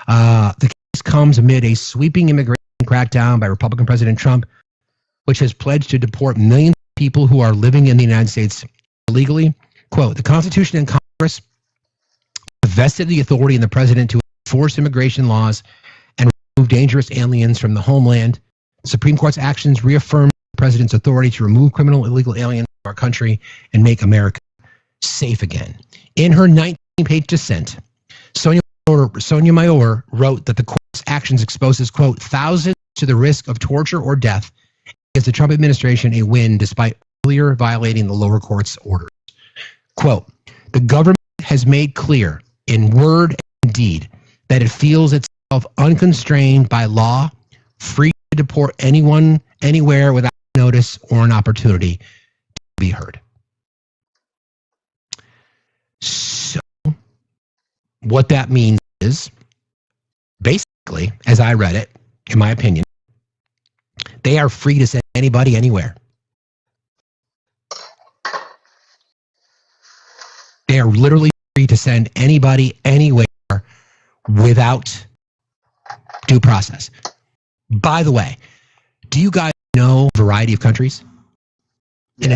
The case comes amid a sweeping immigration crackdown by Republican President Trump, which has pledged to deport millions of people who are living in the United States illegally. Quote, the Constitution and Congress vested the authority in the president to enforce immigration laws and remove dangerous aliens from the homeland. The Supreme Court's actions reaffirm the president's authority to remove criminal illegal aliens from our country and make America safe again. In her 19-page dissent, Sonia Mayor wrote that the court's actions exposes, quote, thousands to the risk of torture or death gives the Trump administration a win despite earlier violating the lower court's orders. Quote, the government has made clear in word and deed that it feels itself unconstrained by law, free to deport anyone, anywhere without notice or an opportunity to be heard. So, what that means is, basically, as I read it, in my opinion, they are free to send anybody anywhere. They are literally free to send anybody anywhere without due process. By the way, do you guys know a variety of countries? Yes. An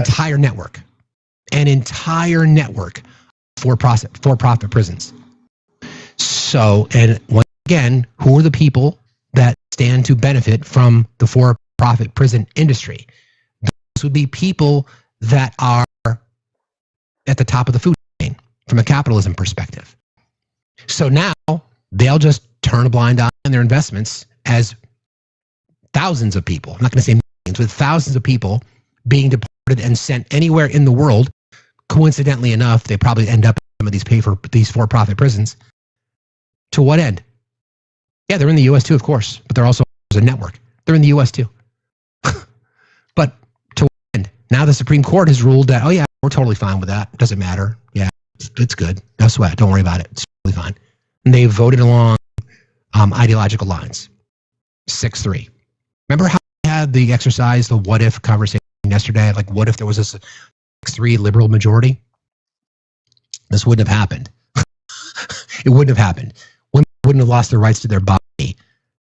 entire network for-profit prisons. So, and once again, who are the people that stand to benefit from the for-profit prison industry? Those would be people that are at the top of the food chain from a capitalism perspective. So now they'll just turn a blind eye on their investments as thousands of people, I'm not going to say millions, with thousands of people being deported and sent anywhere in the world. Coincidentally enough, they probably end up in some of these for-profit prisons. To what end? Yeah, they're in the U.S. too, of course, but they're also a network. They're in the U.S. too. But to what end? Now the Supreme Court has ruled that, oh yeah, we're totally fine with that. It doesn't matter. Yeah, it's good. No sweat. Don't worry about it. It's totally fine. And they voted along ideological lines. 6-3. Remember how we had the exercise, the what if conversation yesterday? Like, what if there was a 6-3 liberal majority? This wouldn't have happened. It wouldn't have happened. Women wouldn't have lost their rights to their body.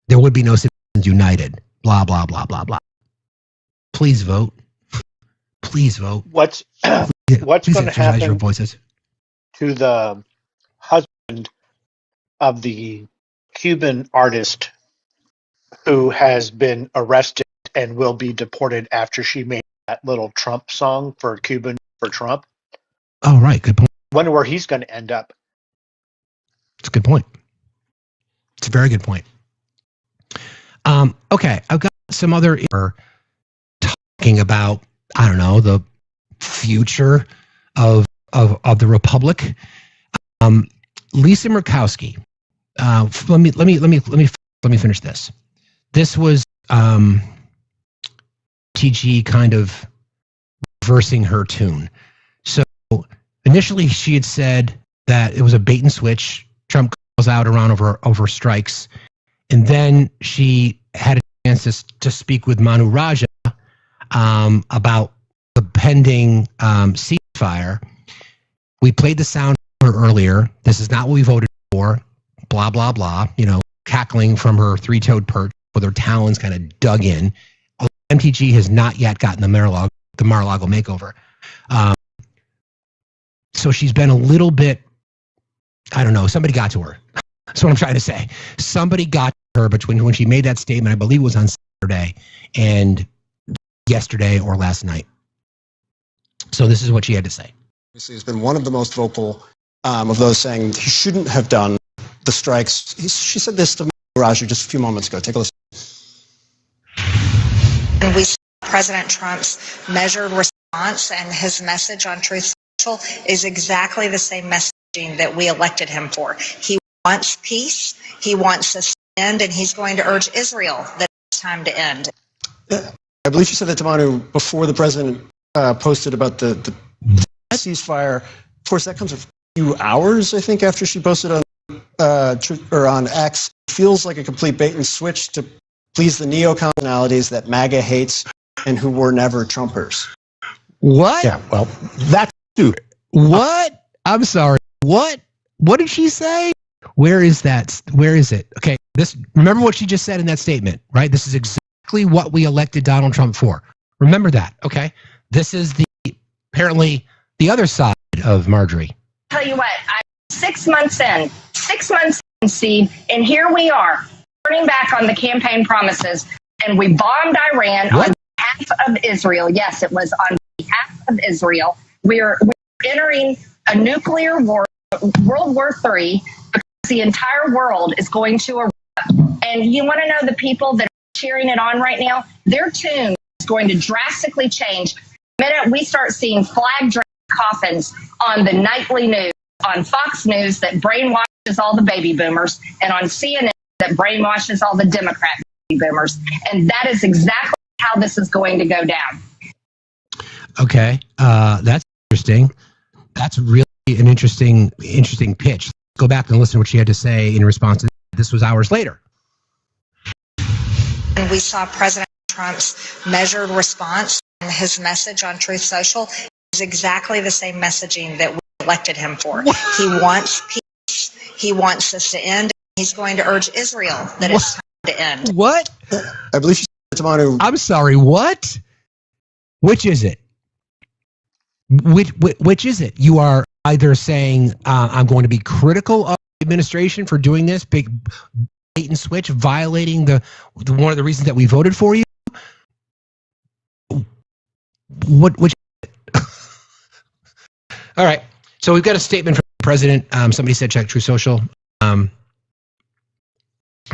There would be no Citizens United. Blah, blah, blah, blah, blah. Please vote. Please vote. What's going to happen your voices. To the husband of the Cuban artist who has been arrested and will be deported after she made that little Trump song for Cuban for Trump? Oh, right. Good point. I wonder where he's going to end up. It's a good point. It's a very good point. Okay, I've got some other talking about, I don't know, the future of the Republic. Lisa Murkowski. Let me finish this. This was TG kind of reversing her tune. So initially she had said that it was a bait and switch. Trump calls out Iran over strikes, and then she had a chance to speak with Manu Raja about the pending ceasefire. We played the sound for her earlier. This is not what we voted for. Blah blah blah. You know, cackling from her three-toed perch with her talons kind of dug in. MTG has not yet gotten the Mar-a-Lago makeover. So she's been a little bit, I don't know, somebody got to her. That's what I'm trying to say. Somebody got to her between when she made that statement, I believe it was on Saturday, and yesterday or last night. So this is what she had to say. Obviously, has been one of the most vocal of those saying he shouldn't have done the strikes. She said this to Raja just a few moments ago. Take a listen. And we saw President Trump's measured response, and his message on Truth Social is exactly the same messaging that we elected him for. He wants peace, he wants us to end, and he's going to urge Israel that it's time to end. I believe you said that to Manu before the president posted about the ceasefire. Of course, that comes a few hours, I think, after she posted on on X. It feels like a complete bait and switch to please the neo-constitutionalities that MAGA hates and who were never Trumpers. What? Yeah, well, that's stupid. What? I'm sorry. What? What did she say? Where is that? Where is it? Okay, remember what she just said in that statement, right? This is exactly what we elected Donald Trump for. Remember that, okay? This is apparently the other side of Marjorie. Tell you what, I'm 6 months in, Steve, and here we are, turning back on the campaign promises, and we bombed Iran on behalf of Israel. Yes, it was on behalf of Israel. We're entering a nuclear war, World War III, because the entire world is going to erupt. And you want to know the people that are cheering it on right now? Their tune is going to drastically change the minute we start seeing flag-draped coffins on the nightly news, on Fox News that brainwashes all the baby boomers, and on CNN that brainwashes all the Democrat baby boomers. And that is exactly how this is going to go down. Okay, that's interesting. That's really an interesting pitch. Go back and listen to what she had to say in response to this. Was hours later. And we saw President Trump's measured response, and his message on Truth Social is exactly the same messaging that we elected him for. What? He wants peace. He wants us to end. He's going to urge Israel that it's time to end. What? I believe she said to Manu. I'm sorry, what? Which is it? Which is it? You are either saying I'm going to be critical of the administration for doing this big bait and switch, violating one of the reasons that we voted for you. Which? All right. So we've got a statement from the president. Somebody said check True Social. Let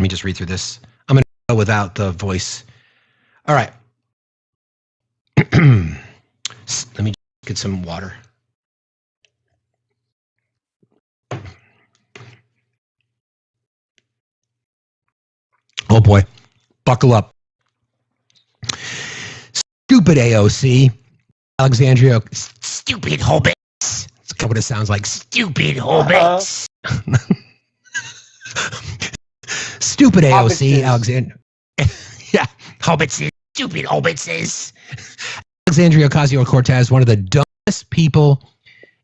me just read through this. I'm going to go without the voice. All right. Let me get some water. Oh boy, buckle up. Stupid AOC. Alexandria, stupid hobbits. That's what it sounds like. Stupid hobbits. Stupid AOC, Alexandria. Yeah, hobbits. Stupid hobbits. Alexandria Ocasio-Cortez, one of the dumbest people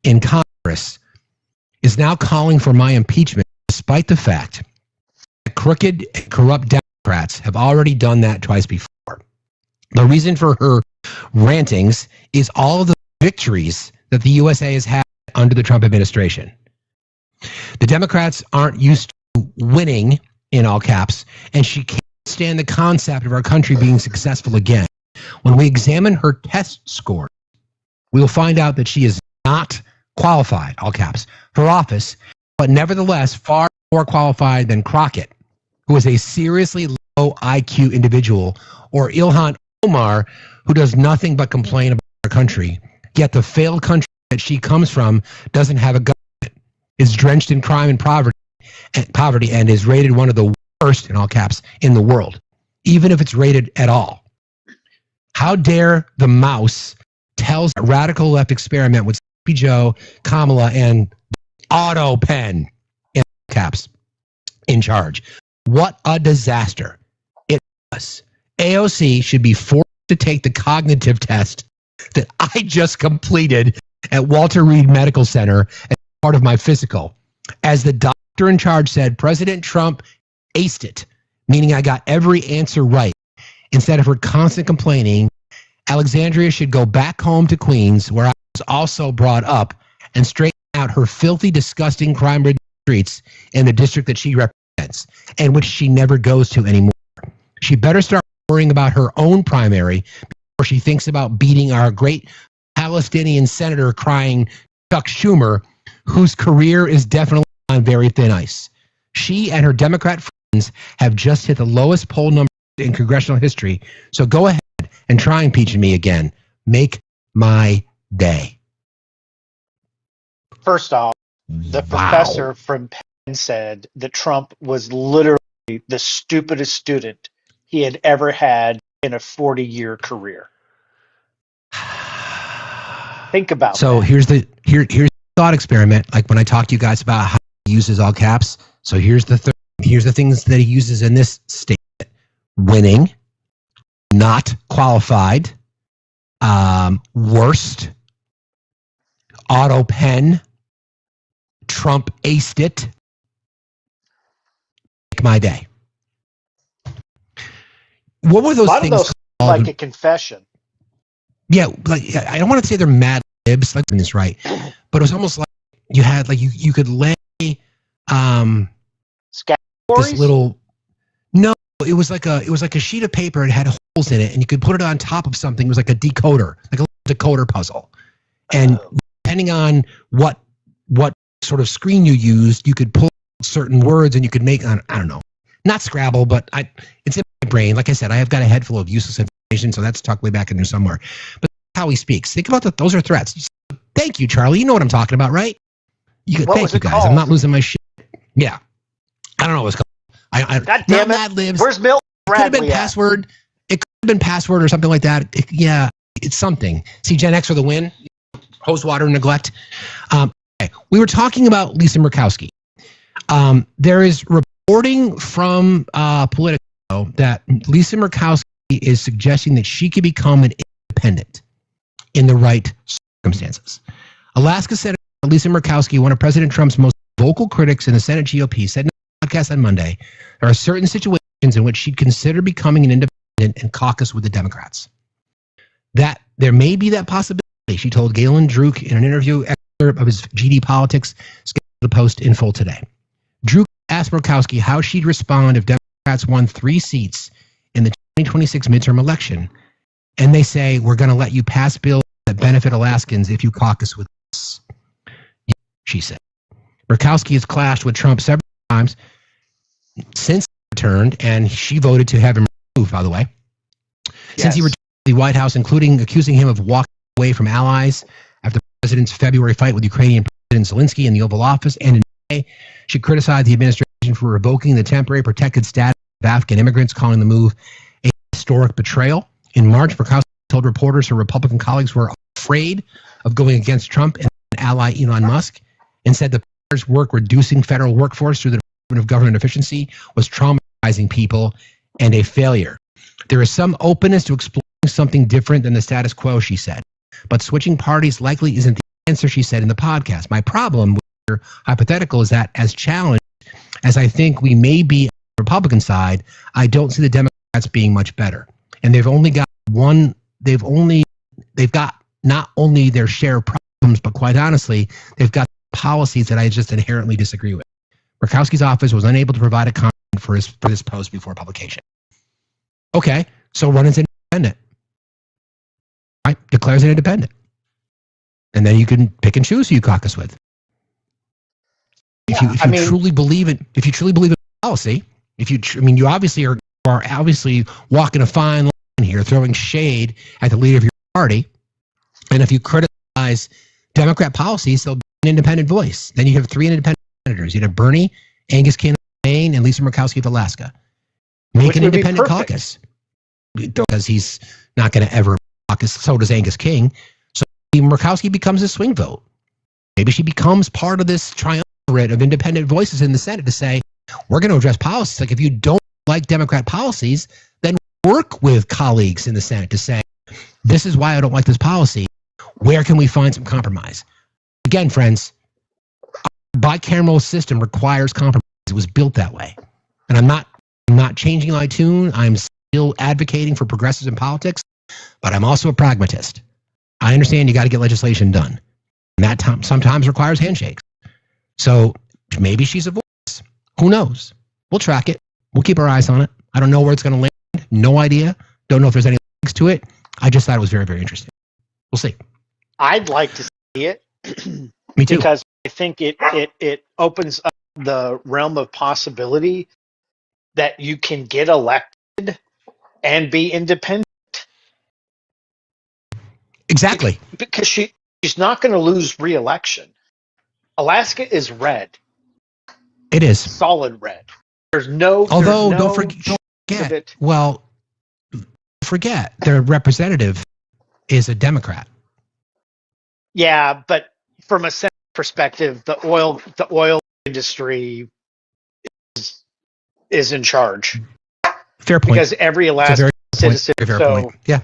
in Congress, is now calling for my impeachment, despite the fact that crooked and corrupt Democrats have already done that twice before. The reason for her rantings is all of the victories that the USA has had under the Trump administration. The Democrats aren't used to winning, in all caps, and she can't stand the concept of our country being successful again. When we examine her test scores, we will find out that she is not qualified, all caps, for office, but nevertheless far more qualified than Crockett, who is a seriously low IQ individual, or Ilhan Omar, who does nothing but complain about our country. Yet the failed country that she comes from doesn't have a government, is drenched in crime and poverty, and is rated one of the worst, in all caps, in the world, even if it's rated at all. How dare the mouse tells a radical left experiment with Sleepy Joe, Kamala, and Auto Pen, in caps, in charge. What a disaster it was. AOC should be forced to take the cognitive test that I just completed at Walter Reed Medical Center as part of my physical. As the doctor in charge said, President Trump aced it, meaning I got every answer right. Instead of her constant complaining, Alexandria should go back home to Queens, where I was also brought up, and straighten out her filthy, disgusting, crime-ridden streets in the district that she represents, and which she never goes to anymore. She better start worrying about her own primary before she thinks about beating our great Palestinian senator crying Chuck Schumer, whose career is definitely on very thin ice. She and her Democrat friends have just hit the lowest poll number in congressional history, so go ahead and try impeaching me again. Make my day. First off, the professor from Penn said that Trump was literally the stupidest student he had ever had in a 40-year career. Think about so that. here's the thought experiment. Like when I talk to you guys about how he uses all caps. So here's the things that he uses in this statement: winning, not qualified, worst, auto pen, Trump aced it. Make my day. What were those things? A lot of those called? like a confession. Yeah, like I don't want to say they're mad libs, like this right, but it was almost like you had like you could lay this little. No, it was like a sheet of paper. It had holes in it, and you could put it on top of something. It was like a decoder, like a decoder puzzle. And depending on what sort of screen you used, you could pull certain words, and you could make I don't know, not Scrabble, but it's in my brain. Like I said, I have got a head full of useless information, so that's tucked way back in there somewhere. But how he speaks. Think about those are threats. Thank you, Charlie. You know what I'm talking about, right? Thank you guys. Called? I'm not losing my shit. Yeah, I don't know what it's called. God damn it! Mad libs. Where's Bill? It could have been password. It could have been password or something like that. Yeah, it's something. See, Gen X for the win. Hose water neglect. Okay. We were talking about Lisa Murkowski. There is reporting from Politico that Lisa Murkowski is suggesting that she could become an independent in the right circumstances. Alaska Senator Lisa Murkowski, one of President Trump's most vocal critics in the Senate GOP, said in a podcast on Monday, there are certain situations in which she'd consider becoming an independent and caucus with the Democrats. That there may be that possibility, she told Galen Druk in an interview excerpt of his GD Politics, scheduled to post in full today. Druk asked Murkowski how she'd respond if Democrats won 3 seats in the 2026 midterm election, and they say, we're going to let you pass bills that benefit Alaskans if you caucus with us, she said. Murkowski has clashed with Trump several times since he returned, and she voted to have him removed, by the way. Yes. Since he returned to the White House, including accusing him of walking away from allies after the president's February fight with Ukrainian President Zelensky in the Oval Office, and in May, she criticized the administration for revoking the temporary protected status of Afghan immigrants, calling the move a historic betrayal. In March, Murkowski told reporters her Republican colleagues were afraid of going against Trump and ally Elon Musk, and said the powers work reducing federal workforce through the Department of Government Efficiency was traumatizing people and a failure. There is some openness to exploring something different than the status quo, she said. But switching parties likely isn't the answer, she said in the podcast. My problem with your hypothetical is that as challenged as I think we may be on the Republican side, I don't see the Democrats being much better. And they've got not only their share of problems, but quite honestly, they've got policies that I just inherently disagree with. Murkowski's office was unable to provide a comment for this post before publication. Okay, so run as independent. Right? Declares an independent. And then you can pick and choose who you caucus with. If you truly believe in policy, you obviously are obviously walking a fine line here, throwing shade at the leader of your party. And if you criticize Democrat policies, there'll be an independent voice. Then you have 3 independent senators. You'd have Bernie, Angus King of Maine, and Lisa Murkowski of Alaska. Make an independent caucus. Because he's not going to ever caucus. So does Angus King. So Murkowski becomes a swing vote. Maybe she becomes part of this triumvirate of independent voices in the Senate to say, we're going to address policies. Like if you don't like Democrat policies, then work with colleagues in the Senate to say, this is why I don't like this policy. Where can we find some compromise? Again, friends, a bicameral system requires compromise. It was built that way. And I'm not changing my tune. I'm still advocating for progressives in politics, but I'm also a pragmatist. I understand you got to get legislation done. And that sometimes requires handshakes. So maybe she's a voice. Who knows? We'll track it. We'll keep our eyes on it. I don't know where it's going to land. No idea. Don't know if there's any links to it. I just thought it was very, very interesting. We'll see. I'd like to see it. Me too. Because I think it opens up the realm of possibility that you can get elected and be independent. Exactly. Because she's not going to lose re-election. Alaska is red. It is. Solid red. Don't forget. Well, forget their representative is a Democrat. Yeah, but from a Senate perspective, the oil industry is in charge. Fair point. Because every Alaskan citizen, point. Yeah.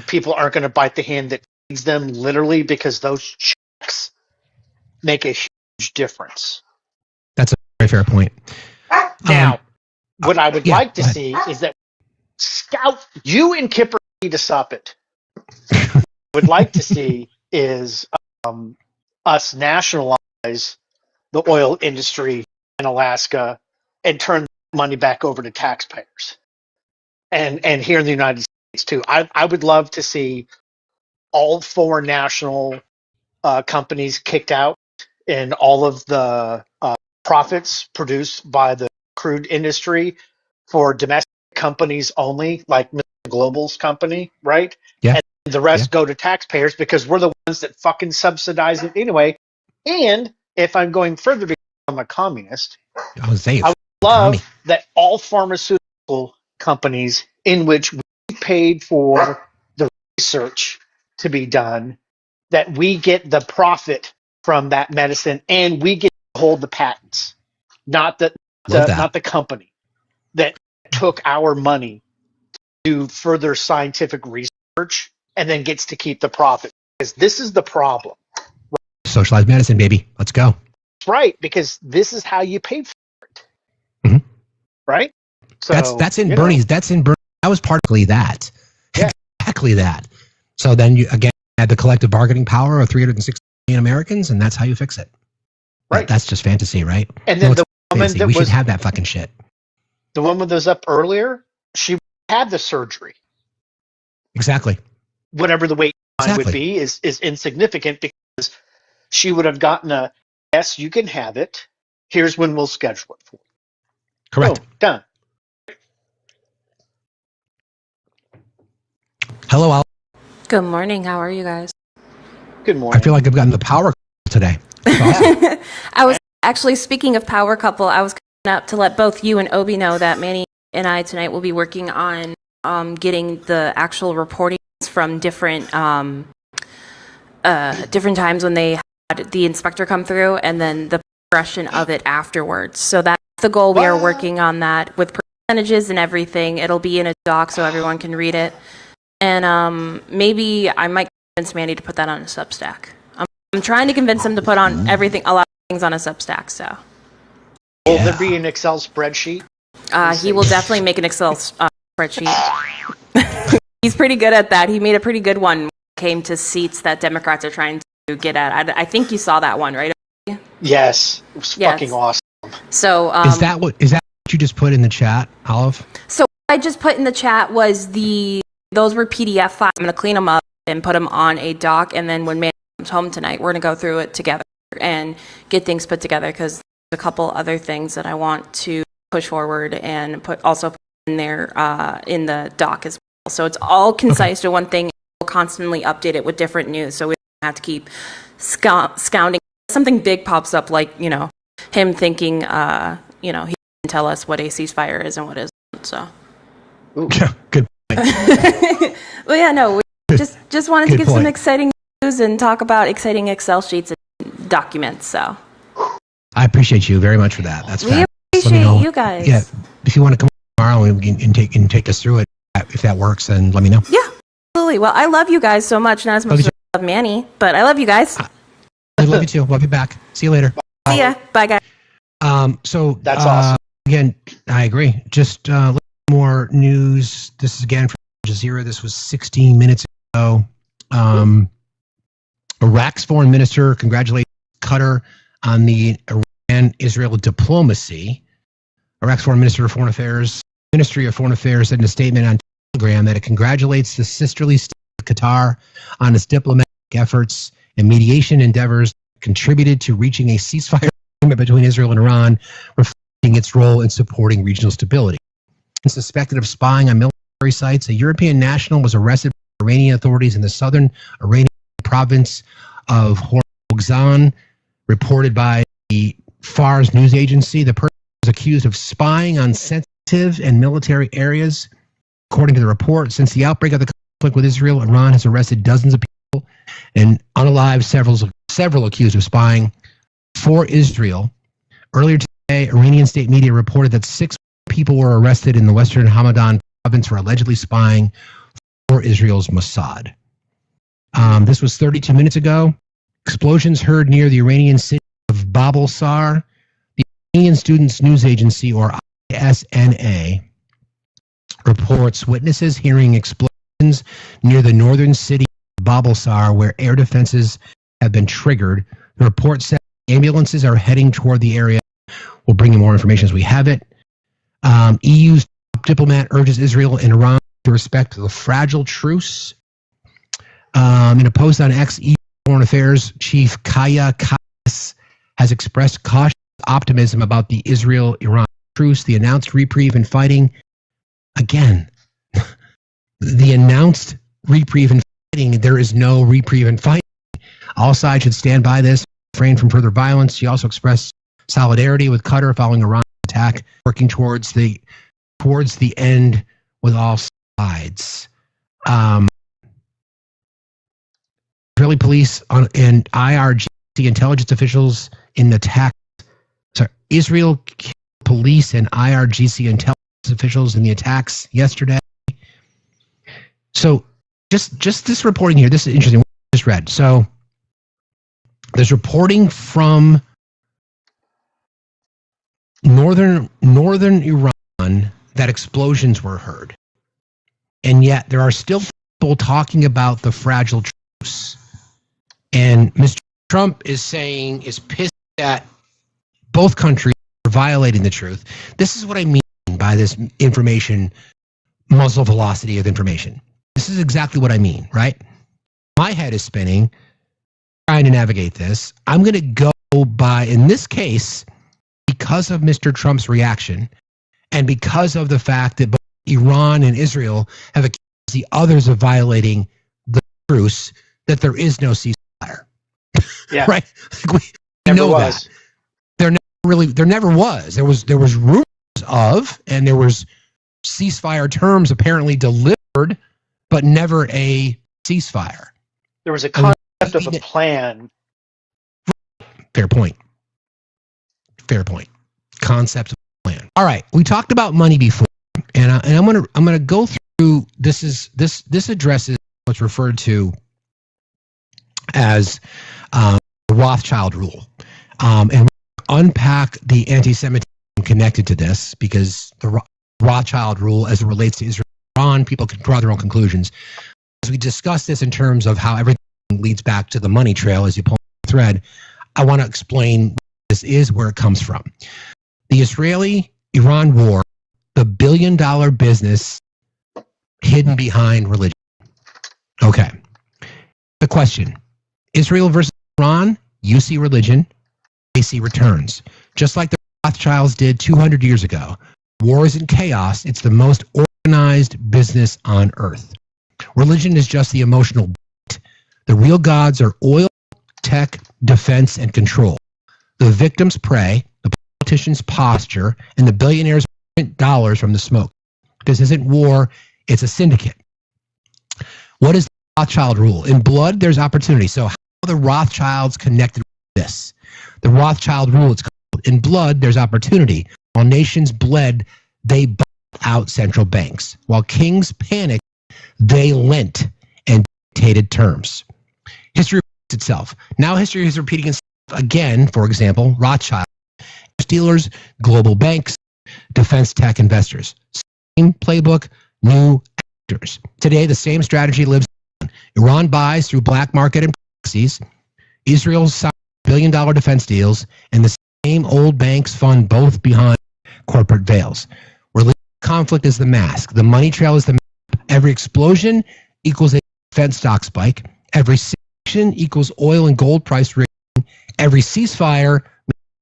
People aren't going to bite the hand that feeds them literally because those checks make a huge difference. That's a very fair point. Now, what I would like to see is that Scout, you and Kipper need to stop it. What I would like to see is us nationalize the oil industry in Alaska and turn money back over to taxpayers. And here in the United States too. I would love to see all foreign national companies kicked out and all of the profits produced by the crude industry for domestic companies only, like Mr. Global's company, right? Yeah. And the rest go to taxpayers because we're the ones that fucking subsidize it anyway. And if I'm going further to become a communist, I would love that all pharmaceutical companies in which we paid for the research to be done, that we get the profit from that medicine and we get to hold the patents, not the company that took our money to do further scientific research and then gets to keep the profit. Because this is the problem. Socialized medicine, baby. Let's go. Right, because this is how you pay for it. Mm-hmm. Right? So that's in Bernie's. That's in Bernie. That was partly that. Yeah. Exactly that. So then you again had the collective bargaining power of 360 million Americans, and that's how you fix it. Right. That's just fantasy, right? And then the woman that we should have that fucking shit. The woman that was up earlier, she had the surgery. Exactly. Whatever the wait time would be is insignificant because she would have gotten a yes, you can have it. Here's when we'll schedule it for you. Correct. Oh, done. Hello, Al. Good morning. How are you guys? Good morning. I feel like I've gotten the power today. Awesome. I was actually, speaking of power couple, I was coming up to let both you and Obi know that Manny and I tonight will be working on getting the actual reporting from different times when they had the inspector come through, and then the progression of it afterwards. So that's the goal. We are working on that with percentages and everything. It'll be in a doc so everyone can read it. And maybe I might convince Manny to put that on a Substack. I'm trying to convince him to put on a lot of things on a Substack. So will there be an Excel spreadsheet? He will definitely make an Excel spreadsheet. He's pretty good at that. He made a pretty good one when it came to seats that Democrats are trying to get at. I think you saw that one, right? Yes, it was fucking awesome. So is that what you just put in the chat, Olive? So what I just put in the chat was those were PDF files. I'm going to clean them up and put them on a doc, and then when Manny comes home tonight, we're going to go through it together and get things put together, because there's a couple other things that I want to push forward and put in there in the doc as well. So it's all concise to one thing. We'll constantly update it with different news, so we don't have to keep scouting. Something big pops up, like him thinking he can tell us what a ceasefire is and what isn't. So good. Well, yeah, no, we just wanted to give some exciting news and talk about exciting Excel sheets and documents. So I appreciate you very much for that. That's we appreciate you guys. Yeah, if you want to come tomorrow and take us through it, if that works, then let me know. Yeah, absolutely. Well, I love you guys so much. Not as much as I love Manny, but I love you guys. I love you too. Love you back. See you later. Bye. See ya. Bye, guys. So that's awesome. Again, I agree. Just a little more news. This is again from Al Jazeera. This was 16 minutes ago. Iraq's foreign minister congratulated Qatar on the Iran-Israel diplomacy. Iraq's foreign minister of Foreign Affairs, Ministry of Foreign Affairs, said in a statement on Telegram that it congratulates the sisterly state of Qatar on its diplomatic efforts and mediation endeavors contributed to reaching a ceasefire agreement between Israel and Iran, reflecting its role in supporting regional stability. And suspected of spying on military sites, a European national was arrested by Iranian authorities in the southern Iranian province of Hormozgan, reported by the Fars news agency. The person was accused of spying on sensitive and military areas. According to the report, since the outbreak of the conflict with Israel, Iran has arrested dozens of people and unalived several accused of spying for Israel. Earlier today, Iranian state media reported that 6 people were arrested in the western Hamadan province for allegedly spying for Israel's Mossad. This was 32 minutes ago. Explosions heard near the Iranian city of Bab al-Sar. The Iranian Students News Agency, or ISNA, reports witnesses hearing explosions near the northern city of Bab al-Sar, where air defenses have been triggered. The report said ambulances are heading toward the area. We'll bring you more information as we have it. EU's top diplomat urges Israel and Iran to respect the fragile truce. In a post on X, EU Foreign Affairs Chief Kaya Kalas has expressed cautious optimism about the Israel-Iran truce. The announced reprieve in fighting, again, the announced reprieve in fighting, there is no reprieve in fighting. All sides should stand by this, refrain from further violence. She also expressed solidarity with Qatar following Iran's attack, working towards the end with all sides. Israeli police and IRGC intelligence officials in the attack. Israel police and IRGC intelligence officials in the attacks yesterday. So just this reporting here, this is interesting. What I just read. So there's reporting from northern Iran that explosions were heard. And yet there are still people talking about the fragile truce. And Mr. Trump is pissed at both countries for violating the truth. This is what I mean by this information, muzzle velocity of information. This is exactly what I mean, right? My head is spinning, trying to navigate this. I'm going to go by, in this case, because of Mr. Trump's reaction and because of the fact that both Iran and Israel have accused the others of violating the truce, that there is no ceasefire. Yeah. Right? We know that. There never was. There was rumors of, and there was ceasefire terms apparently delivered but never a ceasefire. There was a concept of a plan. Fair point. Fair point. Concept of a plan. All right, we talked about money before, and I'm gonna go through. This addresses what's referred to as Rothschild rule, and unpack the anti-Semitism connected to this, because the Rothschild rule, as it relates to Israel and Iran, people can draw their own conclusions. As we discuss this in terms of how everything leads back to the money trail, as you pull the thread, I want to explain what this is, where it comes from. The Israeli-Iran war, the billion-dollar business hidden behind religion. Okay. The question, Israel versus Iran, you see religion, they see returns. Just like the Rothschilds did 200 years ago. War isn't chaos, it's the most organized business on earth. Religion is just the emotional bait. The real gods are oil, tech, defense, and control. The victims pray, the politicians posture, and the billionaires print dollars from the smoke. This isn't war, it's a syndicate. What is the Rothschild rule? In blood, there's opportunity. So how are the Rothschilds connected with this? The Rothschild rule, it's called, in blood, there's opportunity. While nations bled, they bought out central banks. While kings panicked, they lent and dictated terms. History repeats itself. Now history is repeating itself again. For example, Rothschild, dealers, global banks, defense tech investors. Same playbook, new actors. Today, the same strategy lives on. Iran buys through black market and proxies. Israel signs billion-dollar defense deals, and the same old banks fund both behind corporate veils. Religious conflict is the mask. The money trail is the map. Every explosion equals a defense stock spike. Every sanction equals oil and gold price raising. Every ceasefire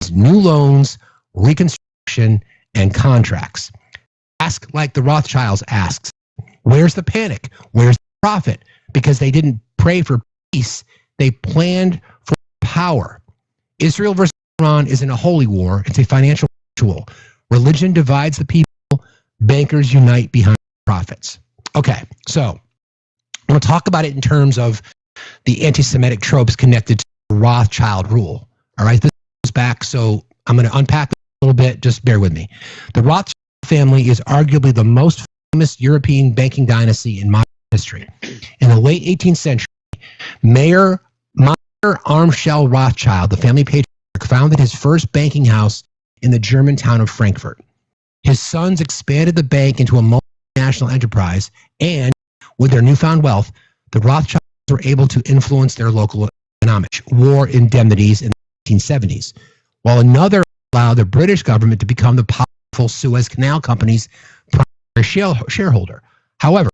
means new loans, reconstruction, and contracts. Ask like the Rothschilds asks. Where's the panic? Where's the profit? Because they didn't pray for peace. They planned for power. Israel versus Iran isn't a holy war. It's a financial ritual. Religion divides the people. Bankers unite behind profits. Okay, so I'm going to talk about it in terms of the anti-Semitic tropes connected to the Rothschild rule. All right, this goes back, so I'm going to unpack it a little bit. Just bear with me. The Rothschild family is arguably the most famous European banking dynasty in modern history. In the late 18th century, Mayer Armschel Rothschild, the family patriarch, founded his first banking house in the German town of Frankfurt. His sons expanded the bank into a multinational enterprise, and with their newfound wealth, the Rothschilds were able to influence their local economics. War indemnities in the 1970s, while another allowed the British government to become the powerful Suez Canal Company's primary shareholder. However,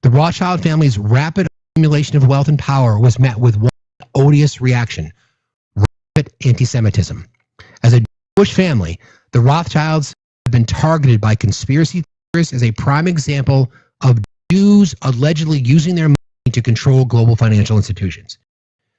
the Rothschild family's rapid accumulation of wealth and power was met with one odious reaction: rapid anti-Semitism. As a Jewish family, the Rothschilds have been targeted by conspiracy theorists as a prime example of Jews allegedly using their money to control global financial institutions.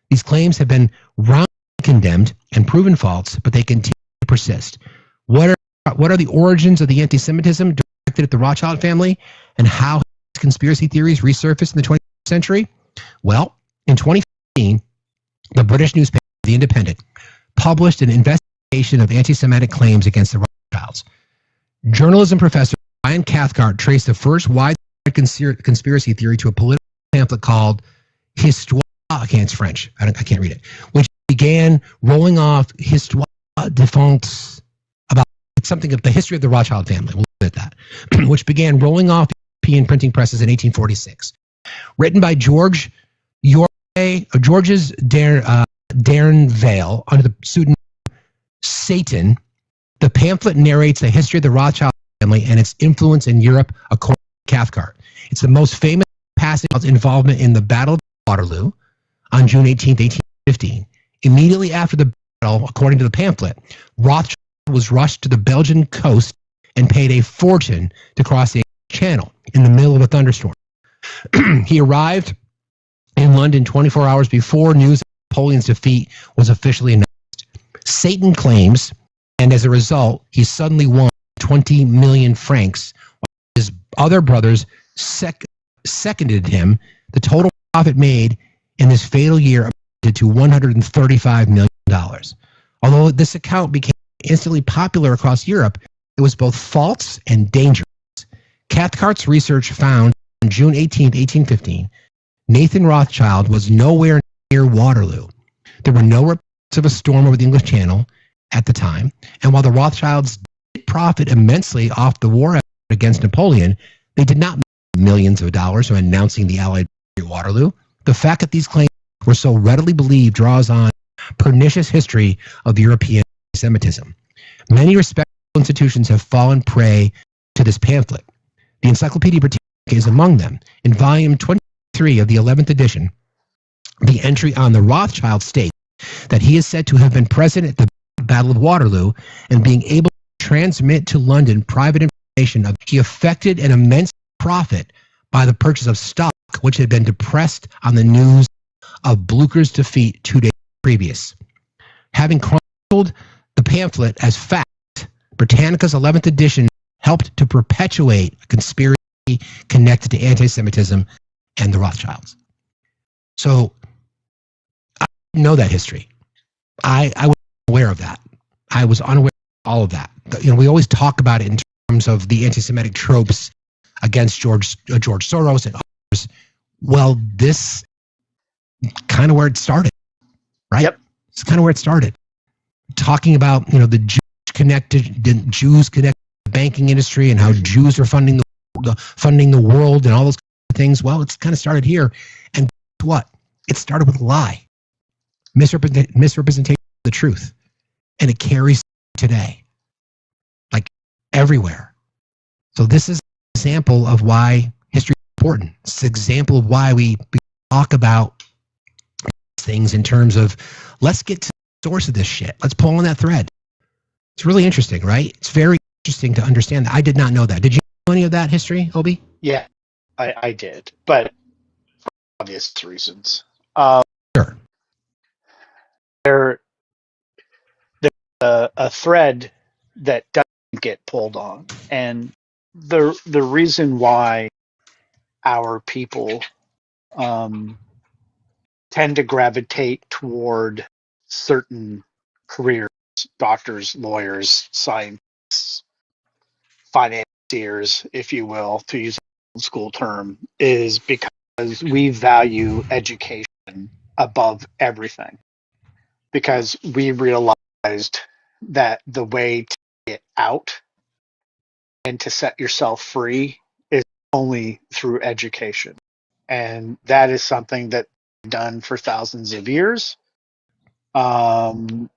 These claims have been roundly condemned and proven false, but they continue to persist. What are the origins of the anti-Semitism directed at the Rothschild family, and how have conspiracy theories resurfaced in the 20th century? Well, in 2015, the British newspaper, The Independent, published an investigation of anti-Semitic claims against the Rothschilds. Journalism professor Brian Cathcart traced the first widespread conspiracy theory to a political pamphlet called Histoire, it's French, I can't read it, which began rolling off Histoire de France, about something of the history of the Rothschild family, we'll leave it at that, which began rolling off European printing presses in 1846. Written by Georges Dernevale under the pseudonym Satan, the pamphlet narrates the history of the Rothschild family and its influence in Europe, according to Cathcart. It's the most famous passage of involvement in the Battle of Waterloo on June 18, 1815. Immediately after the battle, according to the pamphlet, Rothschild was rushed to the Belgian coast and paid a fortune to cross the Channel in the middle of a thunderstorm. He arrived in London 24 hours before news of Napoleon's defeat was officially announced. Satan claims, and as a result, he suddenly won 20 million francs, while his other brothers seconded him, the total profit made in this fatal year amounted to $135 million. Although this account became instantly popular across Europe, it was both false and dangerous. Cathcart's research found on June 18, 1815, Nathan Rothschild was nowhere near Waterloo. There were no reports of a storm over the English Channel at the time, and while the Rothschilds did profit immensely off the war effort against Napoleon, they did not make millions of dollars from announcing the Allied victory at Waterloo. The fact that these claims were so readily believed draws on pernicious history of European anti-Semitism. Many respectable institutions have fallen prey to this pamphlet. The Encyclopedia Britannica is among them. In volume 23 of the 11th edition, the entry on the Rothschild states that he is said to have been present at the Battle of Waterloo and being able to transmit to London private information of he effected an immense profit by the purchase of stock which had been depressed on the news of Blucher's defeat 2 days previous. Having chronicled the pamphlet as fact, Britannica's 11th edition helped to perpetuate a conspiracy connected to anti-Semitism and the Rothschilds. So I didn't know that history. I was aware of that. I was unaware of all of that. You know, we always talk about it in terms of the anti-Semitic tropes against George Soros and others. Well, this kind of where it started, right? Yep. It's kind of where it started. Talking about, you know, the Jews connected to the banking industry and how Jews are funding the world and all those things. Well, it's kind of started here. And guess what? It started with a lie. Misrepresentation of the truth. And it carries today. Like everywhere. So this is an example of why history is important. It's an example of why we talk about things in terms of let's get to the source of this shit. Let's pull on that thread. It's really interesting, right? It's very interesting to understand that. I did not know that. Did you know any of that history, Obi? Yeah, I did, but for obvious reasons. Sure. There's a thread that doesn't get pulled on, and the reason why our people tend to gravitate toward certain careers, doctors, lawyers, scientists, financiers, if you will, to use an old school term, is because we value education above everything. Because we realized that the way to get out and to set yourself free is only through education. And that is something that we've done for thousands of years. And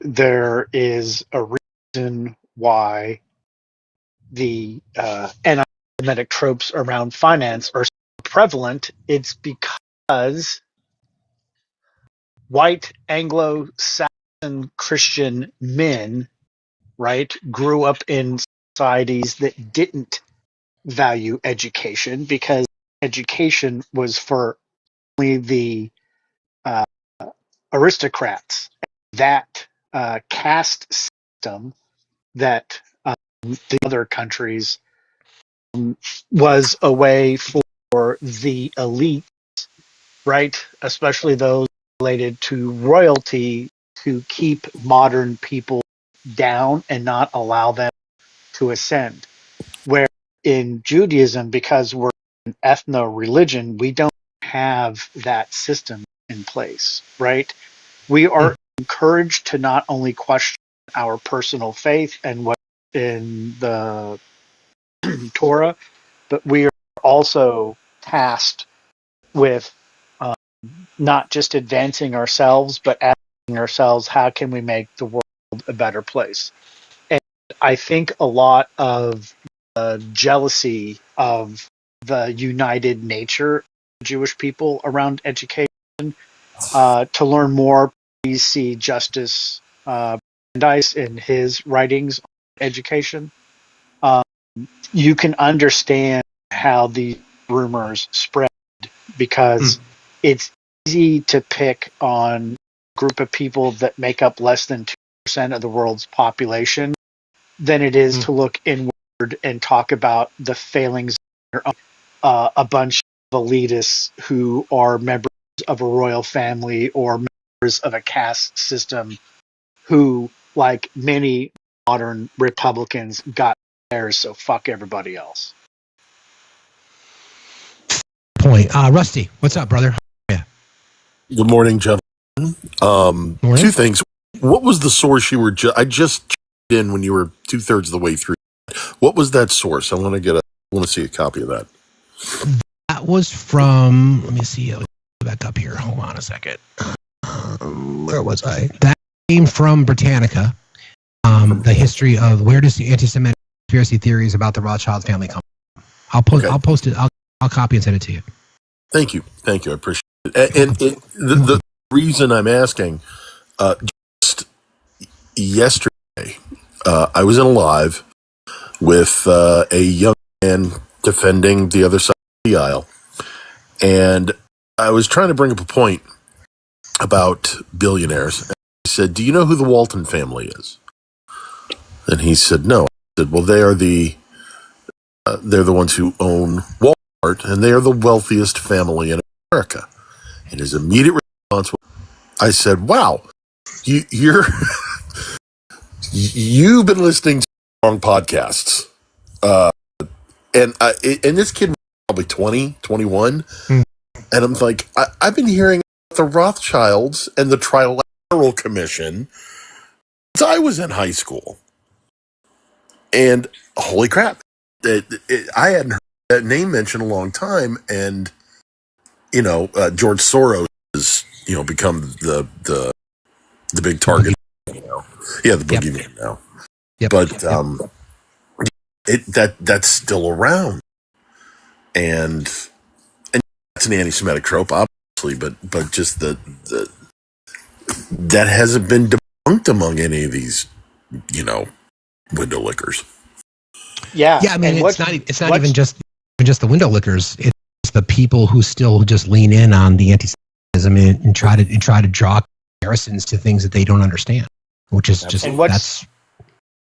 there is a reason why the anti-Semitic tropes around finance are so prevalent. It's because white Anglo-Saxon Christian men, right, grew up in societies that didn't value education because education was for only the aristocrats. That caste system that the other countries was a way for the elite, right, especially those related to royalty, to keep modern people down and not allow them to ascend. Where in Judaism, because we're an ethno-religion, we don't have that system in place, right? We are encouraged to not only question our personal faith and what in the Torah, but we are also tasked with not just advancing ourselves, but asking ourselves, how can we make the world a better place? And I think a lot of jealousy of the united nature of the Jewish people around education. To learn more, please see Justice Brandeis in his writings on education. You can understand how these rumors spread because it's easy to pick on a group of people that make up less than 2% of the world's population than it is to look inward and talk about the failings of your own. a bunch of elitists who are members of a royal family or members of a caste system who, like many modern Republicans, got theirs, so fuck everybody else. Point. Rusty, what's up, brother? Yeah. Good morning, gentlemen. Two things. What was the source you were? I just checked in when you were 2/3 of the way through. What was that source? I want to see a copy of that. That was from. Let me see. Let me go back up here. Hold on a second. Where was I? That came from Britannica. The history of where does the anti-Semitic conspiracy theories about the Rothschild family come from? I'll post it. I'll copy and send it to you. Thank you. I appreciate it. And the reason I'm asking, just yesterday, I was in a live with a young man defending the other side of the aisle, and I was trying to bring up a point about billionaires. And I said, "Do you know who the Walton family is?" And he said, "No." I said, "Well, they're the ones who own Walmart, and they are the wealthiest family in America." And his immediate response was, I said, "Wow, you've been listening to wrong podcasts." And this kid was probably 20, 21. And I'm like, I've been hearing about the Rothschilds and the Trilateral Commission since I was in high school. And holy crap, I hadn't heard that name mentioned in a long time. And, George Soros has, become the big target. Yeah, the boogeyman now. Yep. But that's still around. And it's an anti-Semitic trope, obviously, but just that hasn't been debunked among any of these, window lickers. Yeah, I mean, it's not even just the window lickers. It's the people who still just lean in on the anti-Semitism and try to draw comparisons to things that they don't understand, which is just that's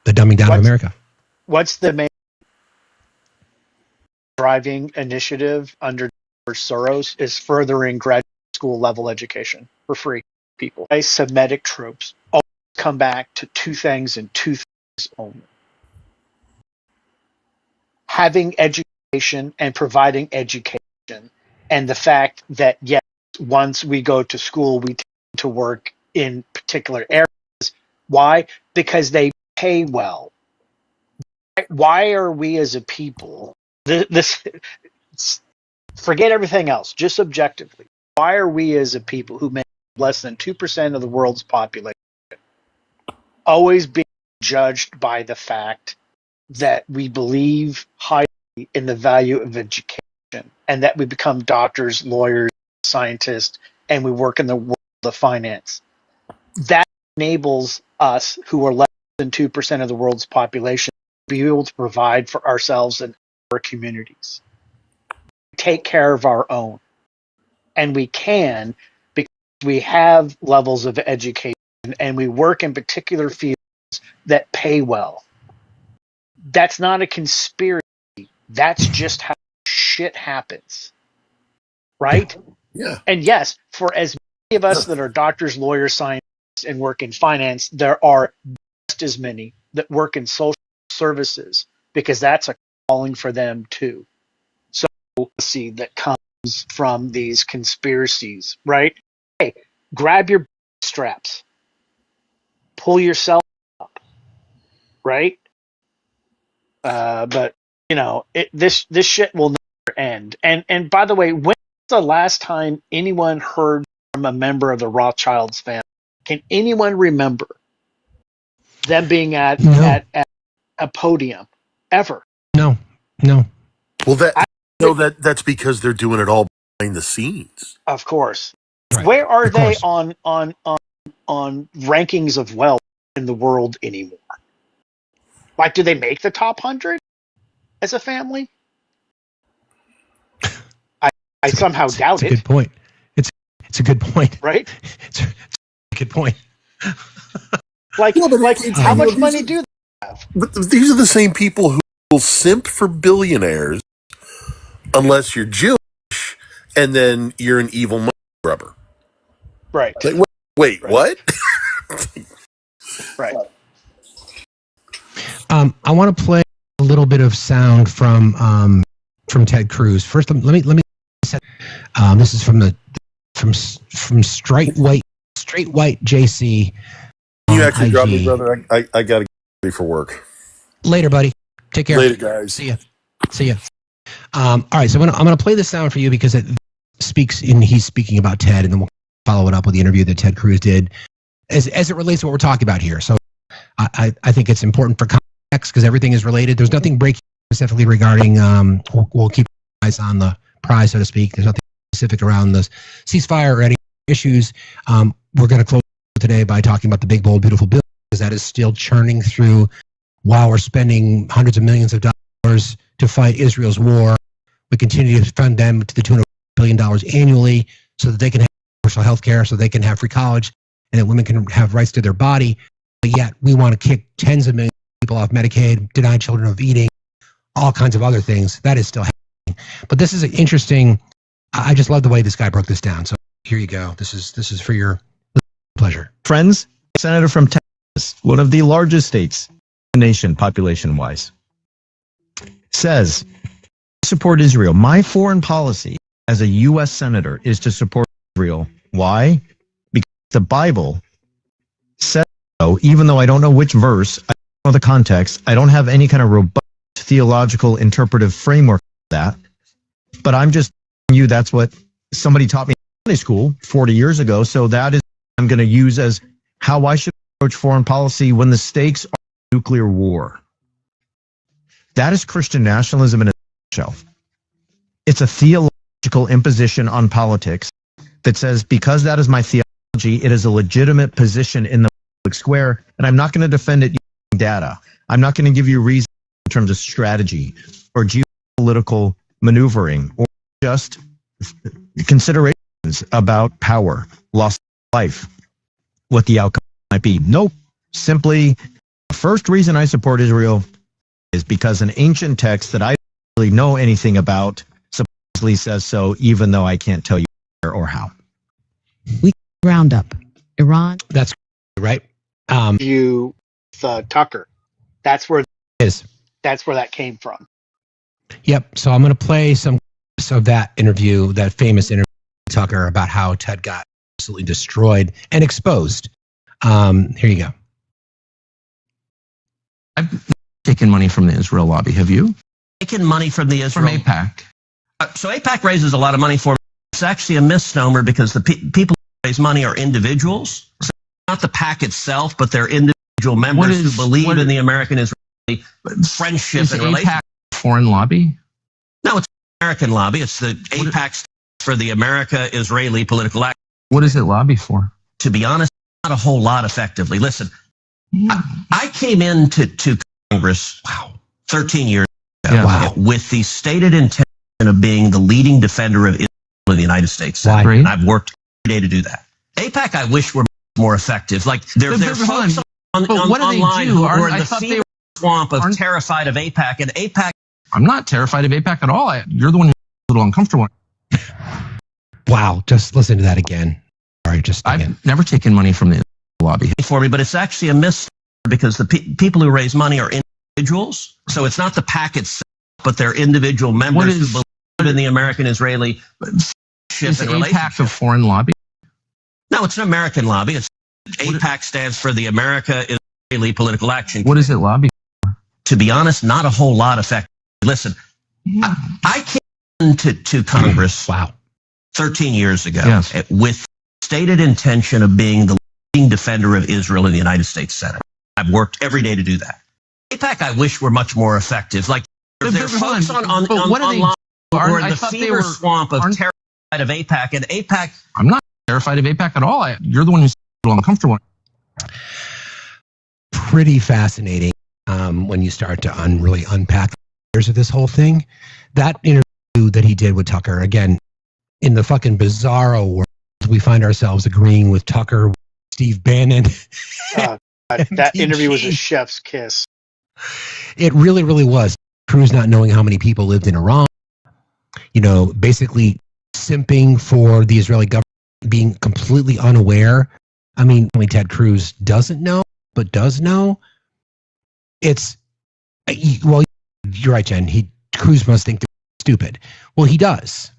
the dumbing down of America. What's the main driving initiative under George Soros is furthering graduate school level education for free people. Semitic tropes always come back to two things and two things only. Having education and providing education, and the fact that, yes, once we go to school, we tend to work in particular areas. Why? Because they pay well. Why are we as a people, forget everything else, just objectively, why are we as a people who make less than 2% of the world's population always being judged by the fact that we believe highly in the value of education and that we become doctors, lawyers, scientists, and we work in the world of finance? That enables us, who are less than 2% of the world's population, to be able to provide for ourselves and our communities. Take care of our own. And we can because we have levels of education and we work in particular fields that pay well. That's not a conspiracy. That's just how shit happens. Right? Yeah. And yes, for as many of us that are doctors, lawyers, scientists, and work in finance, there are just as many that work in social services because that's a calling for them too. So see that comes from these conspiracies, right? Hey, grab your straps, pull yourself up, right? But this shit will never end. And by the way, when's the last time anyone heard from a member of the Rothschilds family? Can anyone remember them being at a podium ever? No. Well, that's because they're doing it all behind the scenes. Of course. Right. Where are they on rankings of wealth in the world anymore? Like, do they make the top 100 as a family? I somehow doubt it. It's a good point. It's a good point. Right? It's a good point. How much money do they have? But these are the same people who will simp for billionaires, unless you're Jewish, and then you're an evil money grubber. Right. Like, wait, what? Right. I want to play a little bit of sound from Ted Cruz. First, let me set. This is from straight white JC. Can you actually IG. drop me, brother? I got to get ready for work. Later, buddy. Take care. Later, guys. See ya. All right, so I'm gonna play this sound for you because it speaks he's speaking about Ted, and then we'll follow it up with the interview that Ted Cruz did as it relates to what we're talking about here. So I think it's important for context because everything is related. There's nothing breaking specifically regarding. We'll keep eyes on the prize, so to speak. There's nothing specific around the ceasefire or any issues. We're going to close today by talking about the big, bold, beautiful bill because that is still churning through while we're spending hundreds of millions of dollars to fight Israel's war. We continue to fund them to the tune of $1 billion annually so that they can have universal health care, so they can have free college, and that women can have rights to their body. But yet we want to kick tens of millions of people off Medicaid, deny children of eating, all kinds of other things. That is still happening. But this is an interesting. I just love the way this guy broke this down. So here you go. This is for your pleasure. Friends, Senator from Texas, one of the largest states in the nation population-wise, says, I support Israel. My foreign policy as a U.S. Senator is to support Israel. Why? Because the Bible says so, even though I don't know which verse, I don't know the context, I don't have any kind of robust theological interpretive framework for that, but I'm just telling you that's what somebody taught me in Sunday school 40 years ago, so that is what I'm going to use as how I should approach foreign policy when the stakes are nuclear war. That is Christian nationalism in a nutshell. It's a theological imposition on politics that says because that is my theology, it is a legitimate position in the public square, and I'm not going to defend it using data. I'm not going to give you reason in terms of strategy or geopolitical maneuvering or just considerations about power, loss of life, what the outcome might be. Nope. Simply, the first reason I support Israel is because an ancient text that I don't really know anything about supposedly says so, even though I can't tell you where or how. We round up Iran. That's right. Tucker. That's where is. That's where that came from. Yep. So I'm going to play some of that interview, that famous interview with Tucker about how Ted got absolutely destroyed and exposed. Here you go. I've taken money from the Israel lobby. Have you? Taken money from the Israel. From AIPAC. So AIPAC raises a lot of money for me. It's actually a misnomer because the people who raise money are individuals. So not the PAC itself, but they're individual members who believe in the American-Israeli friendship and relationship. AIPAC foreign lobby? No, it's the American lobby. It's the AIPAC stands for the America-Israeli Political Action. What does it lobby for? To be honest, not a whole lot effectively. Listen, I came into Congress 13 years ago with the stated intention of being the leading defender of Israel in the United States Senate. And I've worked every day to do that. AIPAC, I wish were more effective. Like there are folks online who are in the fever swamp of terrified of AIPAC, and AIPAC. I'm not terrified of AIPAC at all. You're the one who's a little uncomfortable. Wow, just listen to that again. All right, just again. I've never taken money from the lobby. For me, but it's actually a misnomer because the people who raise money are individuals. So it's not the PAC itself, but they're individual members who believe in the American-Israeli friendship and relationship. AIPAC a foreign lobby? No, it's an American lobby. AIPAC stands for the America-Israeli Political Action. What does it lobby for? To be honest, not a whole lot effective. Listen, I came into Congress 13 years ago with stated intention of being the leading defender of Israel in the United States Senate. I've worked every day to do that. AIPAC, I wish were much more effective. Like there are folks online who are in the fever swamp of terrified of AIPAC, and AIPAC. I'm not terrified of AIPAC at all. You're the one who's a little uncomfortable. Pretty fascinating when you start to really unpack the layers of this whole thing. That interview that he did with Tucker, again, in the fucking bizarro world, we find ourselves agreeing with Tucker, Steve Bannon. That interview was a chef's kiss. It really, really was. Cruz not knowing how many people lived in Iran, basically simping for the Israeli government, being completely unaware. I mean, only Ted Cruz doesn't know, but does know. Well, you're right, Jen. Cruz must think they're stupid. Well, he does.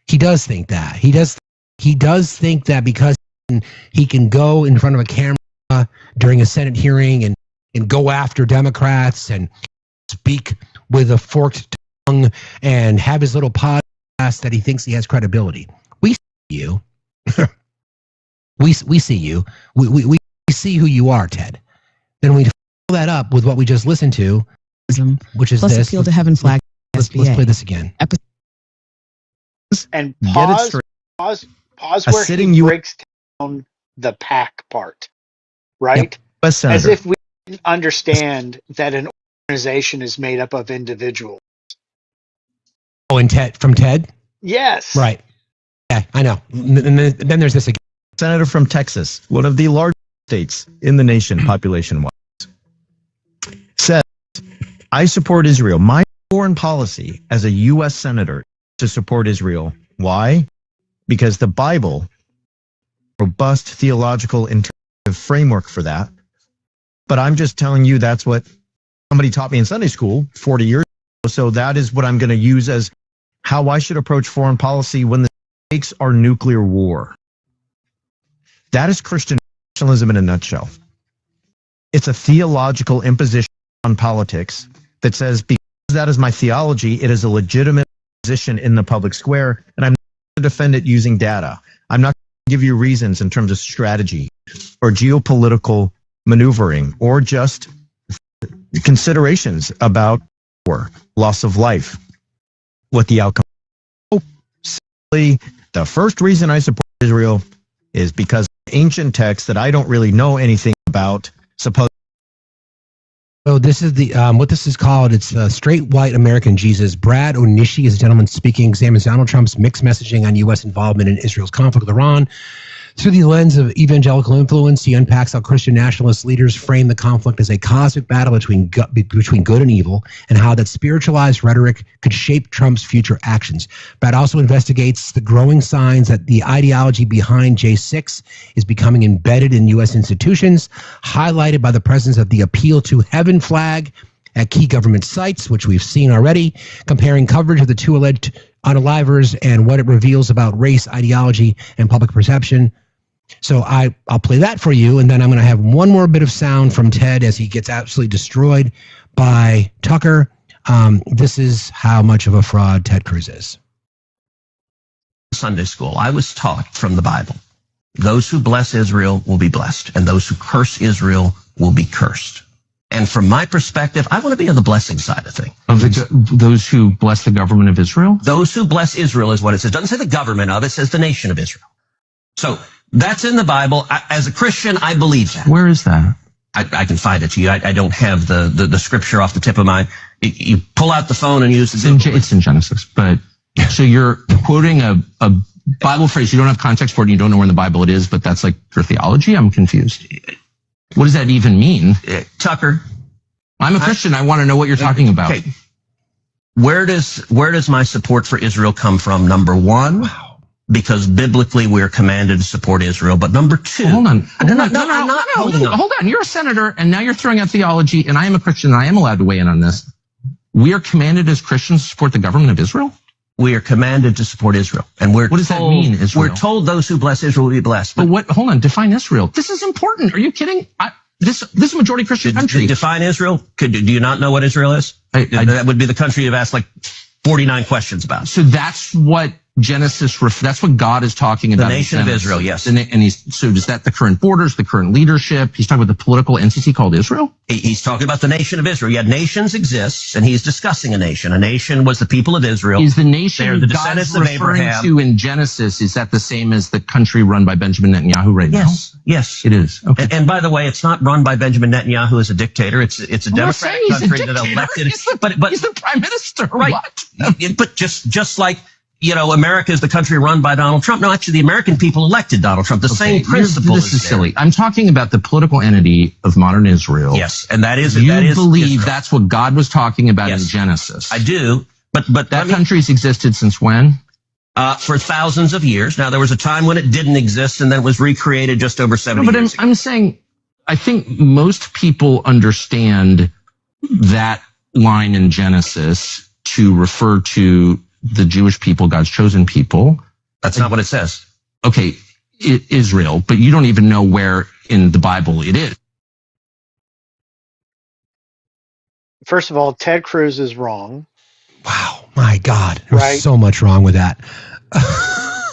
He does think that. He does think that because he can go in front of a camera during a Senate hearing and go after Democrats and speak with a forked tongue and have his little podcast that he thinks he has credibility. We see you. we see you. We see who you are, Ted. Then we follow that up with what we just listened to, which is Plus this. appeal to heaven flag. Let's play this again. And pause where he breaks down the PAC part, right? Yep. As if we didn't understand that an organization is made up of individuals. Oh, and from Ted? Yes. Right. Yeah, I know. And then there's this again. Senator from Texas, one of the largest states in the nation population-wise, says, I support Israel. My foreign policy as a U.S. senator to support Israel. Why? Because the Bible, robust theological interpretive framework for that. But I'm just telling you that's what somebody taught me in Sunday school 40 years ago. So that is what I'm going to use as how I should approach foreign policy when the stakes are nuclear war. That is Christian nationalism in a nutshell. It's a theological imposition on politics that says, because that is my theology, it is a legitimate position in the public square, and I'm not going to defend it using data. I'm not going to give you reasons in terms of strategy or geopolitical maneuvering or just considerations about war, loss of life, what the outcome is. Simply, the first reason I support Israel is because ancient texts that I don't really know anything about suppose. So this is the what this is called. It's Straight White American Jesus. Brad Onishi is a gentleman speaking, examines Donald Trump's mixed messaging on U.S. involvement in Israel's conflict with Iran. Through the lens of evangelical influence, he unpacks how Christian nationalist leaders frame the conflict as a cosmic battle between good and evil, and how that spiritualized rhetoric could shape Trump's future actions. Brad also investigates the growing signs that the ideology behind J6 is becoming embedded in U.S. institutions, highlighted by the presence of the appeal to heaven flag at key government sites, which we've seen already, comparing coverage of the two alleged unalivers and what it reveals about race, ideology, and public perception. So I'll play that for you, and then I'm going to have one more bit of sound from Ted as he gets absolutely destroyed by Tucker. This is how much of a fraud Ted Cruz is. Sunday school, I was taught from the Bible, those who bless Israel will be blessed, and those who curse Israel will be cursed. And from my perspective, I want to be on the blessing side of things. Of those who bless the government of Israel? Those who bless Israel is what it says. It doesn't say the government of, it says the nation of Israel. So that's in the Bible. As a Christian, I believe that. Where is that? I can find it to you. I don't have the scripture off the tip of my... You pull out the phone and use the... It's in Genesis, but... So you're quoting a Bible phrase. You don't have context for it, and you don't know where in the Bible it is, but that's like your theology? I'm confused. What does that even mean? Tucker. I'm a Christian. I want to know what you're talking about. Okay. Where does my support for Israel come from? Number one, because biblically we're commanded to support Israel. But number two, hold on. Hold on. You're a senator, and now you're throwing out theology, and I am a Christian, and I am allowed to weigh in on this. We are commanded as Christians to support the government of Israel? We are commanded to support Israel. And what does that mean, Israel? We're told those who bless Israel will be blessed. But hold on, define Israel. This is important. Are you kidding? This is a majority Christian country. Define Israel? Do you not know what Israel is? That would be the country you've asked like 49 questions about. So that's what Genesis, that's what God is talking about. The nation of Israel, yes. So is that the current borders, the current leadership? He's talking about the political entity called Israel? He's talking about the nation of Israel. Yet nations exist, and he's discussing a nation. A nation was the people of Israel. Is the nation They're the God's descendants of referring Abraham. to in Genesis, is that the same as the country run by Benjamin Netanyahu right now? Yes. It is. Okay. And by the way, it's not run by Benjamin Netanyahu as a dictator. It's a democratic country that elected. He's the prime minister. Right. What? But just like, America is the country run by Donald Trump. No, actually, the American people elected Donald Trump. The same principle This is silly. I'm talking about the political entity of modern Israel. Yes, and that is You believe Israel. That's what God was talking about in Genesis. I do, But That country's existed since when? for thousands of years. Now, there was a time when it didn't exist, and then it was recreated just over 70 years ago. I'm saying, I think most people understand that line in Genesis to refer to the Jewish people, God's chosen people. That's not what it says. Okay, Israel, but you don't even know where in the Bible it is. First of all, Ted Cruz is wrong. Wow, my God, there's Right. so much wrong with that.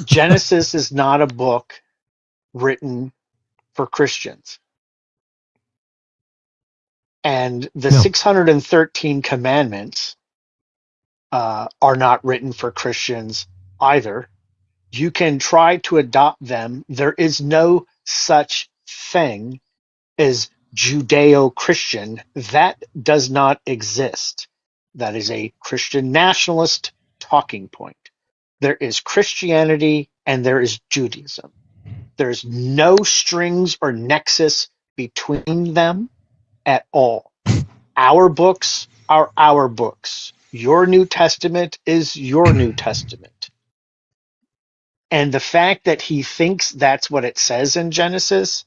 Genesis is not a book written for Christians. And the 613 commandments are not written for Christians either. You can try to adopt them. There is no such thing as Judeo-Christian. That does not exist. That is a Christian nationalist talking point. There is Christianity and there is Judaism. There's no strings or nexus between them at all. Our books are our books. Your New Testament is your New Testament. And the fact that he thinks that's what it says in Genesis,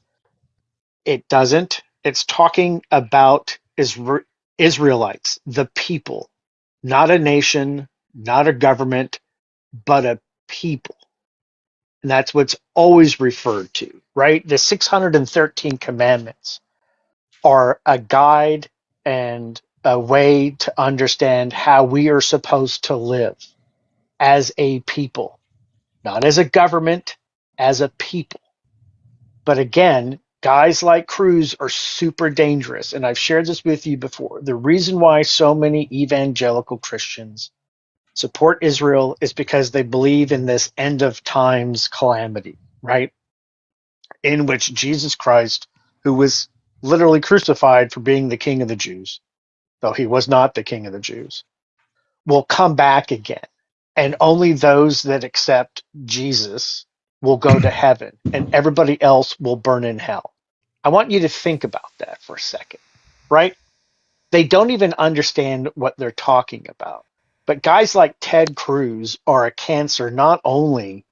it doesn't. It's talking about Israelites, the people, not a nation, not a government, but a people. And that's what's always referred to, right? The 613 commandments are a guide and a way to understand how we are supposed to live as a people, not as a government, as a people. But again, guys like Cruz are super dangerous. And I've shared this with you before. The reason why so many evangelical Christians support Israel is because they believe in this end of times calamity, right? In which Jesus Christ, who was literally crucified for being the king of the Jews, though he was not the king of the Jews, will come back again. And only those that accept Jesus will go to heaven, and everybody else will burn in hell. I want you to think about that for a second, right? They don't even understand what they're talking about. But guys like Ted Cruz are a cancer not only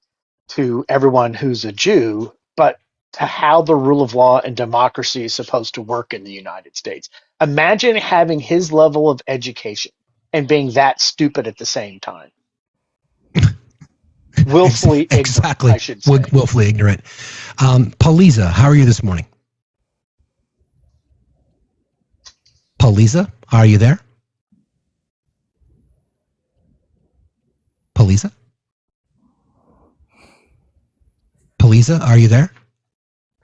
to everyone who's a Jew, but to how the rule of law and democracy is supposed to work in the United States. Imagine having his level of education and being that stupid at the same time. Willfully ignorant, I should say. Willfully ignorant. Paliza, how are you this morning? Paliza, are you there? Paliza? Paliza, are you there?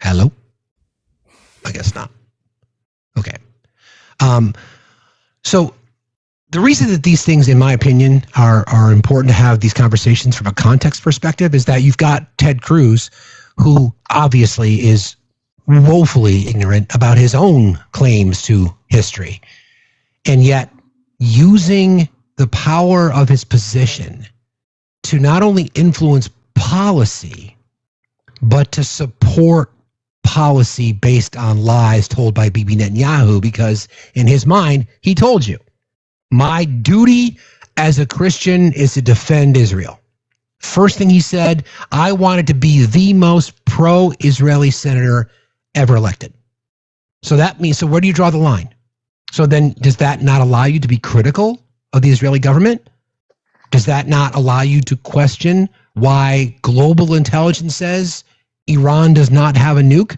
Hello? I guess not. Okay. So the reason that these things, in my opinion, are important to have these conversations from a context perspective is that you've got Ted Cruz, who obviously is woefully ignorant about his own claims to history, and yet using the power of his position to not only influence policy, but to support policy based on lies told by Bibi Netanyahu, because in his mind, he told you, my duty as a Christian is to defend Israel. First thing he said, I wanted to be the most pro-Israeli senator ever elected. So that means, so where do you draw the line? So then does that not allow you to be critical of the Israeli government? Does that not allow you to question why global intelligence says Iran does not have a nuke?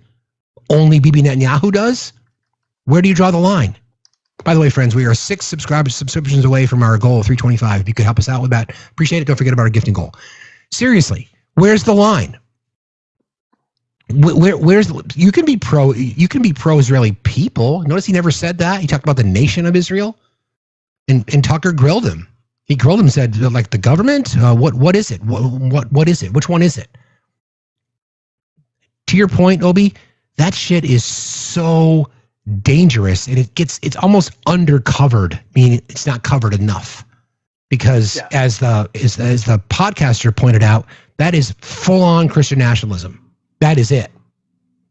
Only Bibi Netanyahu does? Where do you draw the line? By the way, friends, we are 6 subscriptions away from our goal of 325. If you could help us out with that, appreciate it. Don't forget about our gifting goal. Seriously, where's the line? Where's you can be pro-Israeli people. Notice he never said that. He talked about the nation of Israel, and Tucker grilled him. He grilled him and said, like, the government. What is it? What is it? Which one is it? To your point, Obi, that shit is so dangerous, and it's almost undercovered, meaning it's not covered enough, because as the podcaster pointed out, that is full-on Christian nationalism. That is it.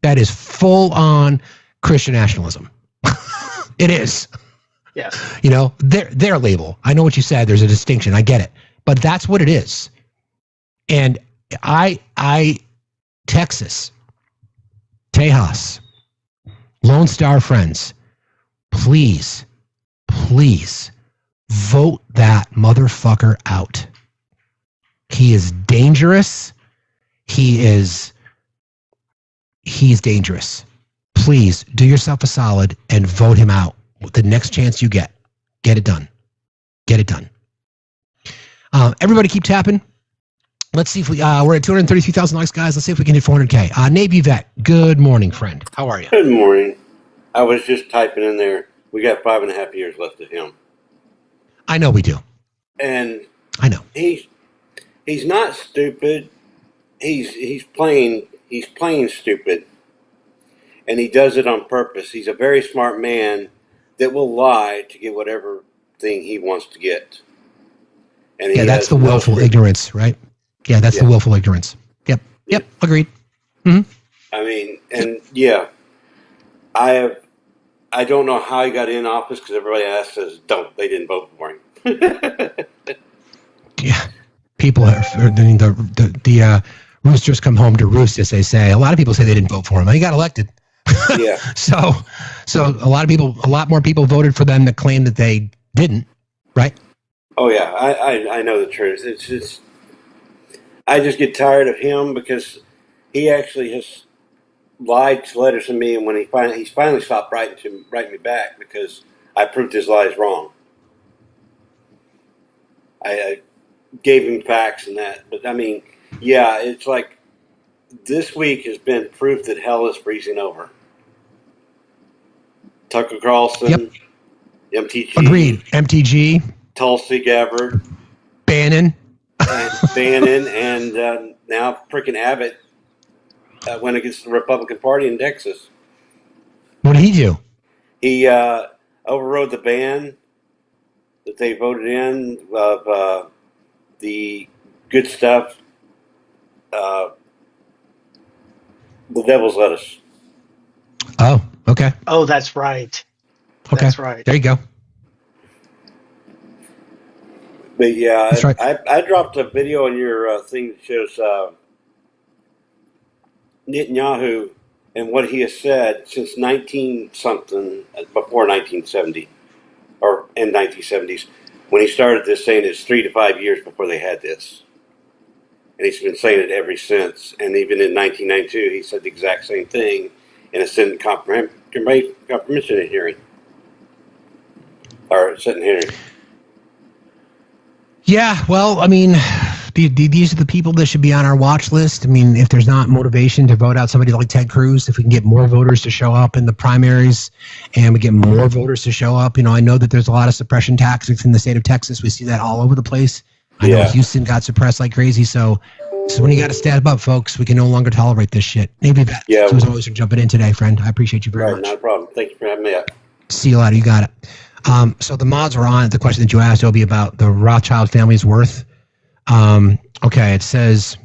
That is full-on Christian nationalism. It is. Yes. You know, their label. I know what you said. There's a distinction. I get it. But that's what it is. And Texas, Tejas, Lone Star Friends, please vote that motherfucker out. He is dangerous. He's dangerous. Please do yourself a solid and vote him out. The next chance you get it done. Get it done. Everybody keep tapping. Let's see if we're at 233,000 likes, guys. Let's see if we can hit 400K. Navy vet, good morning, friend. How are you? Good morning. I was just typing in there. We got 5.5 years left of him. I know we do. And I know. He's not stupid. He's playing stupid. And he does it on purpose. He's a very smart man that will lie to get whatever thing he wants to get. And yeah, that's the willful ignorance, right? Yeah, that's the willful ignorance. Yep, agreed. Mm-hmm. I mean, and yeah, I don't know how he got in office because everybody else says they didn't vote for him. Yeah, people are. The roosters come home to roost, as they say. A lot of people say they didn't vote for him. He got elected. Yeah. So a lot more people voted for them that claim that they didn't, right? Oh yeah, I know the truth. It's just I just get tired of him because he actually has lied to letters to me, and when he's finally stopped writing me back because I proved his lies wrong. I gave him facts and that, but I mean, yeah, it's like this week has been proof that hell is freezing over. Tucker Carlson, MTG. Agreed. MTG. Tulsi Gabbard. Bannon. And now freaking Abbott went against the Republican Party in Texas. What did he do? He overrode the ban that they voted in of the good stuff. The devil's lettuce. Oh, okay. Oh, that's right. Okay. That's right. There you go. But yeah, That's right. I dropped a video on your thing that shows Netanyahu and what he has said since 19-something, before 1970, or in 1970s, when he started this, saying it's 3 to 5 years before they had this. And he's been saying it ever since. And even in 1992, he said the exact same thing in a Senate comprehension hearing. Or Senate hearing. Yeah, well, I mean, these are the people that should be on our watch list. I mean, if there's not motivation to vote out somebody like Ted Cruz, if we can get more voters to show up in the primaries and we get more voters to show up, I know that there's a lot of suppression tactics in the state of Texas. We see that all over the place. I know Houston got suppressed like crazy. So when you got to step up, folks, we can no longer tolerate this shit. Maybe that. Yeah. As always, for jumping in today, friend. I appreciate you very much. Not a problem. Thank you for having me up. See you later. You got it. So the mods were on the question that you asked, Obi, about the Rothschild family's worth. Okay, it says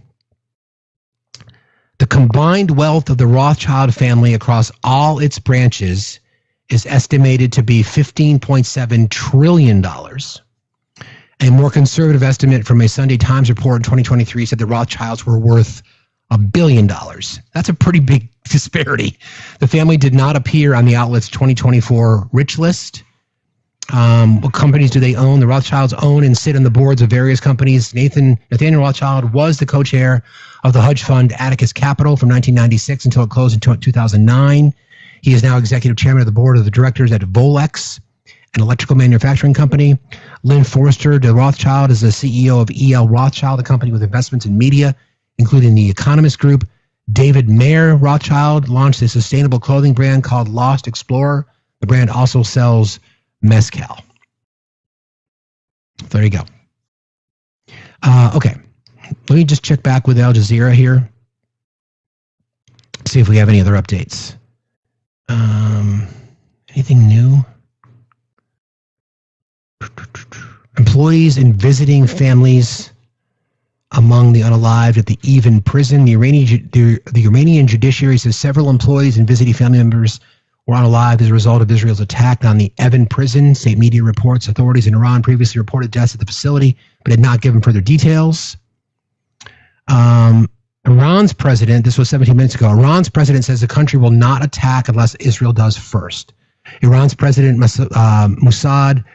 the combined wealth of the Rothschild family across all its branches is estimated to be $15.7 trillion. A more conservative estimate from a Sunday Times report in 2023 said the Rothschilds were worth $1 billion. That's a pretty big disparity. The family did not appear on the outlet's 2024 rich list. What companies do they own? The Rothschilds own and sit on the boards of various companies. Nathaniel Rothschild was the co-chair of the hedge fund Atticus Capital from 1996 until it closed in 2009. He is now executive chairman of the board of the directors at Volex, an electrical manufacturing company. Lynn Forster de Rothschild is the CEO of E.L. Rothschild, a company with investments in media, including the Economist Group. David Mayer Rothschild launched a sustainable clothing brand called Lost Explorer. The brand also sells mezcal. There you go. Okay. Let me just check back with Al Jazeera here. See if we have any other updates. Anything new? Employees and visiting families among the unalived at the Evin prison. The Iranian judiciary says several employees and visiting family members We're on live as a result of Israel's attack on the Evin prison. State media reports authorities in Iran previously reported deaths at the facility, but had not given further details. Iran's president, this was 17 minutes ago, Iran's president says the country will not attack unless Israel does first. Iran's president, Mossad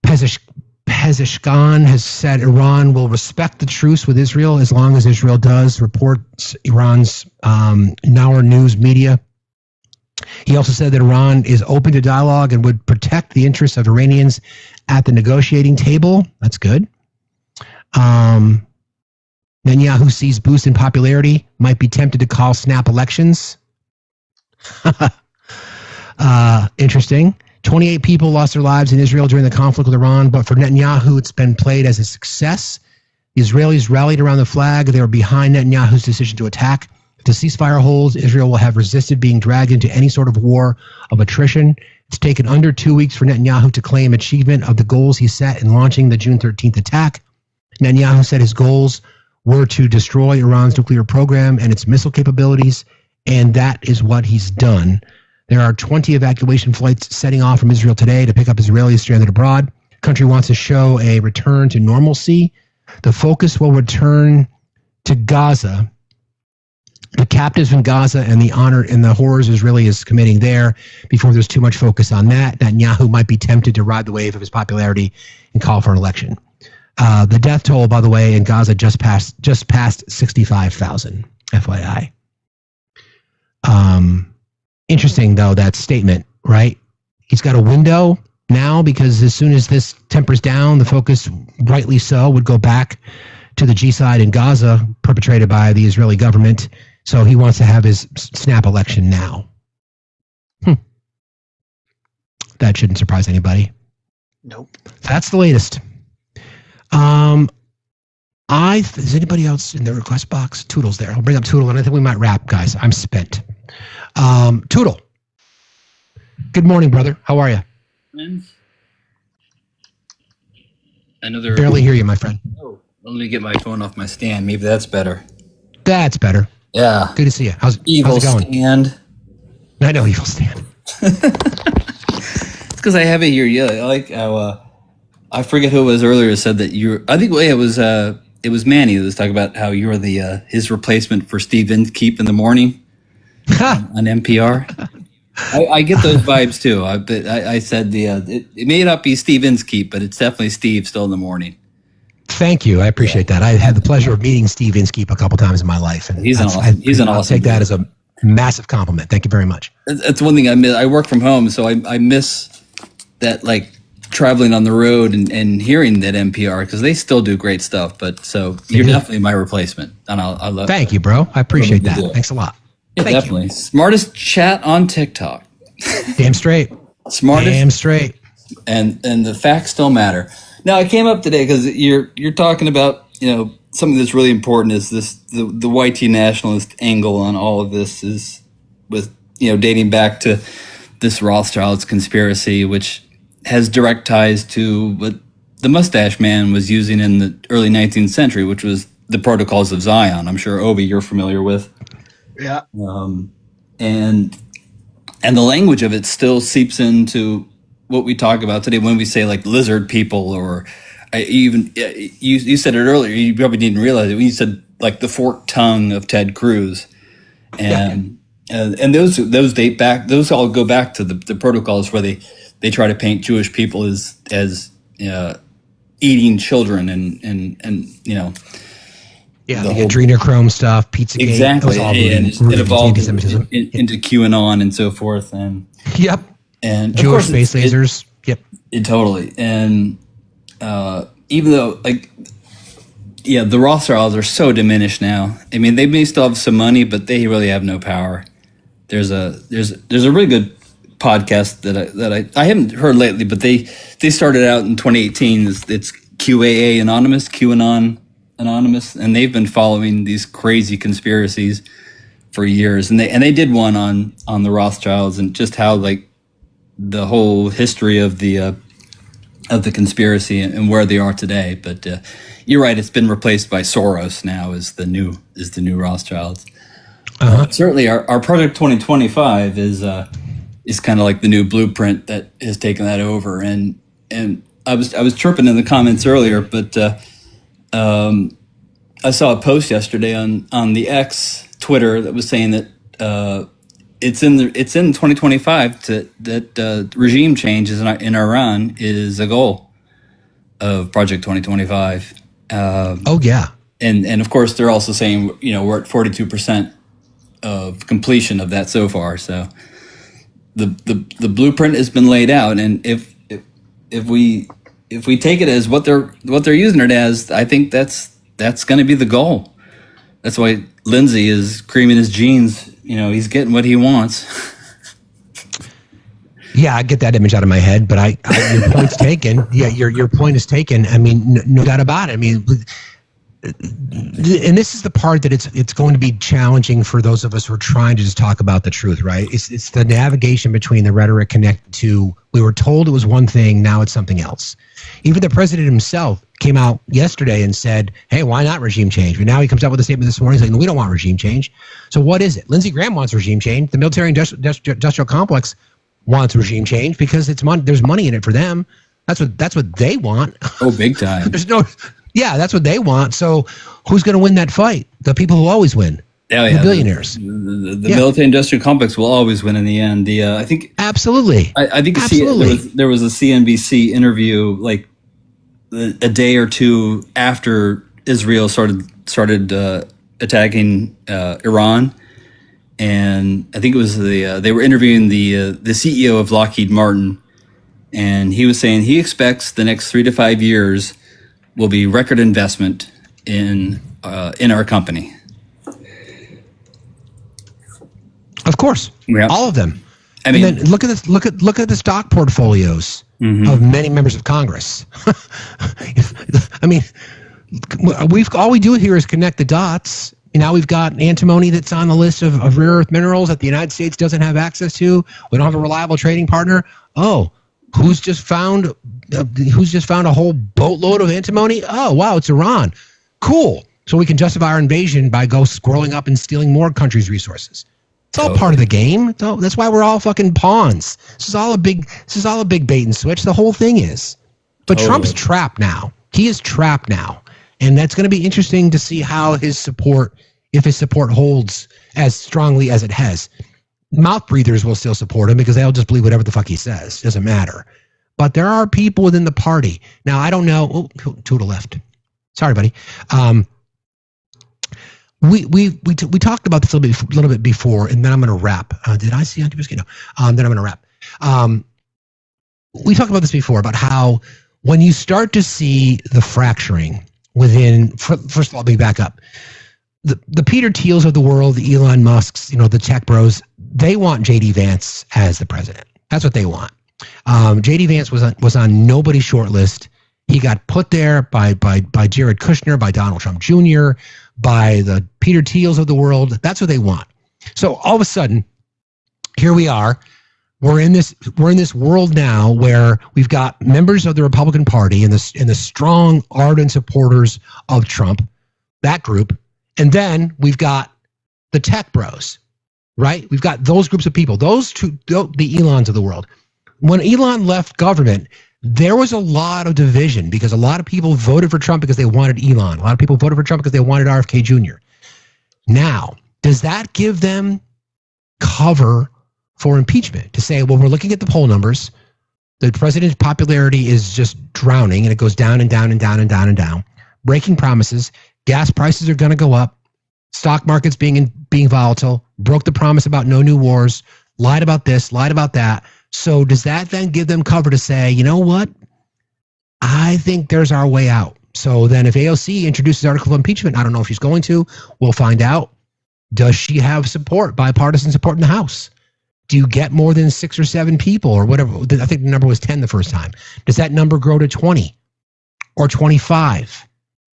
Pezeshkian, has said Iran will respect the truce with Israel as long as Israel does, reports Iran's Nour News media. He also said that Iran is open to dialogue and would protect the interests of Iranians at the negotiating table. That's good. Netanyahu sees boost in popularity, might be tempted to call snap elections. Interesting. 28 people lost their lives in Israel during the conflict with Iran, but for Netanyahu, it's been played as a success. The Israelis rallied around the flag. They were behind Netanyahu's decision to attack. If the ceasefire holds, Israel will have resisted being dragged into any sort of war of attrition. It's taken under 2 weeks for Netanyahu to claim achievement of the goals he set in launching the June 13th attack. Netanyahu said his goals were to destroy Iran's nuclear program and its missile capabilities, and that is what he's done. There are 20 evacuation flights setting off from Israel today to pick up Israelis stranded abroad. The country wants to show a return to normalcy. The focus will return to Gaza, the captives in Gaza, and the honor and the horrors Israel is committing there before there's too much focus on that. Netanyahu might be tempted to ride the wave of his popularity and call for an election. The death toll, by the way, in Gaza just passed 65,000, FYI. Interesting, though, that statement, right? He's got a window now because as soon as this tempers down, the focus, rightly so, would go back to the G-side in Gaza perpetrated by the Israeli government. So he wants to have his snap election now. That shouldn't surprise anybody. Nope. That's the latest. Is anybody else in the request box? Toodle's there. I'll bring up Toodle, and I think we might wrap, guys. I'm spent. Toodle. Good morning, brother. How are you? Another. Barely hear you, my friend. Oh, let me get my phone off my stand. Maybe that's better. That's better. Yeah. Good to see you. How's it going? Stand. I know, evil stand. It's because I have it here. Yeah, I like how I forget who it was earlier said that you're. I think it was Manny that was talking about how you're the his replacement for Steve Inskeep in the morning on NPR. I get those vibes too. I said it may not be Steve Inskeep, but it's definitely Steve still in the morning. Thank you. I appreciate that. I had the pleasure of meeting Steve Inskeep a couple times in my life. And he's an awesome. I'll take that as a massive compliment. Thank you very much. That's one thing I miss. I work from home, so I miss that, like traveling on the road and hearing that NPR because they still do great stuff. But so you're definitely my replacement, and I love. Thank you, bro. I appreciate that. Thanks a lot. Yeah, definitely. Smartest chat on TikTok. Damn straight. Smartest. Damn straight. And the facts still matter. Now I came up today because you're talking about something that's really important is the YT nationalist angle on all of this is with dating back to this Rothschild's conspiracy, which has direct ties to what the Mustache Man was using in the early 19th century, which was the Protocols of Zion. I'm sure Obi you're familiar with. Yeah. And the language of it still seeps into what we talk about today when we say like lizard people, or you said it earlier. You probably didn't realize it when you said like the forked tongue of Ted Cruz, and those date back. Those all go back to the protocols where they try to paint Jewish people as eating children and Yeah, the adrenochrome stuff, Pizzagate. Exactly. And it evolved into QAnon and so forth. And yep. And Jewish space lasers. Yep. Totally. And even though the Rothschilds are so diminished now. I mean, they may still have some money, but they really have no power. There's a really good podcast that I haven't heard lately, but they started out in 2018. It's QAA Anonymous, QAnon Anonymous, and they've been following these crazy conspiracies for years. And they did one on the Rothschilds and just how like the whole history of the conspiracy and where they are today. But you're right; it's been replaced by Soros now as the new Rothschilds. Certainly, our Project 2025 is is kind of like the new blueprint that has taken that over. And I was chirping in the comments earlier, but I saw a post yesterday on the X Twitter that was saying that it's in 2025 that regime change in Iran is a goal of Project 2025. Oh yeah, and of course they're also saying we're at 42% of completion of that so far. So the blueprint has been laid out, and if we take it as what they're using it as, I think that's going to be the goal. That's why Lindsey is creaming his jeans. He's getting what he wants. Yeah, I get that image out of my head, but your point's taken. Yeah, your point is taken. I mean, no doubt about it. I mean, and this is the part that it's going to be challenging for those of us who are trying to just talk about the truth, right? It's the navigation between the rhetoric connected to, we were told it was one thing, now it's something else. Even the president himself came out yesterday and said, hey, why not regime change? But now he comes out with a statement this morning saying, no, we don't want regime change. So what is it? Lindsey Graham wants regime change. The military industrial complex wants regime change because it's money. There's money in it for them. That's what they want. Oh, big time. Yeah, that's what they want. So who's going to win that fight? The people who always win. The billionaires. The military industrial complex will always win in the end. I think absolutely. I think there was a CNBC interview like a day or two after Israel started attacking Iran, and I think it was they were interviewing the CEO of Lockheed Martin, and he was saying he expects the next 3 to 5 years will be record investment in our company. Of course, all of them. I mean, and then look at the stock portfolios of many members of Congress. I mean, all we do here is connect the dots. Now we've got antimony that's on the list of rare earth minerals that the United States doesn't have access to. We don't have a reliable trading partner. Oh, who's just found a whole boatload of antimony? Oh, wow, it's Iran. Cool. So we can justify our invasion by scrolling up and stealing more countries' resources. It's all part of the game. That's why we're all fucking pawns. This is all a big bait and switch. The whole thing is. But Trump's trapped now. He is trapped now. And that's going to be interesting to see how if his support holds as strongly as it has. Mouth breathers will still support him because they'll just believe whatever the fuck he says. Doesn't matter. But there are people within the party. Now, I don't know. Oh, to the left. Sorry, buddy. We talked about this a little bit before, and then I'm going to wrap. Did I see Auntie Biscuit? No. Then I'm going to wrap. We talked about this before about how when you start to see the fracturing within, first of all, let me back up. The Peter Thiels of the world, the Elon Musks, the tech bros, they want J.D. Vance as the president. That's what they want. J.D. Vance was on nobody's short list. He got put there by Jared Kushner, by Donald Trump Jr., by the Peter Thiels of the world. That's what they want. So all of a sudden, here we are. We're in this world now where we've got members of the Republican Party and the strong, ardent supporters of Trump, that group, and then we've got the tech bros, right? We've got those groups of people, those two, the Elons of the world. When Elon left government, there was a lot of division because a lot of people voted for Trump because they wanted Elon. A lot of people voted for Trump because they wanted RFK Jr. Now, does that give them cover for impeachment to say, well, we're looking at the poll numbers. The president's popularity is just drowning and it goes down and down and down and down and down. Breaking promises. Gas prices are going to go up. Stock markets being volatile. Broke the promise about no new wars. Lied about this, lied about that. So does that then give them cover to say, you know what? I think there's our way out. So then if AOC introduces article of impeachment, I don't know if she's going to. We'll find out. Does she have support, bipartisan support in the House? Do you get more than 6 or 7 people or whatever? I think the number was 10 the first time. Does that number grow to 20 or 25?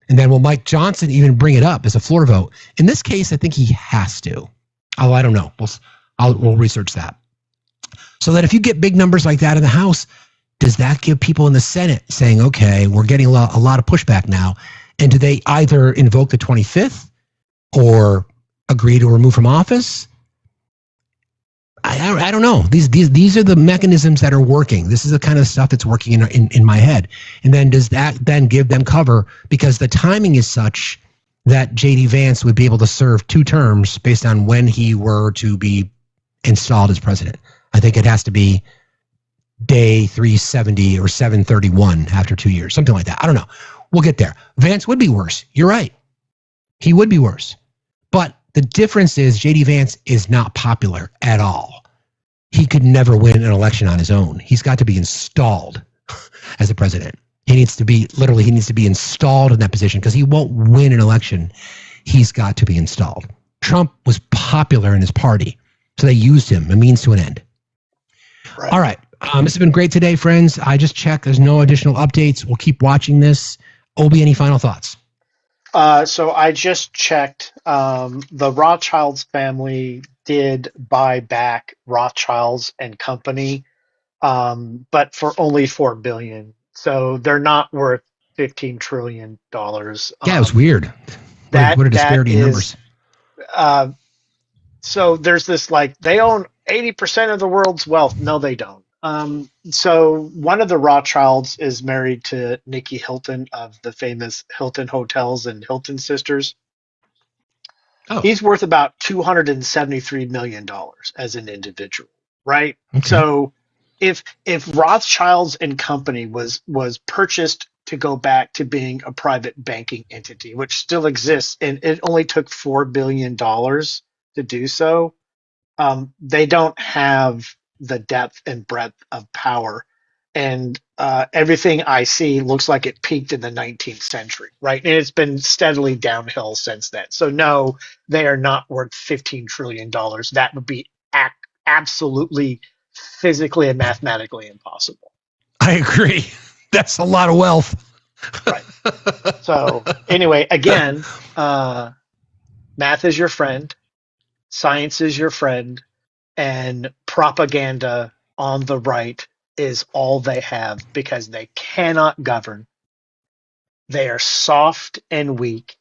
And then will Mike Johnson even bring it up as a floor vote? In this case, I think he has to. Oh, I don't know. We'll research that. So that if you get big numbers like that in the House, does that give people in the Senate saying, okay, we're getting a lot of pushback now? And do they either invoke the 25th or agree to remove from office? I don't know. These are the mechanisms that are working. This is the kind of stuff that's working in my head. And then does that then give them cover? Because the timing is such that J.D. Vance would be able to serve 2 terms based on when he were to be installed as president. I think it has to be day 370 or 731 after 2 years, something like that. I don't know. We'll get there. Vance would be worse. You're right. He would be worse. But the difference is J.D. Vance is not popular at all. He could never win an election on his own. He's got to be installed as a president. He needs to be installed in that position because he won't win an election. He's got to be installed. Trump was popular in his party, so they used him, a means to an end. Right. All right. This has been great today, friends. I just checked. There's no additional updates. We'll keep watching this. Obi, any final thoughts? So I just checked. The Rothschilds family did buy back Rothschilds and Company, but for only $4 billion. So they're not worth $15 trillion. Yeah, it was weird. What a disparity in numbers. So there's this they own 80% of the world's wealth. No, they don't. So one of the Rothschilds is married to Nikki Hilton of the famous Hilton Hotels and Hilton Sisters. Oh. He's worth about $273 million as an individual, right? Okay. So if Rothschilds and Company was purchased to go back to being a private banking entity, which still exists, and it only took $4 billion to do so, they don't have the depth and breadth of power. And everything I see looks like it peaked in the 19th century, right? And it's been steadily downhill since then. So no, they are not worth $15 trillion. That would be absolutely physically and mathematically impossible. I agree. That's a lot of wealth. Right. So anyway, again, math is your friend, science is your friend, and propaganda on the right is all they have because they cannot govern. They are soft and weak,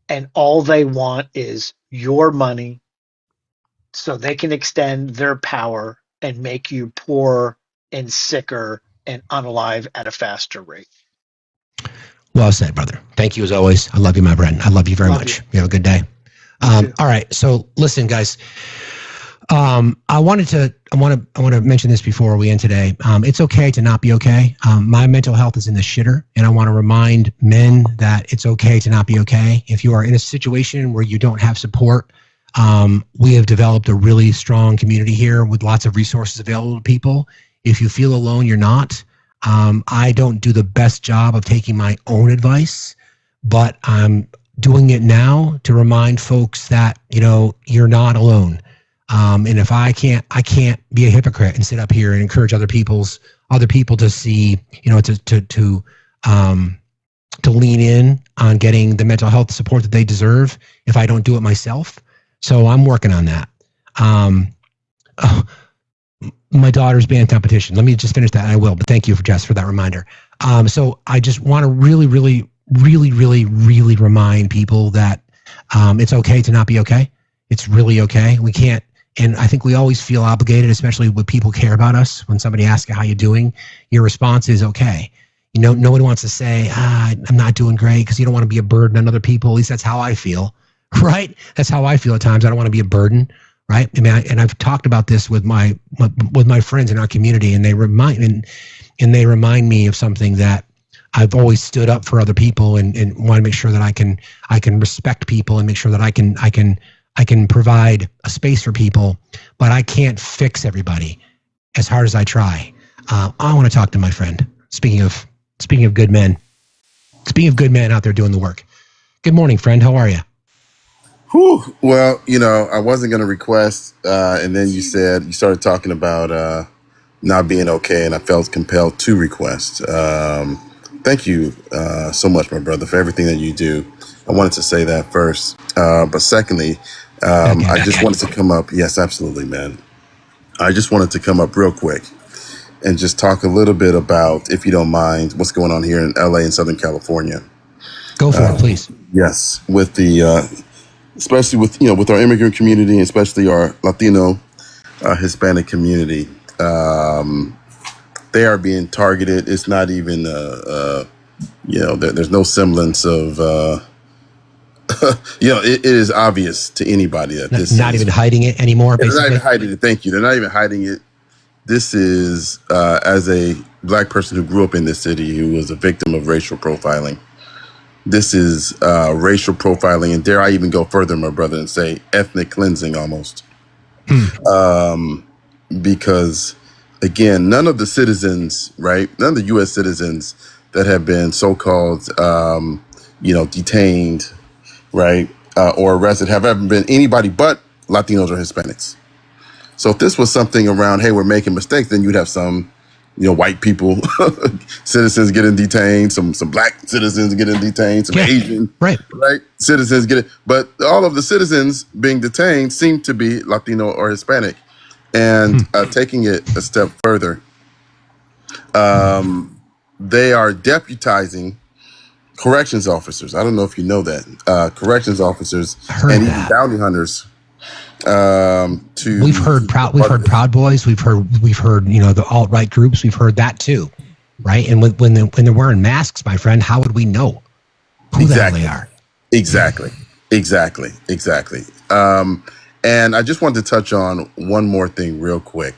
and all they want is your money so they can extend their power and make you poorer and sicker and unalive at a faster rate. Well said, brother. Thank you as always. I love you, my friend. I love you very much. You have a good day. All right. So listen, guys. I want to mention this before we end today. It's okay to not be okay. My mental health is in the shitter, and I want to remind men that it's okay to not be okay. If you are in a situation where you don't have support, we have developed a really strong community here with lots of resources available to people. If you feel alone, you're not. I don't do the best job of taking my own advice, but I'm doing it now to remind folks that, you're not alone. And if I can't be a hypocrite and sit up here and encourage other people to see, to lean in on getting the mental health support that they deserve if I don't do it myself. So I'm working on that. My daughter's band competition. Let me just finish that and I will, but thank you for that reminder. So I just want to really, really, really, really, really remind people that it's okay to not be okay. It's really okay. We can't. And I think we always feel obligated, especially when people care about us. When somebody asks you how you're doing, your response is okay. No one wants to say, I'm not doing great, because you don't want to be a burden on other people. At least that's how I feel, right? That's how I feel at times. I don't want to be a burden, right? I mean, and I've talked about this with my friends in our community, and they remind me of something that I've always stood up for other people and want to make sure that I can respect people and make sure that I can provide a space for people, but I can't fix everybody as hard as I try. I want to talk to my friend. Speaking of good men, out there doing the work. Good morning, friend. How are you? Whew. Well, I wasn't going to request, and then you started talking about not being okay, and I felt compelled to request. Thank you so much, my brother, for everything that you do. I wanted to say that first. But secondly, I just wanted to come up. Yes, absolutely, man. I just wanted to come up real quick and just talk a little bit about, if you don't mind, what's going on here in LA and Southern California. Go for it, please. Yes, with the, especially with our immigrant community, especially our Latino Hispanic community. They are being targeted. It's not even, there's no semblance of, it is obvious to anybody that this not is even hiding it anymore. They're Basically, not even hiding it. Thank you. They're not even hiding it. This is, as a black person who grew up in this city, who was a victim of racial profiling. This is racial profiling, and dare I even go further, my brother, and say ethnic cleansing almost. Because, again, none of the citizens, right? None of the U.S. citizens that have been so-called, detained, right, or arrested have ever been anybody but Latinos or Hispanics. So if this was something around, hey, we're making mistakes, then you'd have some, white people, citizens getting detained, some black citizens getting detained, some Asian, right, citizens getting. But all of the citizens being detained seem to be Latino or Hispanic. And taking it a step further, they are deputizing corrections officers. I don't know if you know that. Corrections officers and even bounty hunters. We've heard Proud Boys. We've heard the alt-right groups. We've heard that too, right? And when they're wearing masks, my friend, how would we know who the hell they are? Exactly. And I just wanted to touch on one more thing real quick,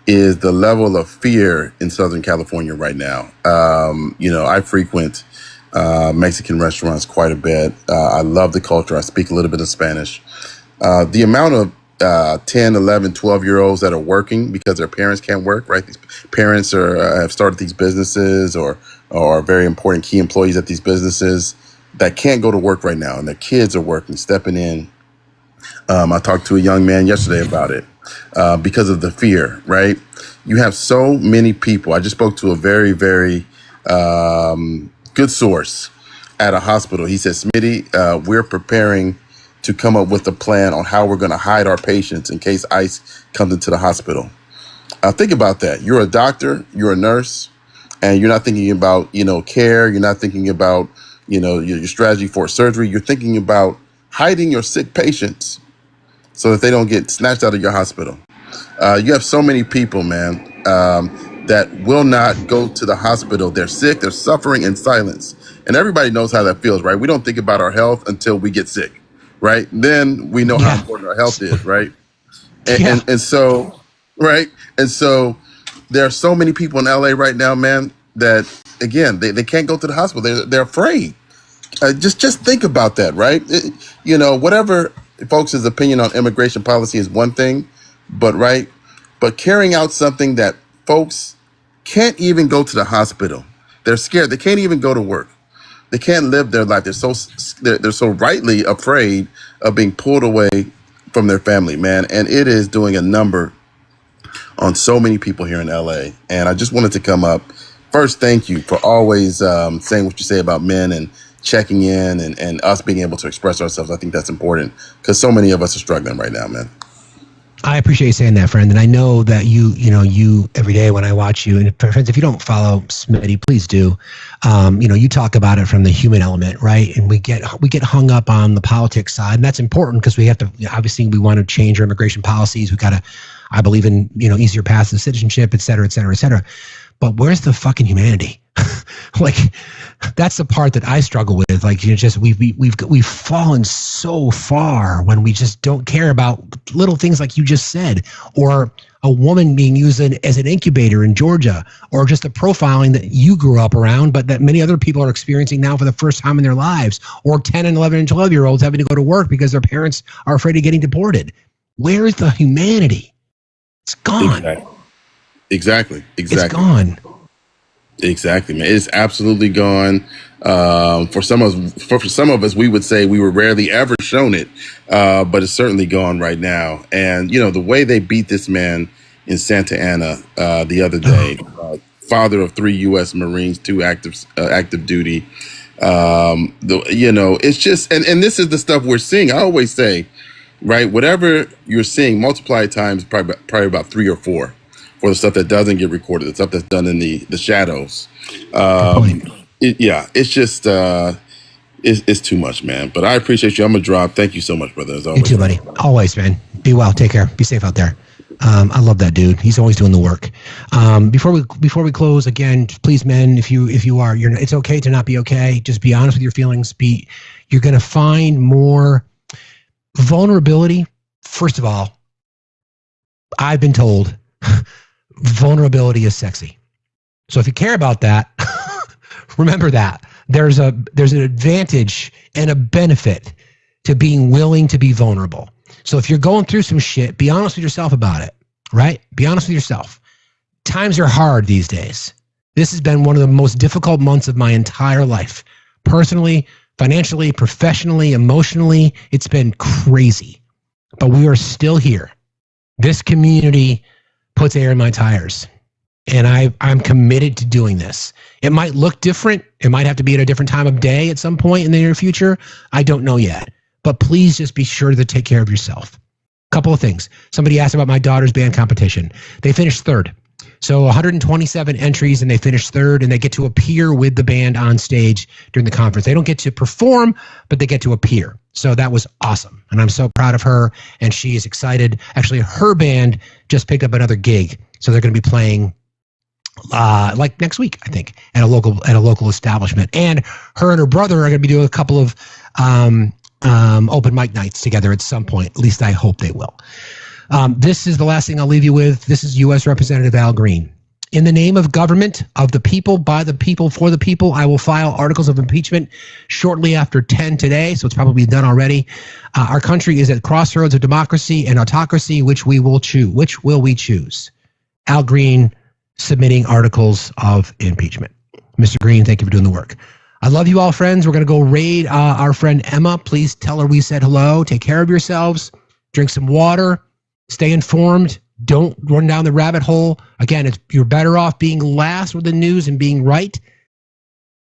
is the level of fear in Southern California right now. I frequent Mexican restaurants quite a bit. I love the culture. I speak a little bit of Spanish. The amount of 10, 11, 12-year-olds that are working because their parents can't work, right? These parents have started these businesses or are very important key employees at these businesses that can't go to work right now, and their kids are working, stepping in. I talked to a young man yesterday about it because of the fear, right? You have so many people. I just spoke to a very, very good source at a hospital. He said, Smitty, we're preparing to come up with a plan on how we're going to hide our patients in case ICE comes into the hospital. Think about that. You're a doctor, you're a nurse, and you're not thinking about, care. You're not thinking about, your strategy for surgery. You're thinking about hiding your sick patients so that they don't get snatched out of your hospital. You have so many people, man, that will not go to the hospital. They're sick, they're suffering in silence. And everybody knows how that feels, right? We don't think about our health until we get sick, right? Then we know how important our health is, right? And so, right? And so there are so many people in LA right now, man, that, again, they can't go to the hospital. They're afraid. Just think about that, right? Whatever folks' opinion on immigration policy is one thing, but carrying out something that folks can't even go to the hospital. They're scared. They can't even go to work. They can't live their life. They're so rightly afraid of being pulled away from their family, man. And it is doing a number on so many people here in LA. And I just wanted to come up. First, thank you for always saying what you say about men and checking in and us being able to express ourselves. I think that's important because so many of us are struggling right now, man. I appreciate you saying that, friend. And I know that you every day when I watch you, and friends, if you don't follow Smitty, please do. You talk about it from the human element, right? And we get hung up on the politics side, and that's important because we have to, obviously we want to change our immigration policies. We got to, I believe in, easier paths to citizenship, et cetera, et cetera, et cetera. But where's the fucking humanity? Like, that's the part that I struggle with. Like, we've fallen so far when we just don't care about little things like you just said, or a woman being used as an incubator in Georgia, or just the profiling that you grew up around, but that many other people are experiencing now for the first time in their lives, or 10 and 11 and 12-year-olds having to go to work because their parents are afraid of getting deported. Where is the humanity? It's gone. Exactly. It's gone. Exactly, man. It's absolutely gone. For some of us, we would say we were rarely ever shown it, but it's certainly gone right now. And the way they beat this man in Santa Ana the other day, father of 3 U.S. Marines, 2 active duty. It's just, and this is the stuff we're seeing. I always say, right, whatever you're seeing, multiply it times probably about 3 or 4. For the stuff that doesn't get recorded, the stuff that's done in the shadows. It's just, it's too much, man. But I appreciate you. I'm going to drop. Thank you so much, brother, as always. You too, buddy. Always, man. Be well. Take care. Be safe out there. I love that dude. He's always doing the work. Before we close, again, please, men, if you are, it's okay to not be okay. Just be honest with your feelings. You're going to find more vulnerability. First of all, I've been told vulnerability is sexy. So if you care about that, remember that there's an advantage and a benefit to being willing to be vulnerable. So if you're going through some shit, be honest with yourself about it, right? Be honest with yourself. Times are hard these days. This has been one of the most difficult months of my entire life. Personally, financially, professionally, emotionally, it's been crazy. But we are still here. This community puts air in my tires. And I'm committed to doing this. It might look different. It might have to be at a different time of day at some point in the near future. I don't know yet. But please just be sure to take care of yourself. Couple of things. Somebody asked about my daughter's band competition. They finished third. So 127 entries, and they finished third, and they get to appear with the band on stage during the conference. They don't get to perform, but they get to appear. So that was awesome. And I'm so proud of her, and she is excited. Actually, her band just picked up another gig. So they're going to be playing like next week, I think, at a local establishment. And her and her brother are going to be doing a couple of open mic nights together at some point. At least I hope they will. This is the last thing I'll leave you with. This is U.S. Representative Al Green. In the name of government, of the people, by the people, for the people, I will file articles of impeachment shortly after 10 today, so it's probably done already. Our country is at crossroads of democracy and autocracy. Which will we choose? Al Green submitting articles of impeachment. Mr. Green, thank you for doing the work. I love you all, friends. We're going to go raid our friend Emma. Please tell her we said hello. Take care of yourselves. Drink some water. Stay informed. Don't run down the rabbit hole. Again, you're better off being last with the news and being right